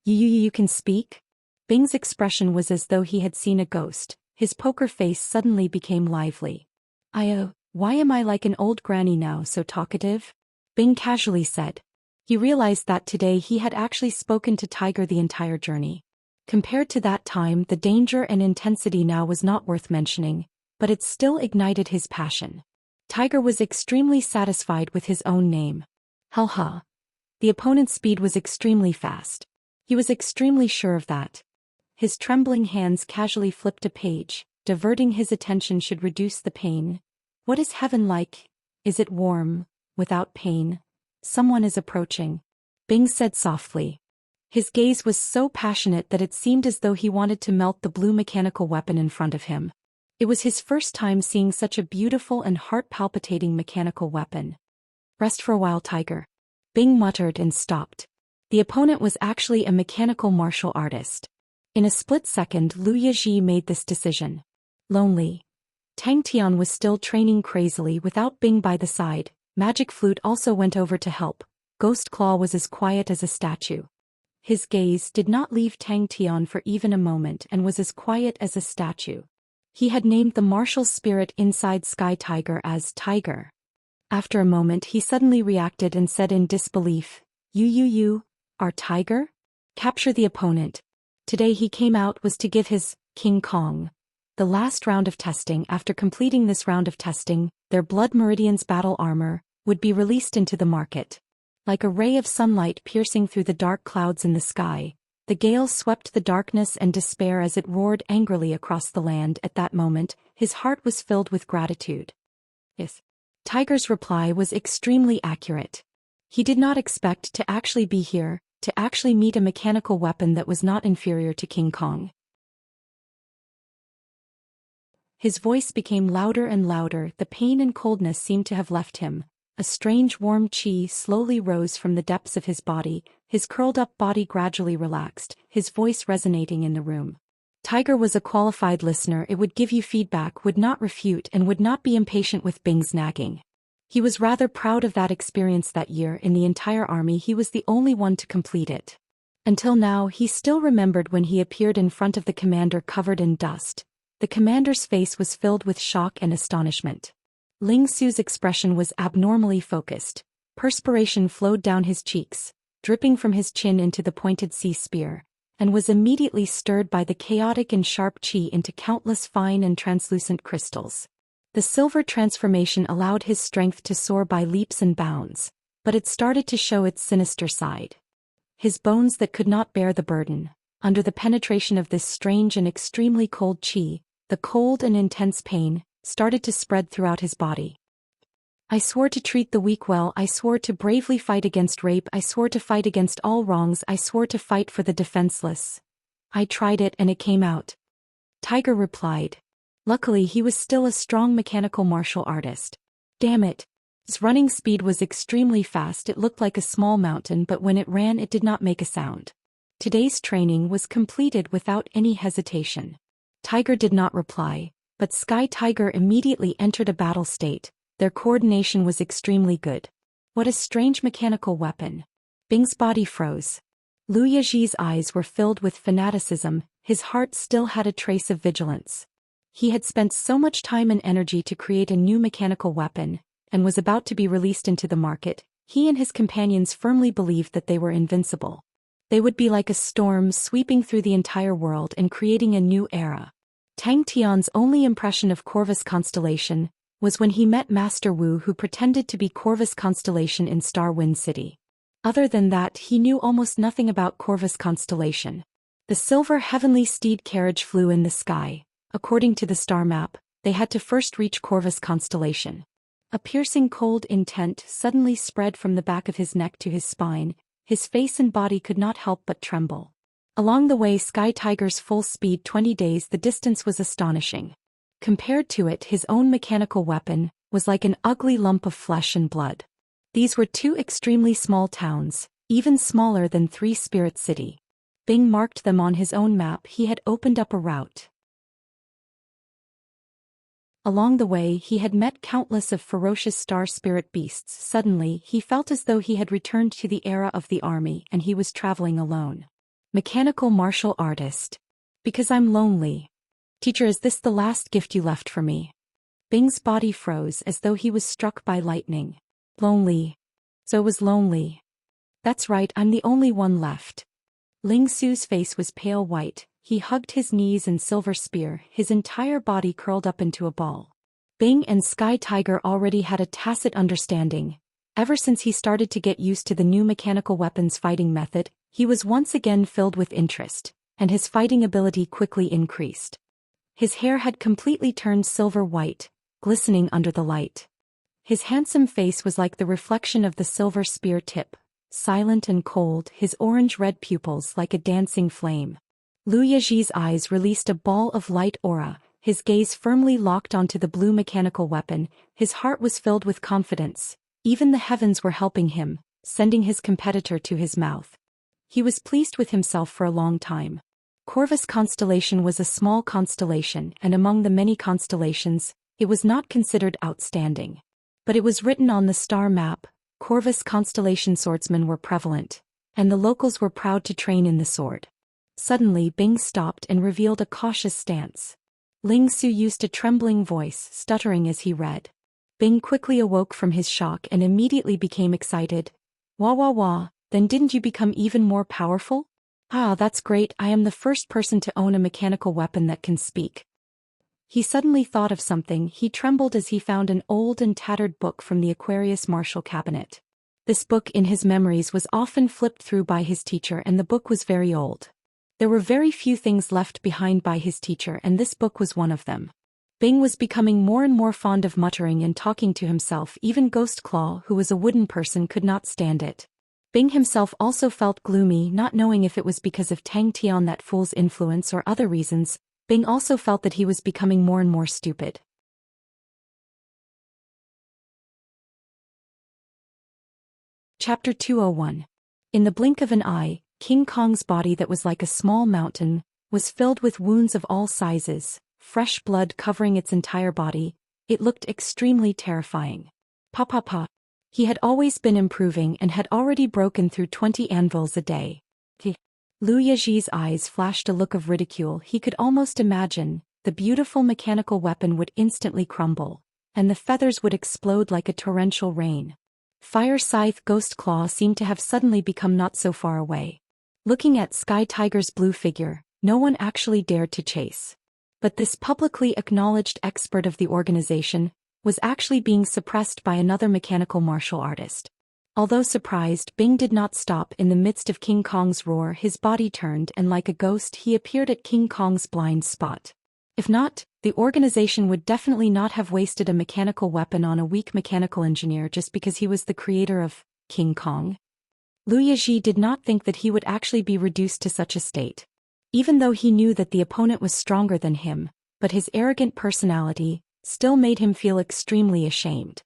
You can speak? Bing's expression was as though he had seen a ghost. His poker face suddenly became lively. Why am I like an old granny now, so talkative? Bing casually said. He realized that today he had actually spoken to Tiger the entire journey. Compared to that time, the danger and intensity now was not worth mentioning, but it still ignited his passion. Tiger was extremely satisfied with his own name. The opponent's speed was extremely fast. He was extremely sure of that. His trembling hands casually flipped a page, diverting his attention should reduce the pain. What is heaven like? Is it warm, without pain? Someone is approaching. Bing said softly. His gaze was so passionate that it seemed as though he wanted to melt the blue mechanical weapon in front of him. It was his first time seeing such a beautiful and heart-palpitating mechanical weapon. Rest for a while, Tiger. Bing muttered and stopped. The opponent was actually a mechanical martial artist. In a split second, Lu Yizhi made this decision. Lonely. Tang Tian was still training crazily without Bing by the side. Magic Flute also went over to help. Ghost Claw was as quiet as a statue. His gaze did not leave Tang Tian for even a moment and was as quiet as a statue. He had named the martial spirit inside Sky Tiger as Tiger. After a moment he suddenly reacted and said in disbelief, You, are Tiger? Capture the opponent. Today he came out was to give his King Kong the last round of testing. After completing this round of testing, their Blood Meridian's battle armor would be released into the market. Like a ray of sunlight piercing through the dark clouds in the sky, the gale swept the darkness and despair as it roared angrily across the land. At that moment, his heart was filled with gratitude. Yes. Tiger's reply was extremely accurate. He did not expect to actually be here, to actually meet a mechanical weapon that was not inferior to King Kong. His voice became louder and louder. The pain and coldness seemed to have left him. A strange warm chi slowly rose from the depths of his body, his curled-up body gradually relaxed, his voice resonating in the room. Tiger was a qualified listener. It would give you feedback, would not refute, and would not be impatient with Bing's nagging. He was rather proud of that experience that year. In the entire army he was the only one to complete it. Until now he still remembered when he appeared in front of the commander covered in dust. The commander's face was filled with shock and astonishment. Ling Su's expression was abnormally focused. Perspiration flowed down his cheeks, dripping from his chin into the pointed sea spear, and was immediately stirred by the chaotic and sharp chi into countless fine and translucent crystals. The silver transformation allowed his strength to soar by leaps and bounds, but it started to show its sinister side. His bones that could not bear the burden, under the penetration of this strange and extremely cold chi, the cold and intense pain started to spread throughout his body. I swore to treat the weak well. I swore to bravely fight against rape. I swore to fight against all wrongs. I swore to fight for the defenseless. I tried it and it came out. Tiger replied. Luckily he was still a strong mechanical martial artist. Damn it. His running speed was extremely fast. It looked like a small mountain, but when it ran it did not make a sound. Today's training was completed without any hesitation. Tiger did not reply, but Sky Tiger immediately entered a battle state. Their coordination was extremely good. What a strange mechanical weapon. Bing's body froze. Liu Yaji's eyes were filled with fanaticism. His heart still had a trace of vigilance. He had spent so much time and energy to create a new mechanical weapon, and was about to be released into the market. He and his companions firmly believed that they were invincible. They would be like a storm sweeping through the entire world and creating a new era. Tang Tian's only impression of Corvus Constellation was when he met Master Wu, who pretended to be Corvus Constellation in Star Wind City. Other than that he knew almost nothing about Corvus Constellation. The silver heavenly steed carriage flew in the sky. According to the star map, they had to first reach Corvus Constellation. A piercing cold intent suddenly spread from the back of his neck to his spine. His face and body could not help but tremble. Along the way, Sky Tiger's full speed 20 days, the distance was astonishing. Compared to it, his own mechanical weapon was like an ugly lump of flesh and blood. These were two extremely small towns, even smaller than Three Spirit City. Bing marked them on his own map. He had opened up a route. Along the way he had met countless of ferocious star spirit beasts. Suddenly he felt as though he had returned to the era of the army and he was traveling alone. Mechanical martial artist. Because I'm lonely. Teacher, is this the last gift you left for me? Bing's body froze as though he was struck by lightning. Lonely. So was lonely. That's right, I'm the only one left. Ling Su's face was pale white. He hugged his knees and silver spear, his entire body curled up into a ball. Bing and Sky Tiger already had a tacit understanding. Ever since he started to get used to the new mechanical weapons fighting method, he was once again filled with interest, and his fighting ability quickly increased. His hair had completely turned silver white, glistening under the light. His handsome face was like the reflection of the silver spear tip, silent and cold, his orange-red pupils like a dancing flame. Liu Yaji's eyes released a ball of light aura, his gaze firmly locked onto the blue mechanical weapon. His heart was filled with confidence. Even the heavens were helping him, sending his competitor to his mouth. He was pleased with himself for a long time. Corvus Constellation was a small constellation, and among the many constellations, it was not considered outstanding. But it was written on the star map, Corvus Constellation swordsmen were prevalent, and the locals were proud to train in the sword. Suddenly Bing stopped and revealed a cautious stance. Ling Su used a trembling voice, stuttering as he read. Bing quickly awoke from his shock and immediately became excited. Wah wah wah, then didn't you become even more powerful? Ah, that's great, I am the first person to own a mechanical weapon that can speak. He suddenly thought of something. He trembled as he found an old and tattered book from the Aquarius Martial cabinet. This book in his memories was often flipped through by his teacher, and the book was very old. There were very few things left behind by his teacher, and this book was one of them. Bing was becoming more and more fond of muttering and talking to himself. Even Ghost Claw, who was a wooden person, could not stand it. Bing himself also felt gloomy, not knowing if it was because of Tang Tian, that fool's influence, or other reasons. Bing also felt that he was becoming more and more stupid. Chapter 201. In the blink of an eye, King Kong's body, that was like a small mountain, was filled with wounds of all sizes, fresh blood covering its entire body. It looked extremely terrifying. Pa pa pa. He had always been improving and had already broken through 20 anvils a day. Lu Yaji's eyes flashed a look of ridicule. He could almost imagine the beautiful mechanical weapon would instantly crumble, and the feathers would explode like a torrential rain. Fire Scythe Ghost Claw seemed to have suddenly become not so far away. Looking at Sky Tiger's blue figure, no one actually dared to chase. But this publicly acknowledged expert of the organization was actually being suppressed by another mechanical martial artist. Although surprised, Bing did not stop. In the midst of King Kong's roar, his body turned, and like a ghost he appeared at King Kong's blind spot. If not, the organization would definitely not have wasted a mechanical weapon on a weak mechanical engineer just because he was the creator of King Kong. Lu Yaji did not think that he would actually be reduced to such a state. Even though he knew that the opponent was stronger than him, but his arrogant personality still made him feel extremely ashamed.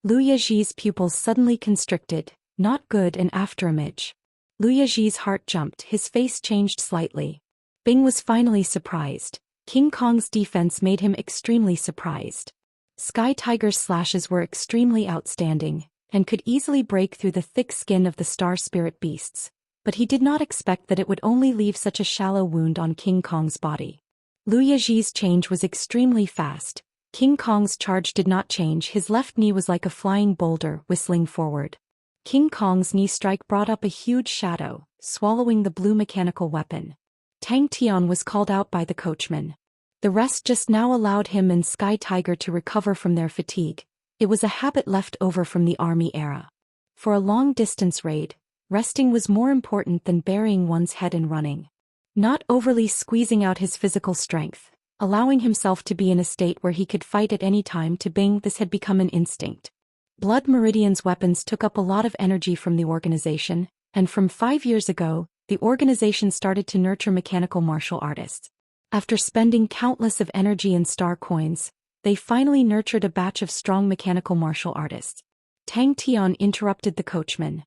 Lu Yaji's pupils suddenly constricted. Not good. An afterimage. Lu Yaji's heart jumped, his face changed slightly. Bing was finally surprised. King Kong's defense made him extremely surprised. Sky Tiger's slashes were extremely outstanding, and could easily break through the thick skin of the star spirit beasts, but he did not expect that it would only leave such a shallow wound on King Kong's body. Lu Yaji's change was extremely fast. King Kong's charge did not change. His left knee was like a flying boulder, whistling forward. King Kong's knee strike brought up a huge shadow, swallowing the blue mechanical weapon. Tang Tian was called out by the coachman. The rest just now allowed him and Sky Tiger to recover from their fatigue. It was a habit left over from the army era. For a long-distance raid, resting was more important than burying one's head in running. Not overly squeezing out his physical strength, allowing himself to be in a state where he could fight at any time. To Bing, this had become an instinct. Blood Meridian's weapons took up a lot of energy from the organization, and from 5 years ago, the organization started to nurture mechanical martial artists. After spending countless of energy and star coins, they finally nurtured a batch of strong mechanical martial artists. Tang Tian interrupted the coachman.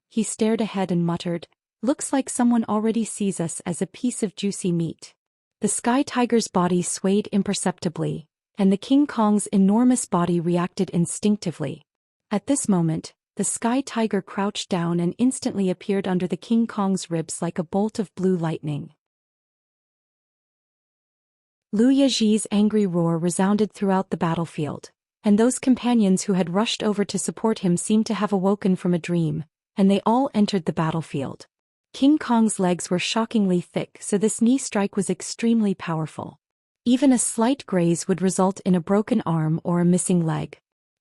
He stared ahead and muttered, "Looks like someone already sees us as a piece of juicy meat." The Sky Tiger's body swayed imperceptibly, and the King Kong's enormous body reacted instinctively. At this moment, the Sky Tiger crouched down and instantly appeared under the King Kong's ribs like a bolt of blue lightning. Lu Yaji's angry roar resounded throughout the battlefield, and those companions who had rushed over to support him seemed to have awoken from a dream, and they all entered the battlefield. King Kong's legs were shockingly thick, so this knee strike was extremely powerful. Even a slight graze would result in a broken arm or a missing leg.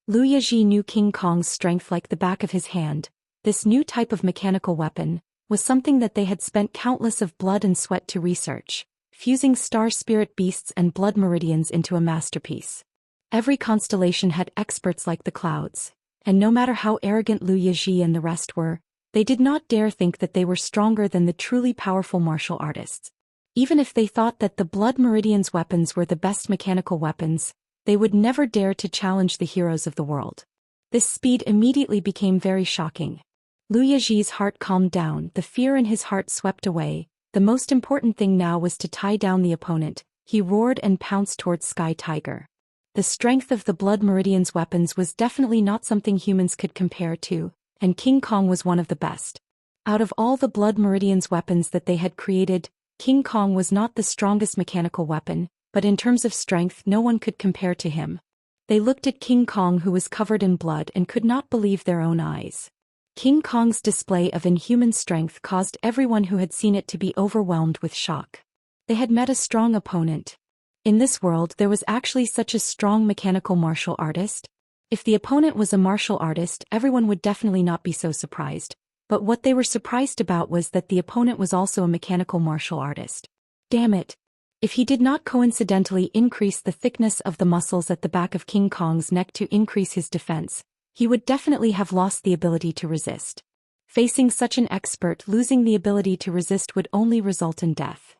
Lu Yaji knew King Kong's strength like the back of his hand. This new type of mechanical weapon was something that they had spent countless of blood and sweat to research, fusing star spirit beasts and blood meridians into a masterpiece. Every constellation had experts like the clouds, and no matter how arrogant Lu Yaji and the rest were, they did not dare think that they were stronger than the truly powerful martial artists. Even if they thought that the blood meridian's weapons were the best mechanical weapons, they would never dare to challenge the heroes of the world. This speed immediately became very shocking. Lu Yaji's heart calmed down, the fear in his heart swept away. The most important thing now was to tie down the opponent. He roared and pounced towards Sky Tiger. The strength of the blood meridian's weapons was definitely not something humans could compare to, and King Kong was one of the best. Out of all the Blood Meridian's weapons that they had created, King Kong was not the strongest mechanical weapon, but in terms of strength no one could compare to him. They looked at King Kong, who was covered in blood, and could not believe their own eyes. King Kong's display of inhuman strength caused everyone who had seen it to be overwhelmed with shock. They had met a strong opponent. In this world there was actually such a strong mechanical martial artist? If the opponent was a martial artist, everyone would definitely not be so surprised. But what they were surprised about was that the opponent was also a mechanical martial artist. Damn it! If he did not coincidentally increase the thickness of the muscles at the back of King Kong's neck to increase his defense, he would definitely have lost the ability to resist. Facing such an expert, losing the ability to resist would only result in death.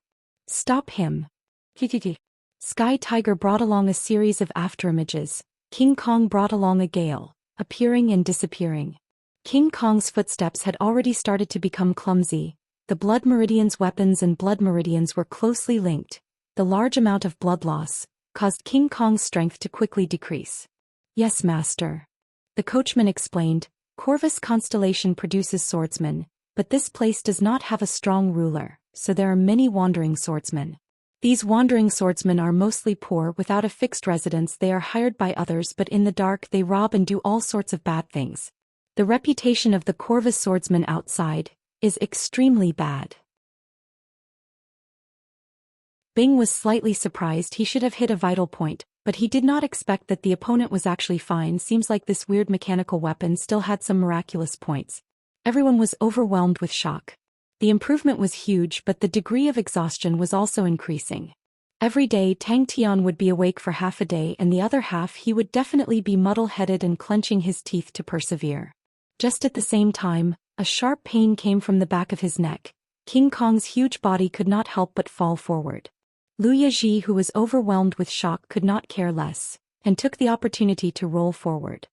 Stop him. Sky Tiger brought along a series of afterimages. King Kong brought along a gale, appearing and disappearing. King Kong's footsteps had already started to become clumsy. The Blood Meridian's weapons and Blood Meridians were closely linked. The large amount of blood loss caused King Kong's strength to quickly decrease. Yes, master. The coachman explained, Corvus Constellation produces swordsmen, but this place does not have a strong ruler, so there are many wandering swordsmen. These wandering swordsmen are mostly poor, without a fixed residence. They are hired by others, but in the dark they rob and do all sorts of bad things. The reputation of the Corvus swordsman outside is extremely bad. Bing was slightly surprised. He should have hit a vital point, but he did not expect that the opponent was actually fine. Seems like this weird mechanical weapon still had some miraculous points. Everyone was overwhelmed with shock. The improvement was huge, but the degree of exhaustion was also increasing. Every day Tang Tian would be awake for half a day, and the other half he would definitely be muddle-headed and clenching his teeth to persevere. Just at the same time, a sharp pain came from the back of his neck. King Kong's huge body could not help but fall forward. Liu Yaji, who was overwhelmed with shock, could not care less, and took the opportunity to roll forward.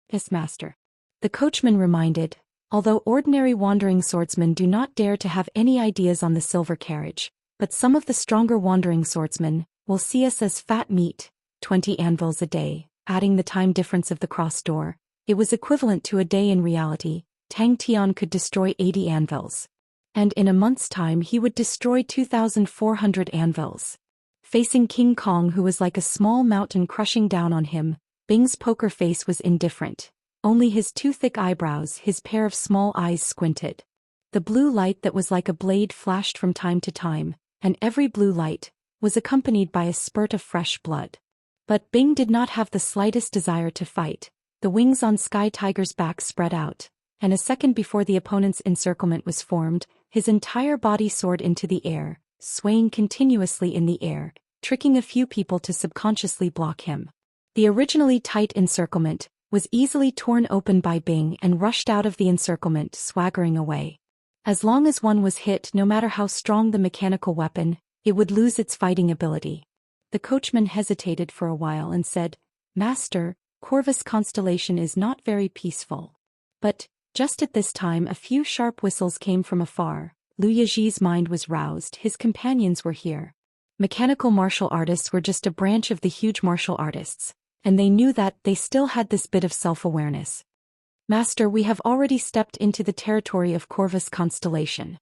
Yes, master. The coachman reminded, although ordinary wandering swordsmen do not dare to have any ideas on the silver carriage, but some of the stronger wandering swordsmen will see us as fat meat. 20 anvils a day, adding the time difference of the cross door, it was equivalent to a day in reality. Tang Tian could destroy 80 anvils. And in a month's time he would destroy 2,400 anvils. Facing King Kong, who was like a small mountain crushing down on him, Bing's poker face was indifferent. Only his two thick eyebrows, his pair of small eyes squinted. The blue light that was like a blade flashed from time to time, and every blue light was accompanied by a spurt of fresh blood. But Bing did not have the slightest desire to fight. The wings on Sky Tiger's back spread out, and a second before the opponent's encirclement was formed, his entire body soared into the air, swaying continuously in the air, tricking a few people to subconsciously block him. The originally tight encirclement was easily torn open by Bing and rushed out of the encirclement, swaggering away. As long as one was hit, no matter how strong the mechanical weapon, it would lose its fighting ability. The coachman hesitated for a while and said, Master, Corvus Constellation is not very peaceful. But, just at this time a few sharp whistles came from afar. Liu Yaji's mind was roused. His companions were here. Mechanical martial artists were just a branch of the huge martial artists, and they knew that they still had this bit of self-awareness. Master, we have already stepped into the territory of Corvus Constellation.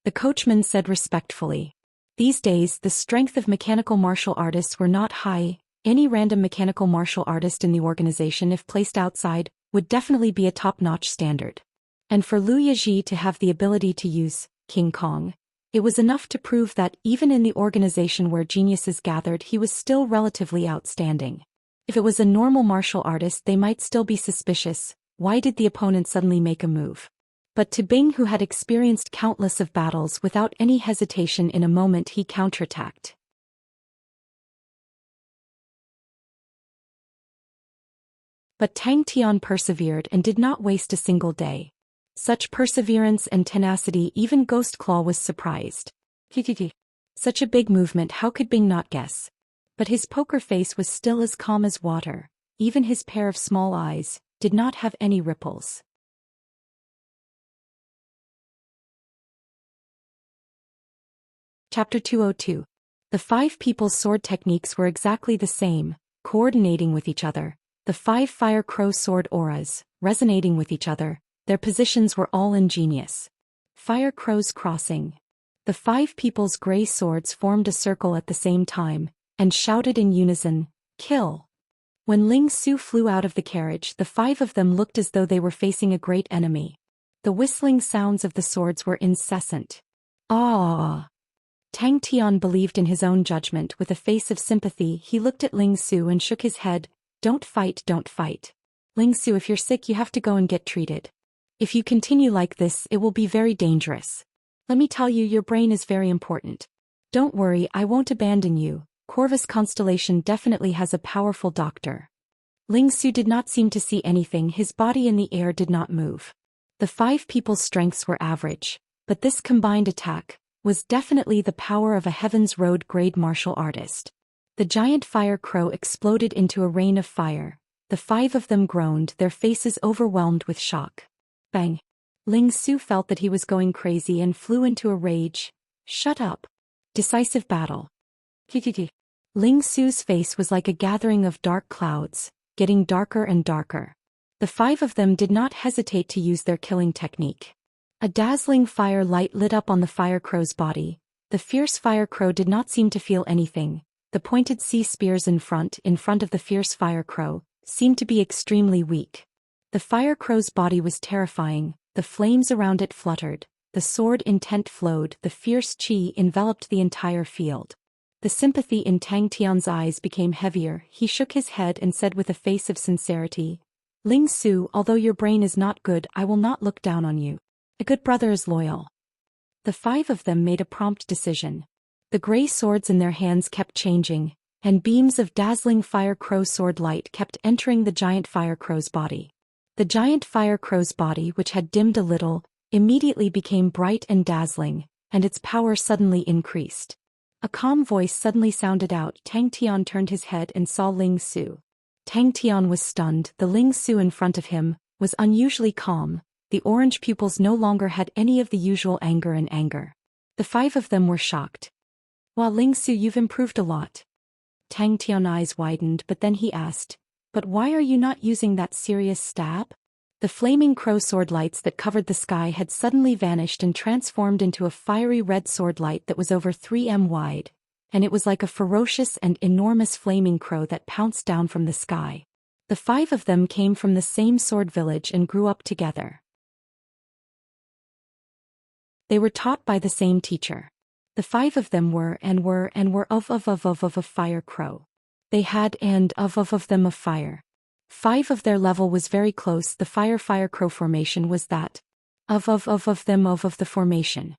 The coachman said respectfully. These days the strength of mechanical martial artists were not high. Any random mechanical martial artist in the organization, if placed outside, would definitely be a top-notch standard. And for Liu Yaji to have the ability to use King Kong, it was enough to prove that even in the organization where geniuses gathered, he was still relatively outstanding. If it was a normal martial artist, they might still be suspicious. Why did the opponent suddenly make a move? But to Bing, who had experienced countless of battles, without any hesitation, in a moment he counterattacked. But Tang Tian persevered and did not waste a single day. Such perseverance and tenacity, even Ghost Claw was surprised. Such a big movement, how could Bing not guess? But his poker face was still as calm as water. Even his pair of small eyes did not have any ripples. Chapter 202. The five people's sword techniques were exactly the same, coordinating with each other. The five fire crow sword auras, resonating with each other. Their positions were all ingenious. Fire crows crossing. The 5 people's gray swords formed a circle at the same time, and shouted in unison, "Kill!" When Ling Su flew out of the carriage, the 5 of them looked as though they were facing a great enemy. The whistling sounds of the swords were incessant. Ah! Tang Tian believed in his own judgment. With a face of sympathy, he looked at Ling Su and shook his head. Don't fight, don't fight. Ling Su, if you're sick you have to go and get treated. If you continue like this, it will be very dangerous. Let me tell you, your brain is very important. Don't worry, I won't abandon you. Corvus Constellation definitely has a powerful doctor. Ling Su did not seem to see anything. His body in the air did not move. The 5 people's strengths were average, but this combined attack was definitely the power of a Heaven's Road grade martial artist. The giant fire crow exploded into a rain of fire. The 5 of them groaned, their faces overwhelmed with shock. Bang! Ling Su felt that he was going crazy and flew into a rage. Shut up. Decisive battle. Ling Su's face was like a gathering of dark clouds, getting darker and darker. The 5 of them did not hesitate to use their killing technique. A dazzling fire light lit up on the fire crow's body. The fierce fire crow did not seem to feel anything. The pointed sea spears in front of the fierce fire crow, seemed to be extremely weak. The fire crow's body was terrifying, the flames around it fluttered, the sword intent flowed, the fierce chi enveloped the entire field. The sympathy in Tang Tian's eyes became heavier. He shook his head and said with a face of sincerity, Ling Su, although your brain is not good, I will not look down on you. A good brother is loyal. The 5 of them made a prompt decision. The gray swords in their hands kept changing, and beams of dazzling fire crow sword light kept entering the giant fire crow's body. The giant fire crow's body, which had dimmed a little, immediately became bright and dazzling, and its power suddenly increased. A calm voice suddenly sounded out. Tang Tian turned his head and saw Ling Su. Tang Tian was stunned. The Ling Su in front of him was unusually calm. The orange pupils no longer had any of the usual anger and anger. The 5 of them were shocked. Wow, Ling Su, you've improved a lot. Tang Tian's eyes widened, but then he asked, but why are you not using that serious stab? The flaming crow sword lights that covered the sky had suddenly vanished and transformed into a fiery red sword light that was over 3 m wide, and it was like a ferocious and enormous flaming crow that pounced down from the sky. The 5 of them came from the same sword village and grew up together. They were taught by the same teacher. The 5 of them were of a fire crow. They had of them of fire. 5 of their level was very close. The fire crow formation was that. Of the formation.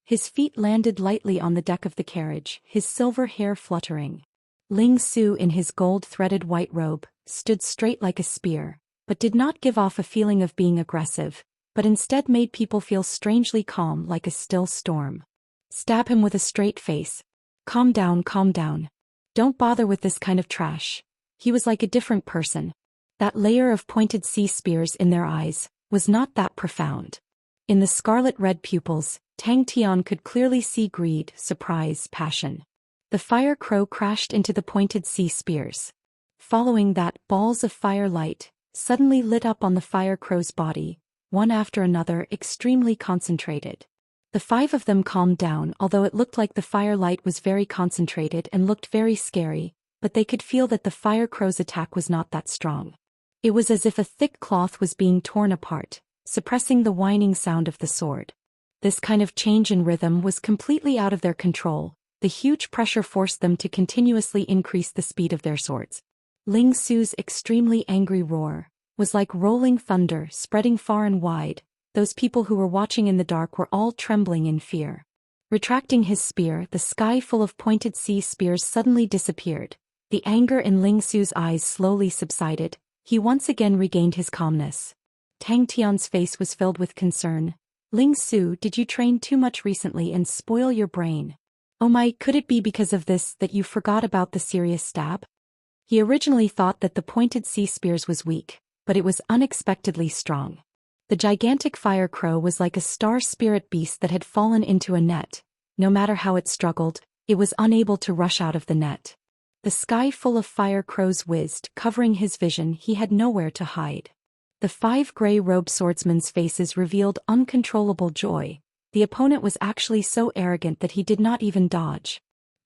His feet landed lightly on the deck of the carriage, his silver hair fluttering. Ling Su in his gold-threaded white robe, stood straight like a spear, but did not give off a feeling of being aggressive, but instead made people feel strangely calm like a still storm. Stab him with a straight face. Calm down, calm down. Don't bother with this kind of trash. He was like a different person. That layer of pointed sea spears in their eyes was not that profound. In the scarlet-red pupils, Tang Tian could clearly see greed, surprise, passion. The fire crow crashed into the pointed sea spears. Following that, balls of fire light suddenly lit up on the fire crow's body, one after another, extremely concentrated. The 5 of them calmed down, although it looked like the firelight was very concentrated and looked very scary, but they could feel that the fire crow's attack was not that strong. It was as if a thick cloth was being torn apart, suppressing the whining sound of the sword. This kind of change in rhythm was completely out of their control. The huge pressure forced them to continuously increase the speed of their swords. Ling Su's extremely angry roar was like rolling thunder spreading far and wide. Those people who were watching in the dark were all trembling in fear. Retracting his spear, the sky full of pointed sea spears suddenly disappeared. The anger in Ling Su's eyes slowly subsided. He once again regained his calmness. Tang Tian's face was filled with concern. Ling Su, did you train too much recently and spoil your brain? Oh my, could it be because of this that you forgot about the serious stab? He originally thought that the pointed sea spears was weak, but it was unexpectedly strong. The gigantic fire crow was like a star spirit beast that had fallen into a net. No matter how it struggled, it was unable to rush out of the net. The sky full of fire crows whizzed, covering his vision. He had nowhere to hide. The 5 gray-robed swordsmen's faces revealed uncontrollable joy. the opponent was actually so arrogant that he did not even dodge.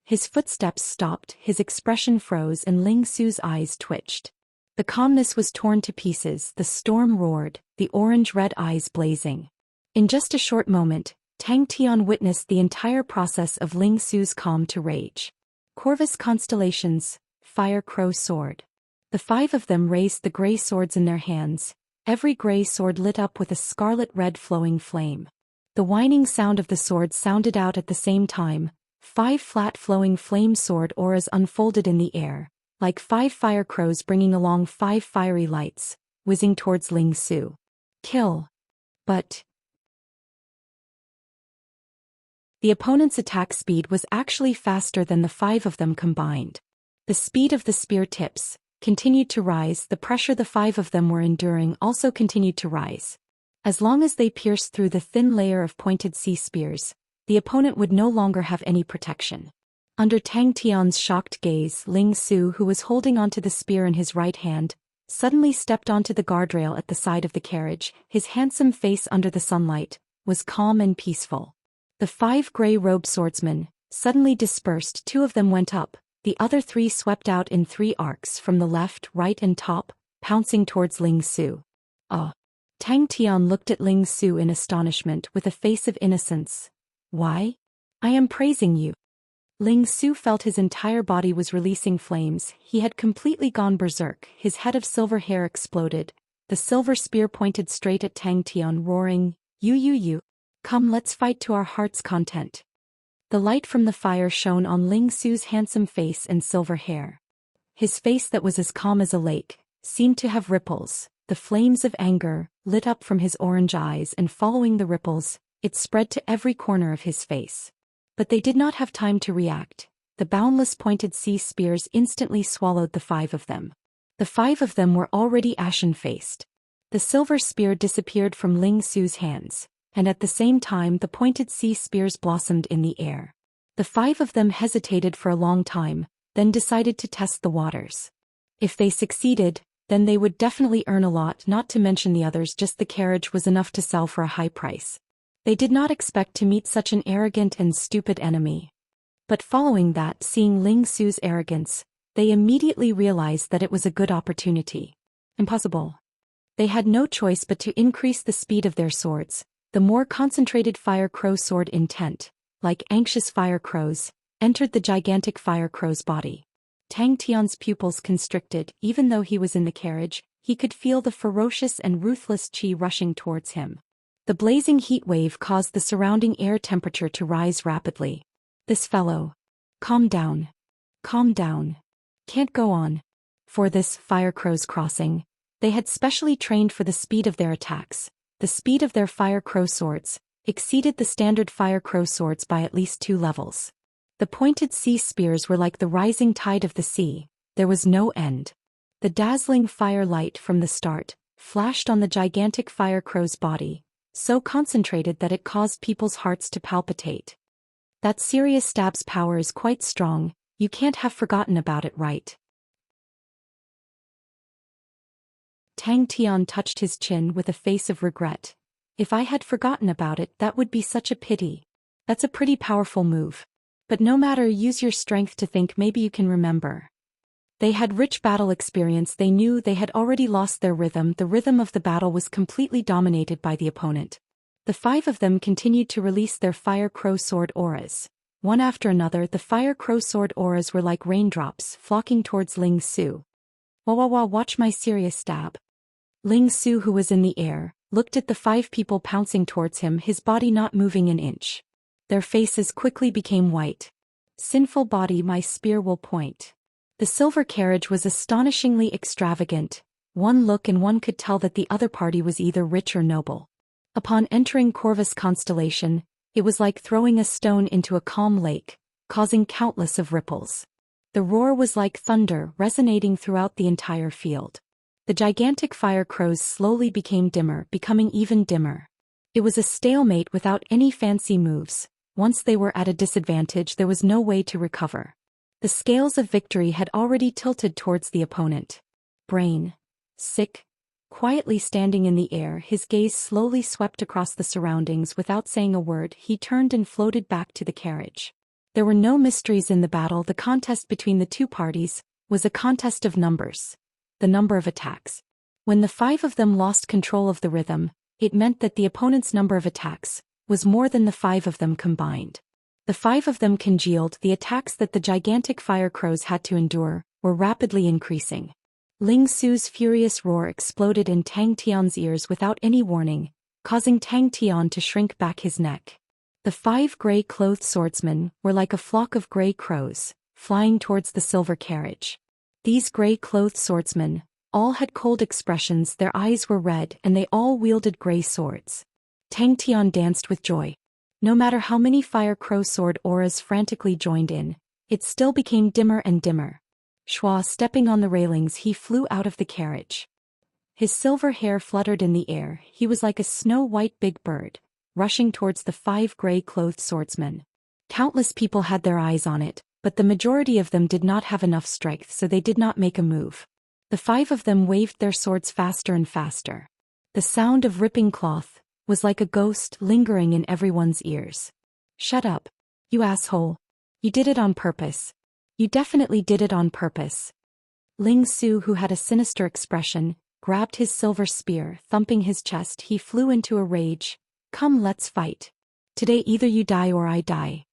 His footsteps stopped, his expression froze, and Ling Su's eyes twitched. The calmness was torn to pieces, the storm roared, the orange-red eyes blazing. In just a short moment, Tang Tian witnessed the entire process of Ling Su's calm to rage. Corvus Constellations, Fire Crow Sword. The 5 of them raised the gray swords in their hands, every gray sword lit up with a scarlet-red flowing flame. The whining sound of the swords sounded out at the same time. 5 flat flowing flame sword auras unfolded in the air, like 5 fire crows bringing along 5 fiery lights, whizzing towards Ling Su. Kill. But the opponent's attack speed was actually faster than the 5 of them combined. The speed of the spear tips continued to rise, the pressure the 5 of them were enduring also continued to rise. As long as they pierced through the thin layer of pointed sea spears, the opponent would no longer have any protection. Under Tang Tian's shocked gaze, Ling Su, who was holding onto the spear in his right hand, suddenly stepped onto the guardrail at the side of the carriage. His handsome face under the sunlight was calm and peaceful. The 5 gray-robed swordsmen suddenly dispersed. 2 of them went up, the other 3 swept out in 3 arcs from the left, right and top, pouncing towards Ling Su. Tang Tian looked at Ling Su in astonishment with a face of innocence. Why? I am praising you. Ling Su felt his entire body was releasing flames. He had completely gone berserk. His head of silver hair exploded. The silver spear pointed straight at Tang Tian, roaring, You. Come, let's fight to our heart's content. The light from the fire shone on Ling Su's handsome face and silver hair. His face that was as calm as a lake seemed to have ripples. The flames of anger lit up from his orange eyes, and following the ripples, it spread to every corner of his face. But they did not have time to react. The boundless pointed sea spears instantly swallowed the 5 of them. The 5 of them were already ashen-faced. The silver spear disappeared from Ling Su's hands, and at the same time the pointed sea spears blossomed in the air. The 5 of them hesitated for a long time, then decided to test the waters. If they succeeded, then they would definitely earn a lot, not to mention the others. Just the carriage was enough to sell for a high price. They did not expect to meet such an arrogant and stupid enemy. But following that, seeing Ling Su's arrogance, they immediately realized that it was a good opportunity. Impossible. They had no choice but to increase the speed of their swords. The more concentrated fire crow sword intent, like anxious fire crows, entered the gigantic fire crow's body. Tang Tian's pupils constricted. Even though he was in the carriage, he could feel the ferocious and ruthless qi rushing towards him. The blazing heat wave caused the surrounding air temperature to rise rapidly. This fellow. Calm down. Calm down. Can't go on. For this fire crow's crossing, they had specially trained for the speed of their attacks. The speed of their fire crow swords exceeded the standard fire crow swords by at least 2 levels. The pointed sea spears were like the rising tide of the sea. There was no end. The dazzling fire light from the start flashed on the gigantic fire crow's body, so concentrated that it caused people's hearts to palpitate. That serious stab's power is quite strong. You can't have forgotten about it, right? Tang Tian touched his chin with a face of regret. If I had forgotten about it, that would be such a pity. That's a pretty powerful move. But no matter, use your strength to think, maybe you can remember. They had rich battle experience. They knew they had already lost their rhythm. The rhythm of the battle was completely dominated by the opponent. The 5 of them continued to release their fire crow sword auras. One after another, the fire crow sword auras were like raindrops flocking towards Ling Su. Watch my serious stab. Ling Su, who was in the air, looked at the 5 people pouncing towards him, his body not moving an inch. Their faces quickly became white. Sinful body, my spear will point. The silver carriage was astonishingly extravagant. One look and one could tell that the other party was either rich or noble. Upon entering Corvus Constellation, it was like throwing a stone into a calm lake, causing countless of ripples. The roar was like thunder, resonating throughout the entire field. The gigantic fire crows slowly became dimmer, becoming even dimmer. It was a stalemate without any fancy moves. Once they were at a disadvantage, there was no way to recover. The scales of victory had already tilted towards the opponent. Brain. Sick. Quietly standing in the air, his gaze slowly swept across the surroundings. Without saying a word, he turned and floated back to the carriage. There were no mysteries in the battle. The contest between the two parties was a contest of numbers, the number of attacks. When the five of them lost control of the rhythm, it meant that the opponent's number of attacks was more than the five of them combined. The five of them congealed. The attacks that the gigantic fire crows had to endure were rapidly increasing. Ling Su's furious roar exploded in Tang Tian's ears without any warning, causing Tang Tian to shrink back his neck. The five gray-clothed swordsmen were like a flock of gray crows, flying towards the silver carriage. These gray-clothed swordsmen all had cold expressions. Their eyes were red and they all wielded gray swords. Tang Tian danced with joy. No matter how many fire crow sword auras frantically joined in, it still became dimmer and dimmer. Schwa stepping on the railings, he flew out of the carriage. His silver hair fluttered in the air. He was like a snow-white big bird, rushing towards the five gray-clothed swordsmen. Countless people had their eyes on it, but the majority of them did not have enough strength, so they did not make a move. The five of them waved their swords faster and faster. The sound of ripping cloth was like a ghost lingering in everyone's ears. "Shut up, you asshole. You did it on purpose. You definitely did it on purpose." Ling Su, who had a sinister expression, grabbed his silver spear. Thumping his chest, he flew into a rage. "Come, let's fight. Today either you die or I die."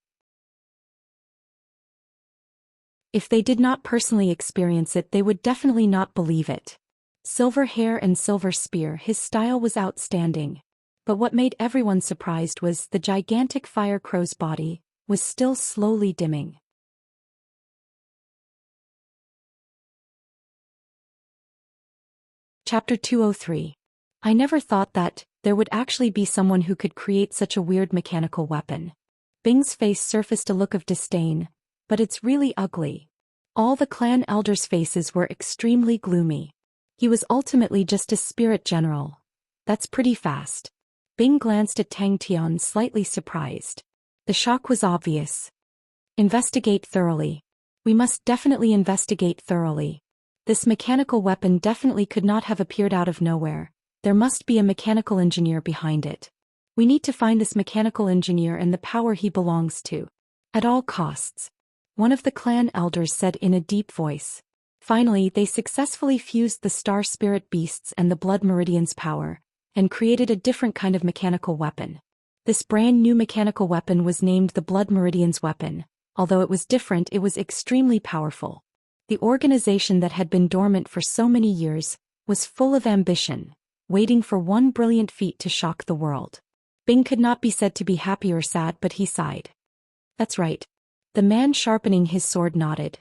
If they did not personally experience it, they would definitely not believe it. Silver hair and silver spear, his style was outstanding. But what made everyone surprised was the gigantic fire crow's body was still slowly dimming. Chapter 203. I never thought that there would actually be someone who could create such a weird mechanical weapon. Bing's face surfaced a look of disdain, but it's really ugly. All the clan elders' faces were extremely gloomy. He was ultimately just a spirit general. That's pretty fast. Bing glanced at Tang Tian, slightly surprised. The shock was obvious. Investigate thoroughly. We must definitely investigate thoroughly. This mechanical weapon definitely could not have appeared out of nowhere. There must be a mechanical engineer behind it. We need to find this mechanical engineer and the power he belongs to. At all costs. One of the clan elders said in a deep voice. Finally, they successfully fused the star spirit beasts and the blood meridian's power, and created a different kind of mechanical weapon. This brand new mechanical weapon was named the Blood Meridian's weapon. Although it was different, it was extremely powerful. The organization that had been dormant for so many years was full of ambition, waiting for one brilliant feat to shock the world. Bing could not be said to be happy or sad, but he sighed. That's right. The man sharpening his sword nodded.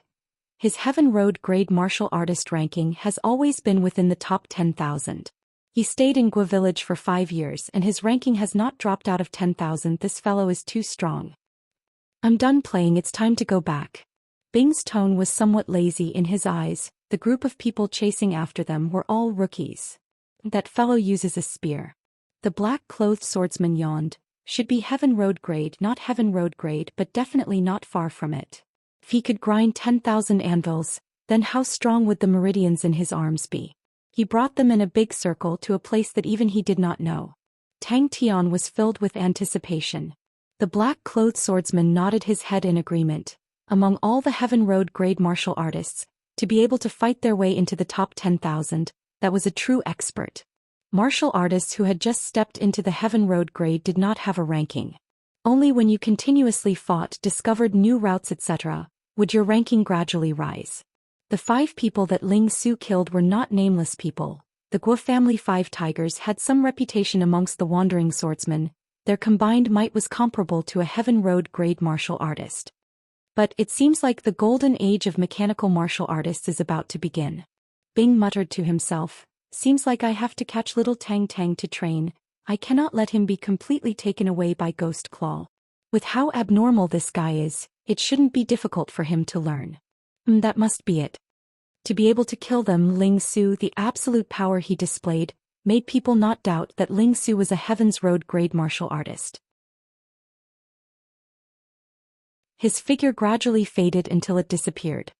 His Heaven Road grade martial artist ranking has always been within the top 10,000. He stayed in Gua village for 5 years and his ranking has not dropped out of 10,000. This fellow is too strong. I'm done playing, it's time to go back. Bing's tone was somewhat lazy. In his eyes, the group of people chasing after them were all rookies. That fellow uses a spear. The black-clothed swordsman yawned. Should be Heaven Road grade, not Heaven Road grade, but definitely not far from it. If he could grind 10,000 anvils, then how strong would the meridians in his arms be? He brought them in a big circle to a place that even he did not know. Tang Tian was filled with anticipation. The black-clothed swordsman nodded his head in agreement. Among all the Heaven Road grade martial artists, to be able to fight their way into the top 10,000, that was a true expert. Martial artists who had just stepped into the Heaven Road grade did not have a ranking. Only when you continuously fought, discovered new routes, etc., would your ranking gradually rise. The 5 people that Ling Su killed were not nameless people. The Guo family 5 tigers had some reputation amongst the wandering swordsmen. Their combined might was comparable to a Heaven Road grade martial artist. But it seems like the golden age of mechanical martial artists is about to begin. Bing muttered to himself, seems like I have to catch little Tang Tang to train. I cannot let him be completely taken away by Ghost Claw. With how abnormal this guy is, it shouldn't be difficult for him to learn. That must be it. To be able to kill them, Ling Su, the absolute power he displayed, made people not doubt that Ling Su was a Heaven's Road grade martial artist. His figure gradually faded until it disappeared.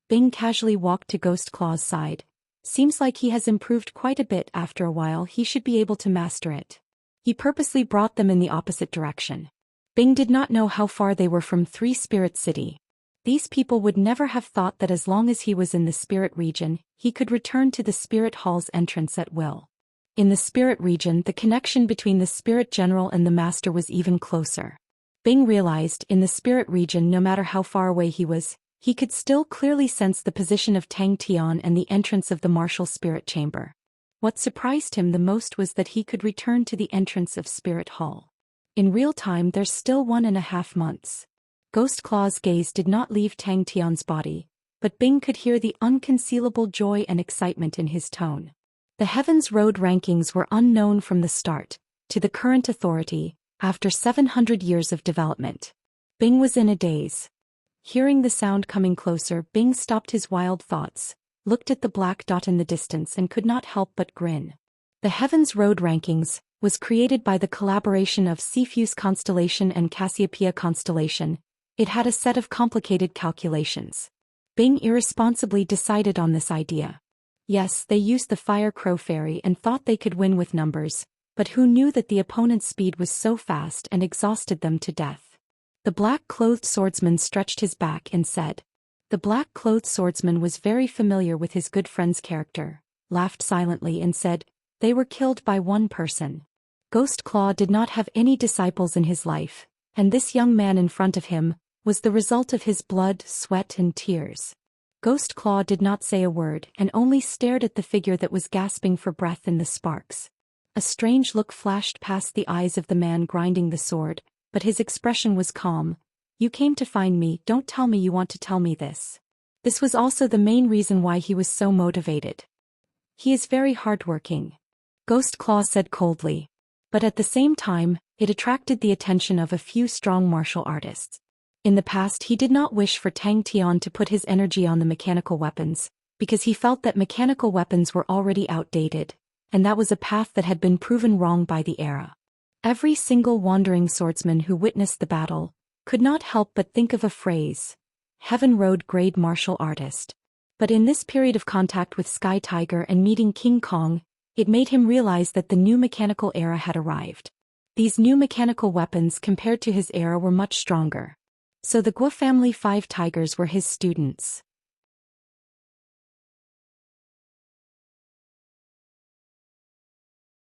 Bing casually walked to Ghost Claw's side. Seems like he has improved quite a bit. After a while he should be able to master it. He purposely brought them in the opposite direction. Bing did not know how far they were from Three Spirit City. These people would never have thought that as long as he was in the spirit region, he could return to the spirit hall's entrance at will. In the spirit region, the connection between the spirit general and the master was even closer. Bing realized in the spirit region, no matter how far away he was, he could still clearly sense the position of Tang Tian and the entrance of the martial spirit chamber. What surprised him the most was that he could return to the entrance of Spirit Hall. In real time, there's still 1.5 months. Ghost Claw's gaze did not leave Tang Tian's body, but Bing could hear the unconcealable joy and excitement in his tone. The Heavens Road rankings were unknown from the start, to the current authority, after 700 years of development. Bing was in a daze. Hearing the sound coming closer, Bing stopped his wild thoughts, looked at the black dot in the distance and could not help but grin. The Heavens Road rankings was created by the collaboration of Cepheus constellation and Cassiopeia constellation. It had a set of complicated calculations. Bing irresponsibly decided on this idea. Yes, they used the Fire Crow Fairy and thought they could win with numbers, but who knew that the opponent's speed was so fast and exhausted them to death? The black-clothed swordsman stretched his back and said. The black-clothed swordsman was very familiar with his good friend's character, laughed silently and said, "They were killed by one person." Ghost Claw did not have any disciples in his life, and this young man in front of him was the result of his blood, sweat and tears. Ghost Claw did not say a word and only stared at the figure that was gasping for breath in the sparks. A strange look flashed past the eyes of the man grinding the sword, but his expression was calm. "You came to find me, don't tell me you want to tell me this." This was also the main reason why he was so motivated. "He is very hardworking," Ghost Claw said coldly. But at the same time, it attracted the attention of a few strong martial artists. In the past he did not wish for Tang Tian to put his energy on the mechanical weapons, because he felt that mechanical weapons were already outdated, and that was a path that had been proven wrong by the era. Every single wandering swordsman who witnessed the battle could not help but think of a phrase, Heaven Road grade martial artist. But in this period of contact with Sky Tiger and meeting King Kong, it made him realize that the new mechanical era had arrived. These new mechanical weapons compared to his era were much stronger. So the Guo family 5 tigers were his students.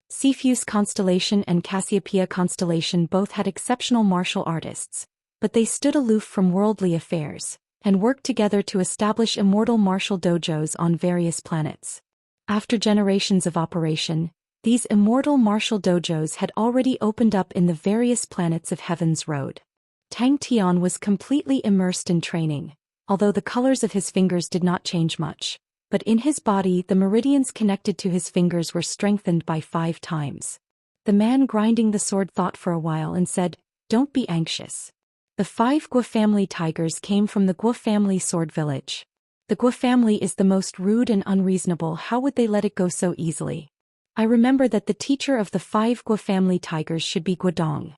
Cepheus constellation and Cassiopeia constellation both had exceptional martial artists, but they stood aloof from worldly affairs, and worked together to establish immortal martial dojos on various planets. After generations of operation, these immortal martial dojos had already opened up in the various planets of Heaven's Road. Tang Tian was completely immersed in training, although the colors of his fingers did not change much, but in his body the meridians connected to his fingers were strengthened by 5 times. The man grinding the sword thought for a while and said, "Don't be anxious." The 5 Guo family tigers came from the Guo family sword village. The Guo family is the most rude and unreasonable. How would they let it go so easily? I remember that the teacher of the 5 Guo family tigers should be Guodong.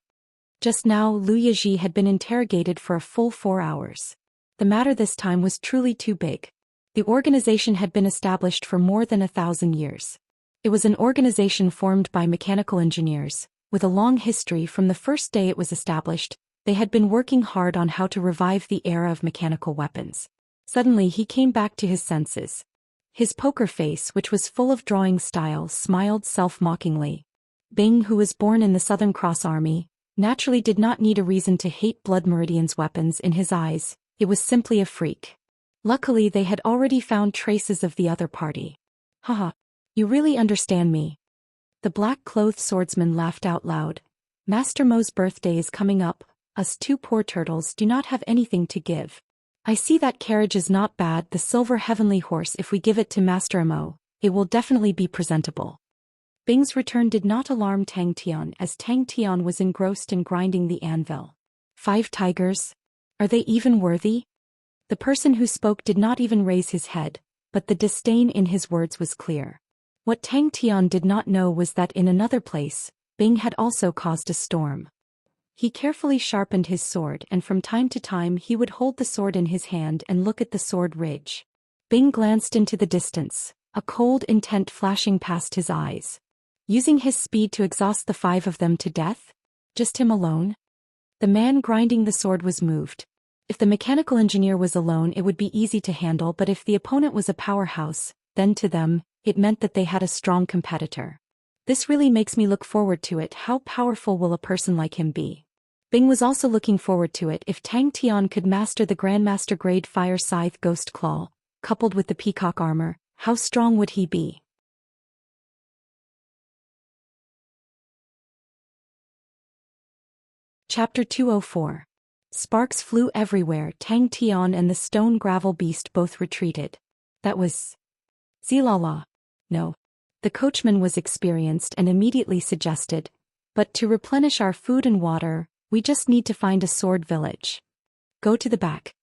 Just now Lu Yaji had been interrogated for a full 4 hours. The matter this time was truly too big. The organization had been established for more than 1,000 years. It was an organization formed by mechanical engineers, with a long history. From the first day it was established, they had been working hard on how to revive the era of mechanical weapons. Suddenly he came back to his senses. His poker face, which was full of drawing style, smiled self-mockingly. Bing, who was born in the Southern Cross Army, naturally did not need a reason to hate Blood Meridian's weapons. In his eyes, it was simply a freak. Luckily they had already found traces of the other party. "Haha, you really understand me." The black-clothed swordsman laughed out loud. "Master Mo's birthday is coming up. Us 2 poor turtles do not have anything to give. I see that carriage is not bad, the silver heavenly horse. If we give it to Master Mo, it will definitely be presentable." Bing's return did not alarm Tang Tian, as Tang Tian was engrossed in grinding the anvil. 5 tigers? Are they even worthy? The person who spoke did not even raise his head, but the disdain in his words was clear. What Tang Tian did not know was that in another place, Bing had also caused a storm. He carefully sharpened his sword, and from time to time he would hold the sword in his hand and look at the sword ridge. Bing glanced into the distance, a cold intent flashing past his eyes. Using his speed to exhaust the 5 of them to death? Just him alone? The man grinding the sword was moved. If the mechanical engineer was alone it would be easy to handle, but if the opponent was a powerhouse, then to them, it meant that they had a strong competitor. This really makes me look forward to it. How powerful will a person like him be? Bing was also looking forward to it. If Tang Tian could master the Grandmaster grade Fire Scythe Ghost Claw, coupled with the Peacock armor, how strong would he be? Chapter 204. Sparks flew everywhere. Tang Tian and the stone gravel beast both retreated. That was... Zilala. No. The coachman was experienced and immediately suggested, but to replenish our food and water, we just need to find a sword village. Go to the back.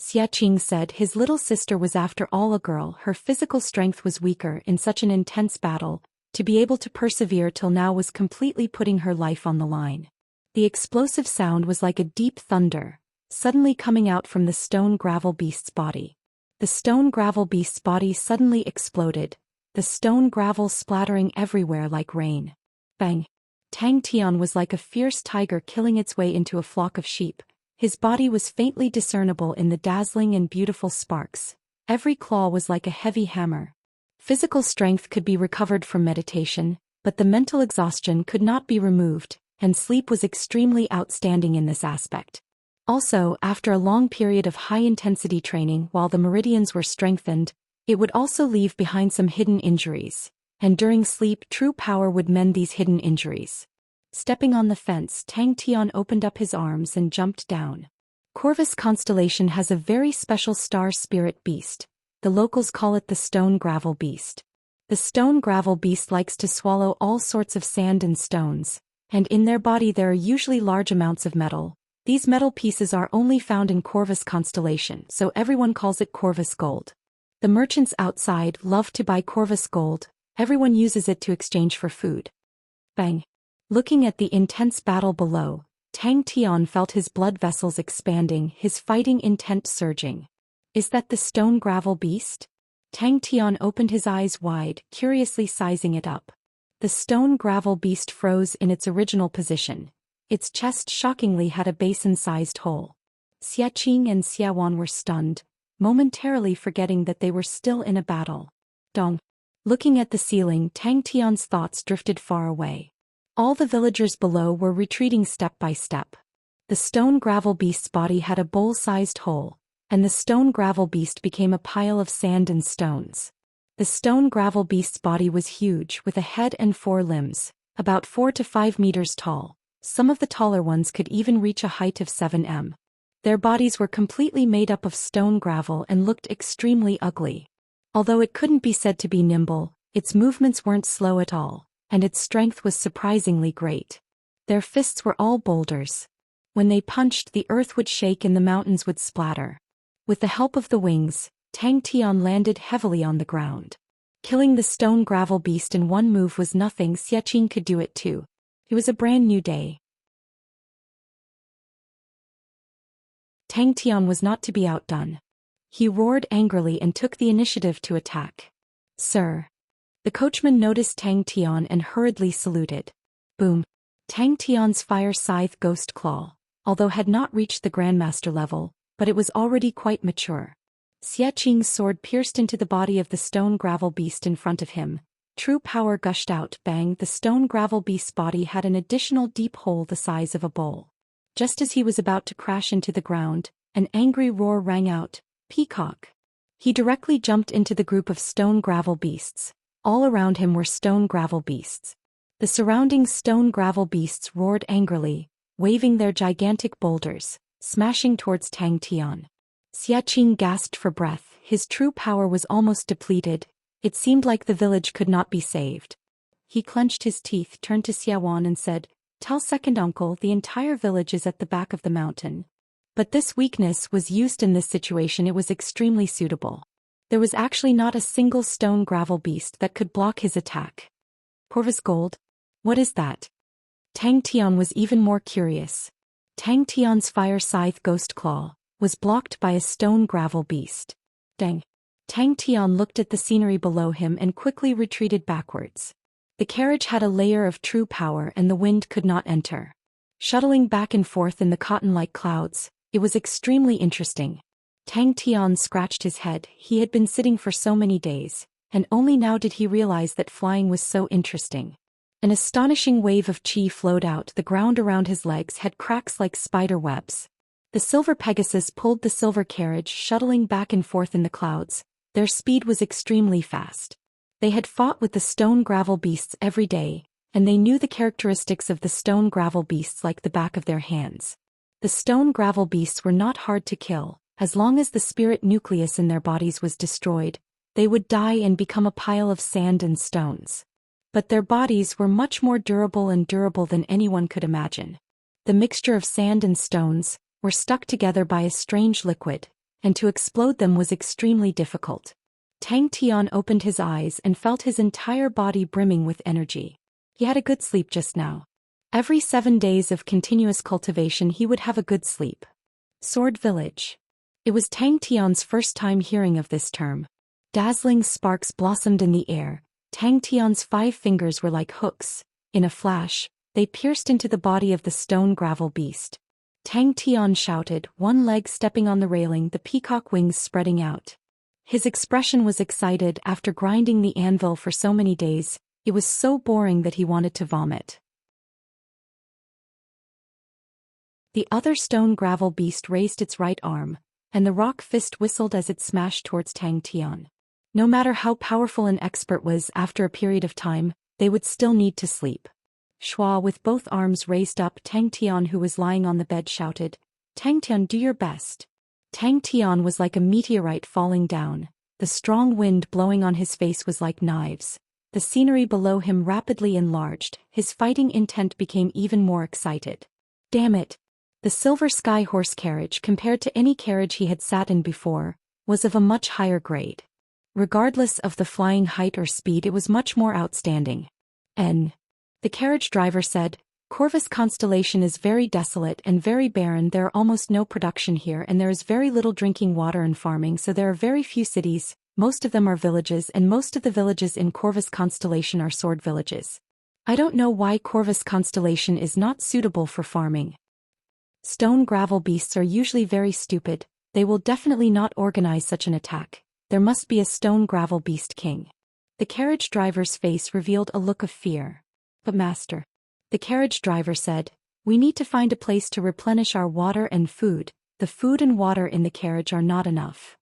Xiaxia said. His little sister was after all a girl. Her physical strength was weaker in such an intense battle. To be able to persevere till now was completely putting her life on the line. The explosive sound was like a deep thunder, suddenly coming out from the stone gravel beast's body. The stone gravel beast's body suddenly exploded, the stone gravel splattering everywhere like rain. Bang! Tang Tian was like a fierce tiger killing its way into a flock of sheep. His body was faintly discernible in the dazzling and beautiful sparks. Every claw was like a heavy hammer. Physical strength could be recovered from meditation, but the mental exhaustion could not be removed, and sleep was extremely outstanding in this aspect. Also, after a long period of high-intensity training while the meridians were strengthened, it would also leave behind some hidden injuries, and during sleep true power would mend these hidden injuries. Stepping on the fence, Tang Tian opened up his arms and jumped down. Corvus constellation has a very special star spirit beast. The locals call it the stone gravel beast. The stone gravel beast likes to swallow all sorts of sand and stones, and in their body there are usually large amounts of metal. These metal pieces are only found in Corvus constellation, so everyone calls it Corvus gold. The merchants outside love to buy Corvus gold. Everyone uses it to exchange for food. Bang! Looking at the intense battle below, Tang Tian felt his blood vessels expanding, his fighting intent surging. Is that the stone gravel beast? Tang Tian opened his eyes wide, curiously sizing it up. The stone gravel beast froze in its original position. Its chest shockingly had a basin-sized hole. Xiaxia and Xiawan were stunned, momentarily forgetting that they were still in a battle. Dong. Looking at the ceiling, Tang Tian's thoughts drifted far away. All the villagers below were retreating step by step. The stone gravel beast's body had a bowl-sized hole, and the stone gravel beast became a pile of sand and stones. The stone gravel beast's body was huge, with a head and 4 limbs, about 4 to 5 meters tall. Some of the taller ones could even reach a height of 7 m. Their bodies were completely made up of stone gravel and looked extremely ugly. Although it couldn't be said to be nimble, its movements weren't slow at all, and its strength was surprisingly great. Their fists were all boulders. When they punched, the earth would shake and the mountains would splatter. With the help of the wings, Tang Tian landed heavily on the ground. Killing the stone gravel beast in one move was nothing. Xiaxia could do it too. It was a brand new day. Tang Tian was not to be outdone. He roared angrily and took the initiative to attack. Sir. The coachman noticed Tang Tian and hurriedly saluted. Boom. Tang Tian's fire scythe ghost claw, although had not reached the grandmaster level, but it was already quite mature. Xiaqi's sword pierced into the body of the stone gravel beast in front of him. True power gushed out. Bang! The stone gravel beast's body had an additional deep hole the size of a bowl. Just as he was about to crash into the ground, an angry roar rang out. Peacock! He directly jumped into the group of stone gravel beasts. All around him were stone gravel beasts. The surrounding stone gravel beasts roared angrily, waving their gigantic boulders, smashing towards Tang Tian. Xiaxia gasped for breath. His true power was almost depleted. It seemed like the village could not be saved. He clenched his teeth, turned to Xiawan and said, "Tell second uncle the entire village is at the back of the mountain." But this weakness was used in this situation. It was extremely suitable. There was actually not a single stone gravel beast that could block his attack. Corvus gold? What is that? Tang Tian was even more curious. Tang Tian's fire scythe ghost claw was blocked by a stone gravel beast. Dang! Tang Tian looked at the scenery below him and quickly retreated backwards. The carriage had a layer of true power and the wind could not enter. Shuttling back and forth in the cotton-like clouds, it was extremely interesting. Tang Tian scratched his head. He had been sitting for so many days, and only now did he realize that flying was so interesting. An astonishing wave of qi flowed out. The ground around his legs had cracks like spider webs. The silver Pegasus pulled the silver carriage, shuttling back and forth in the clouds. Their speed was extremely fast. They had fought with the stone gravel beasts every day, and they knew the characteristics of the stone gravel beasts like the back of their hands. The stone gravel beasts were not hard to kill. As long as the spirit nucleus in their bodies was destroyed, they would die and become a pile of sand and stones. But their bodies were much more durable than anyone could imagine. The mixture of sand and stones were stuck together by a strange liquid, and to explode them was extremely difficult. Tang Tian opened his eyes and felt his entire body brimming with energy. He had a good sleep just now. Every 7 days of continuous cultivation he would have a good sleep. Sword Village. It was Tang Tian's first time hearing of this term. Dazzling sparks blossomed in the air. Tang Tian's 5 fingers were like hooks. In a flash, they pierced into the body of the stone gravel beast. Tang Tian shouted, one leg stepping on the railing, the peacock wings spreading out. His expression was excited. After grinding the anvil for so many days, it was so boring that he wanted to vomit. The other stone gravel beast raised its right arm, and the rock fist whistled as it smashed towards Tang Tian. No matter how powerful an expert was, after a period of time, they would still need to sleep. Shua, with both arms raised up, Tang Tian, who was lying on the bed, shouted, Tang Tian, do your best. Tang Tian was like a meteorite falling down. The strong wind blowing on his face was like knives. The scenery below him rapidly enlarged. His fighting intent became even more excited. Damn it! The silver sky horse carriage, compared to any carriage he had sat in before, was of a much higher grade. Regardless of the flying height or speed, it was much more outstanding. The carriage driver said, Corvus Constellation is very desolate and very barren. There are almost no production here, and there is very little drinking water and farming, so there are very few cities. Most of them are villages, and most of the villages in Corvus Constellation are sword villages. I don't know why Corvus Constellation is not suitable for farming. Stone gravel beasts are usually very stupid. They will definitely not organize such an attack. There must be a stone gravel beast king. The carriage driver's face revealed a look of fear. But master, the carriage driver said, we need to find a place to replenish our water and food. The food and water in the carriage are not enough.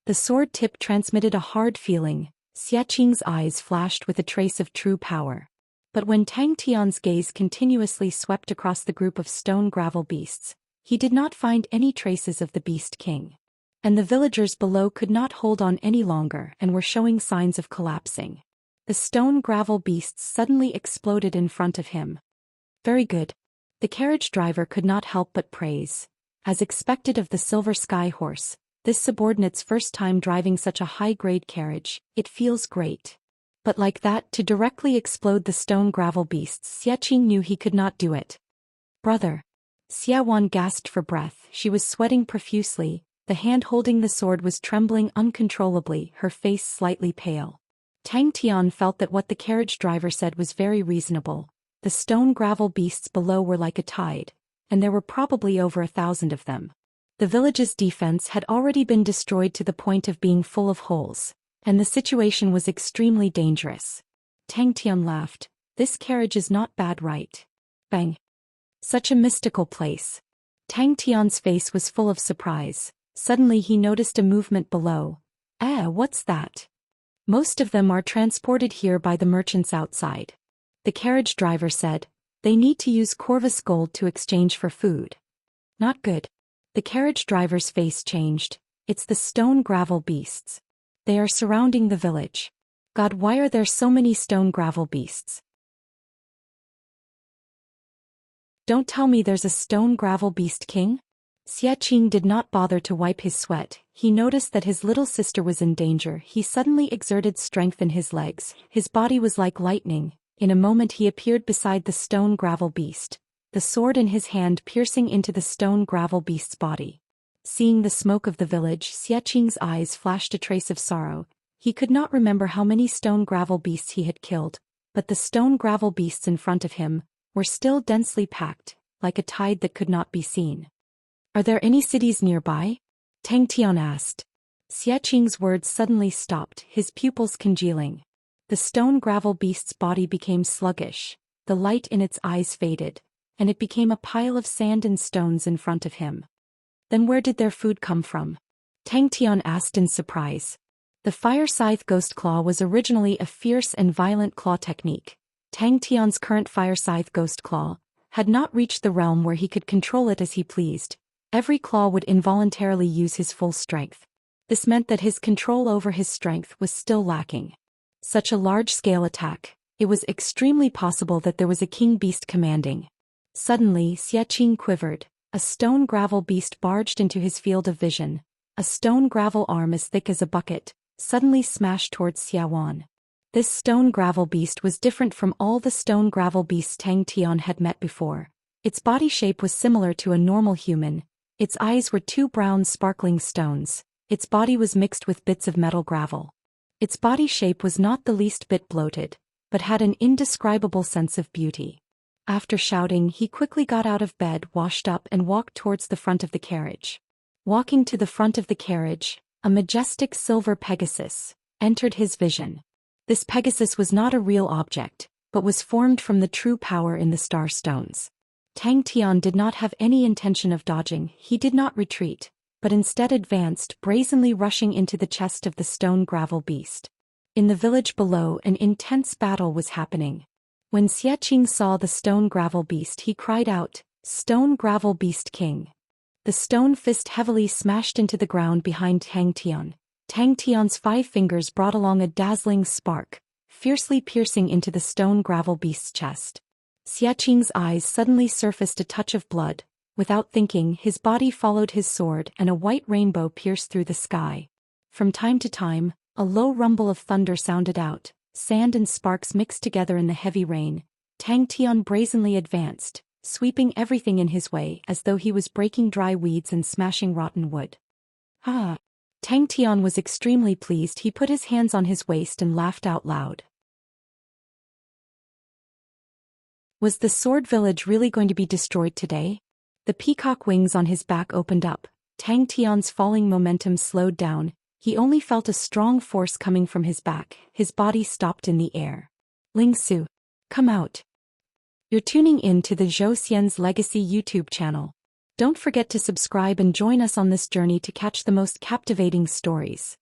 The sword tip transmitted a hard feeling. Xiaqing's eyes flashed with a trace of true power. But when Tang Tian's gaze continuously swept across the group of stone gravel beasts, he did not find any traces of the beast king. And the villagers below could not hold on any longer and were showing signs of collapsing. The stone gravel beasts suddenly exploded in front of him. Very good. The carriage driver could not help but praise. As expected of the silver sky horse, this subordinate's first time driving such a high-grade carriage, it feels great. But like that, to directly explode the stone gravel beasts, Xiaqing knew he could not do it. Brother. Xiaowan gasped for breath. She was sweating profusely. The hand holding the sword was trembling uncontrollably, her face slightly pale. Tang Tian felt that what the carriage driver said was very reasonable. The stone gravel beasts below were like a tide, and there were probably over 1,000 of them. The village's defense had already been destroyed to the point of being full of holes, and the situation was extremely dangerous. Tang Tian laughed. This carriage is not bad, right? Bang. Such a mystical place. Tang Tian's face was full of surprise. Suddenly he noticed a movement below. What's that? Most of them are transported here by the merchants outside. The carriage driver said, they need to use Corvus gold to exchange for food. Not good. The carriage driver's face changed. It's the stone gravel beasts. They are surrounding the village. God, why are there so many stone gravel beasts? Don't tell me there's a stone gravel beast king? Xiaqing did not bother to wipe his sweat. He noticed that his little sister was in danger. He suddenly exerted strength in his legs. His body was like lightning. In a moment he appeared beside the stone gravel beast, the sword in his hand piercing into the stone gravel beast's body. Seeing the smoke of the village, Xiaqing's eyes flashed a trace of sorrow. He could not remember how many stone gravel beasts he had killed, but the stone gravel beasts in front of him were still densely packed, like a tide that could not be seen. Are there any cities nearby? Tang Tian asked. Xiaqing's words suddenly stopped, his pupils congealing. The stone gravel beast's body became sluggish, the light in its eyes faded, and it became a pile of sand and stones in front of him. Then where did their food come from? Tang Tian asked in surprise. The fire scythe ghost claw was originally a fierce and violent claw technique. Tang Tian's current fire scythe ghost claw had not reached the realm where he could control it as he pleased. Every claw would involuntarily use his full strength. This meant that his control over his strength was still lacking. Such a large-scale attack, it was extremely possible that there was a king beast commanding. Suddenly, Xiaqing quivered. A stone gravel beast barged into his field of vision. A stone gravel arm as thick as a bucket suddenly smashed towards Xiaowan. This stone gravel beast was different from all the stone gravel beasts Tang Tian had met before. Its body shape was similar to a normal human. Its eyes were two brown sparkling stones. Its body was mixed with bits of metal gravel. Its body shape was not the least bit bloated, but had an indescribable sense of beauty. After shouting, he quickly got out of bed, washed up and walked towards the front of the carriage. Walking to the front of the carriage, a majestic silver Pegasus entered his vision. This Pegasus was not a real object, but was formed from the true power in the star stones. Tang Tian did not have any intention of dodging. He did not retreat, but instead advanced, brazenly rushing into the chest of the stone gravel beast. In the village below, an intense battle was happening. When Xiaqing saw the stone gravel beast, he cried out, "Stone gravel beast king!" The stone fist heavily smashed into the ground behind Tang Tian. Tang Tian's 5 fingers brought along a dazzling spark, fiercely piercing into the stone gravel beast's chest. Xiaqing's eyes suddenly surfaced a touch of blood. Without thinking, his body followed his sword and a white rainbow pierced through the sky. From time to time, a low rumble of thunder sounded out. Sand and sparks mixed together in the heavy rain. Tang Tian brazenly advanced, sweeping everything in his way as though he was breaking dry weeds and smashing rotten wood. Ah! Tang Tian was extremely pleased. He put his hands on his waist and laughed out loud. Was the sword village really going to be destroyed today? The peacock wings on his back opened up. Tang Tian's falling momentum slowed down. He only felt a strong force coming from his back. His body stopped in the air. Ling Su, come out. You're tuning in to the Zhou Xian's Legacy YouTube channel. Don't forget to subscribe and join us on this journey to catch the most captivating stories.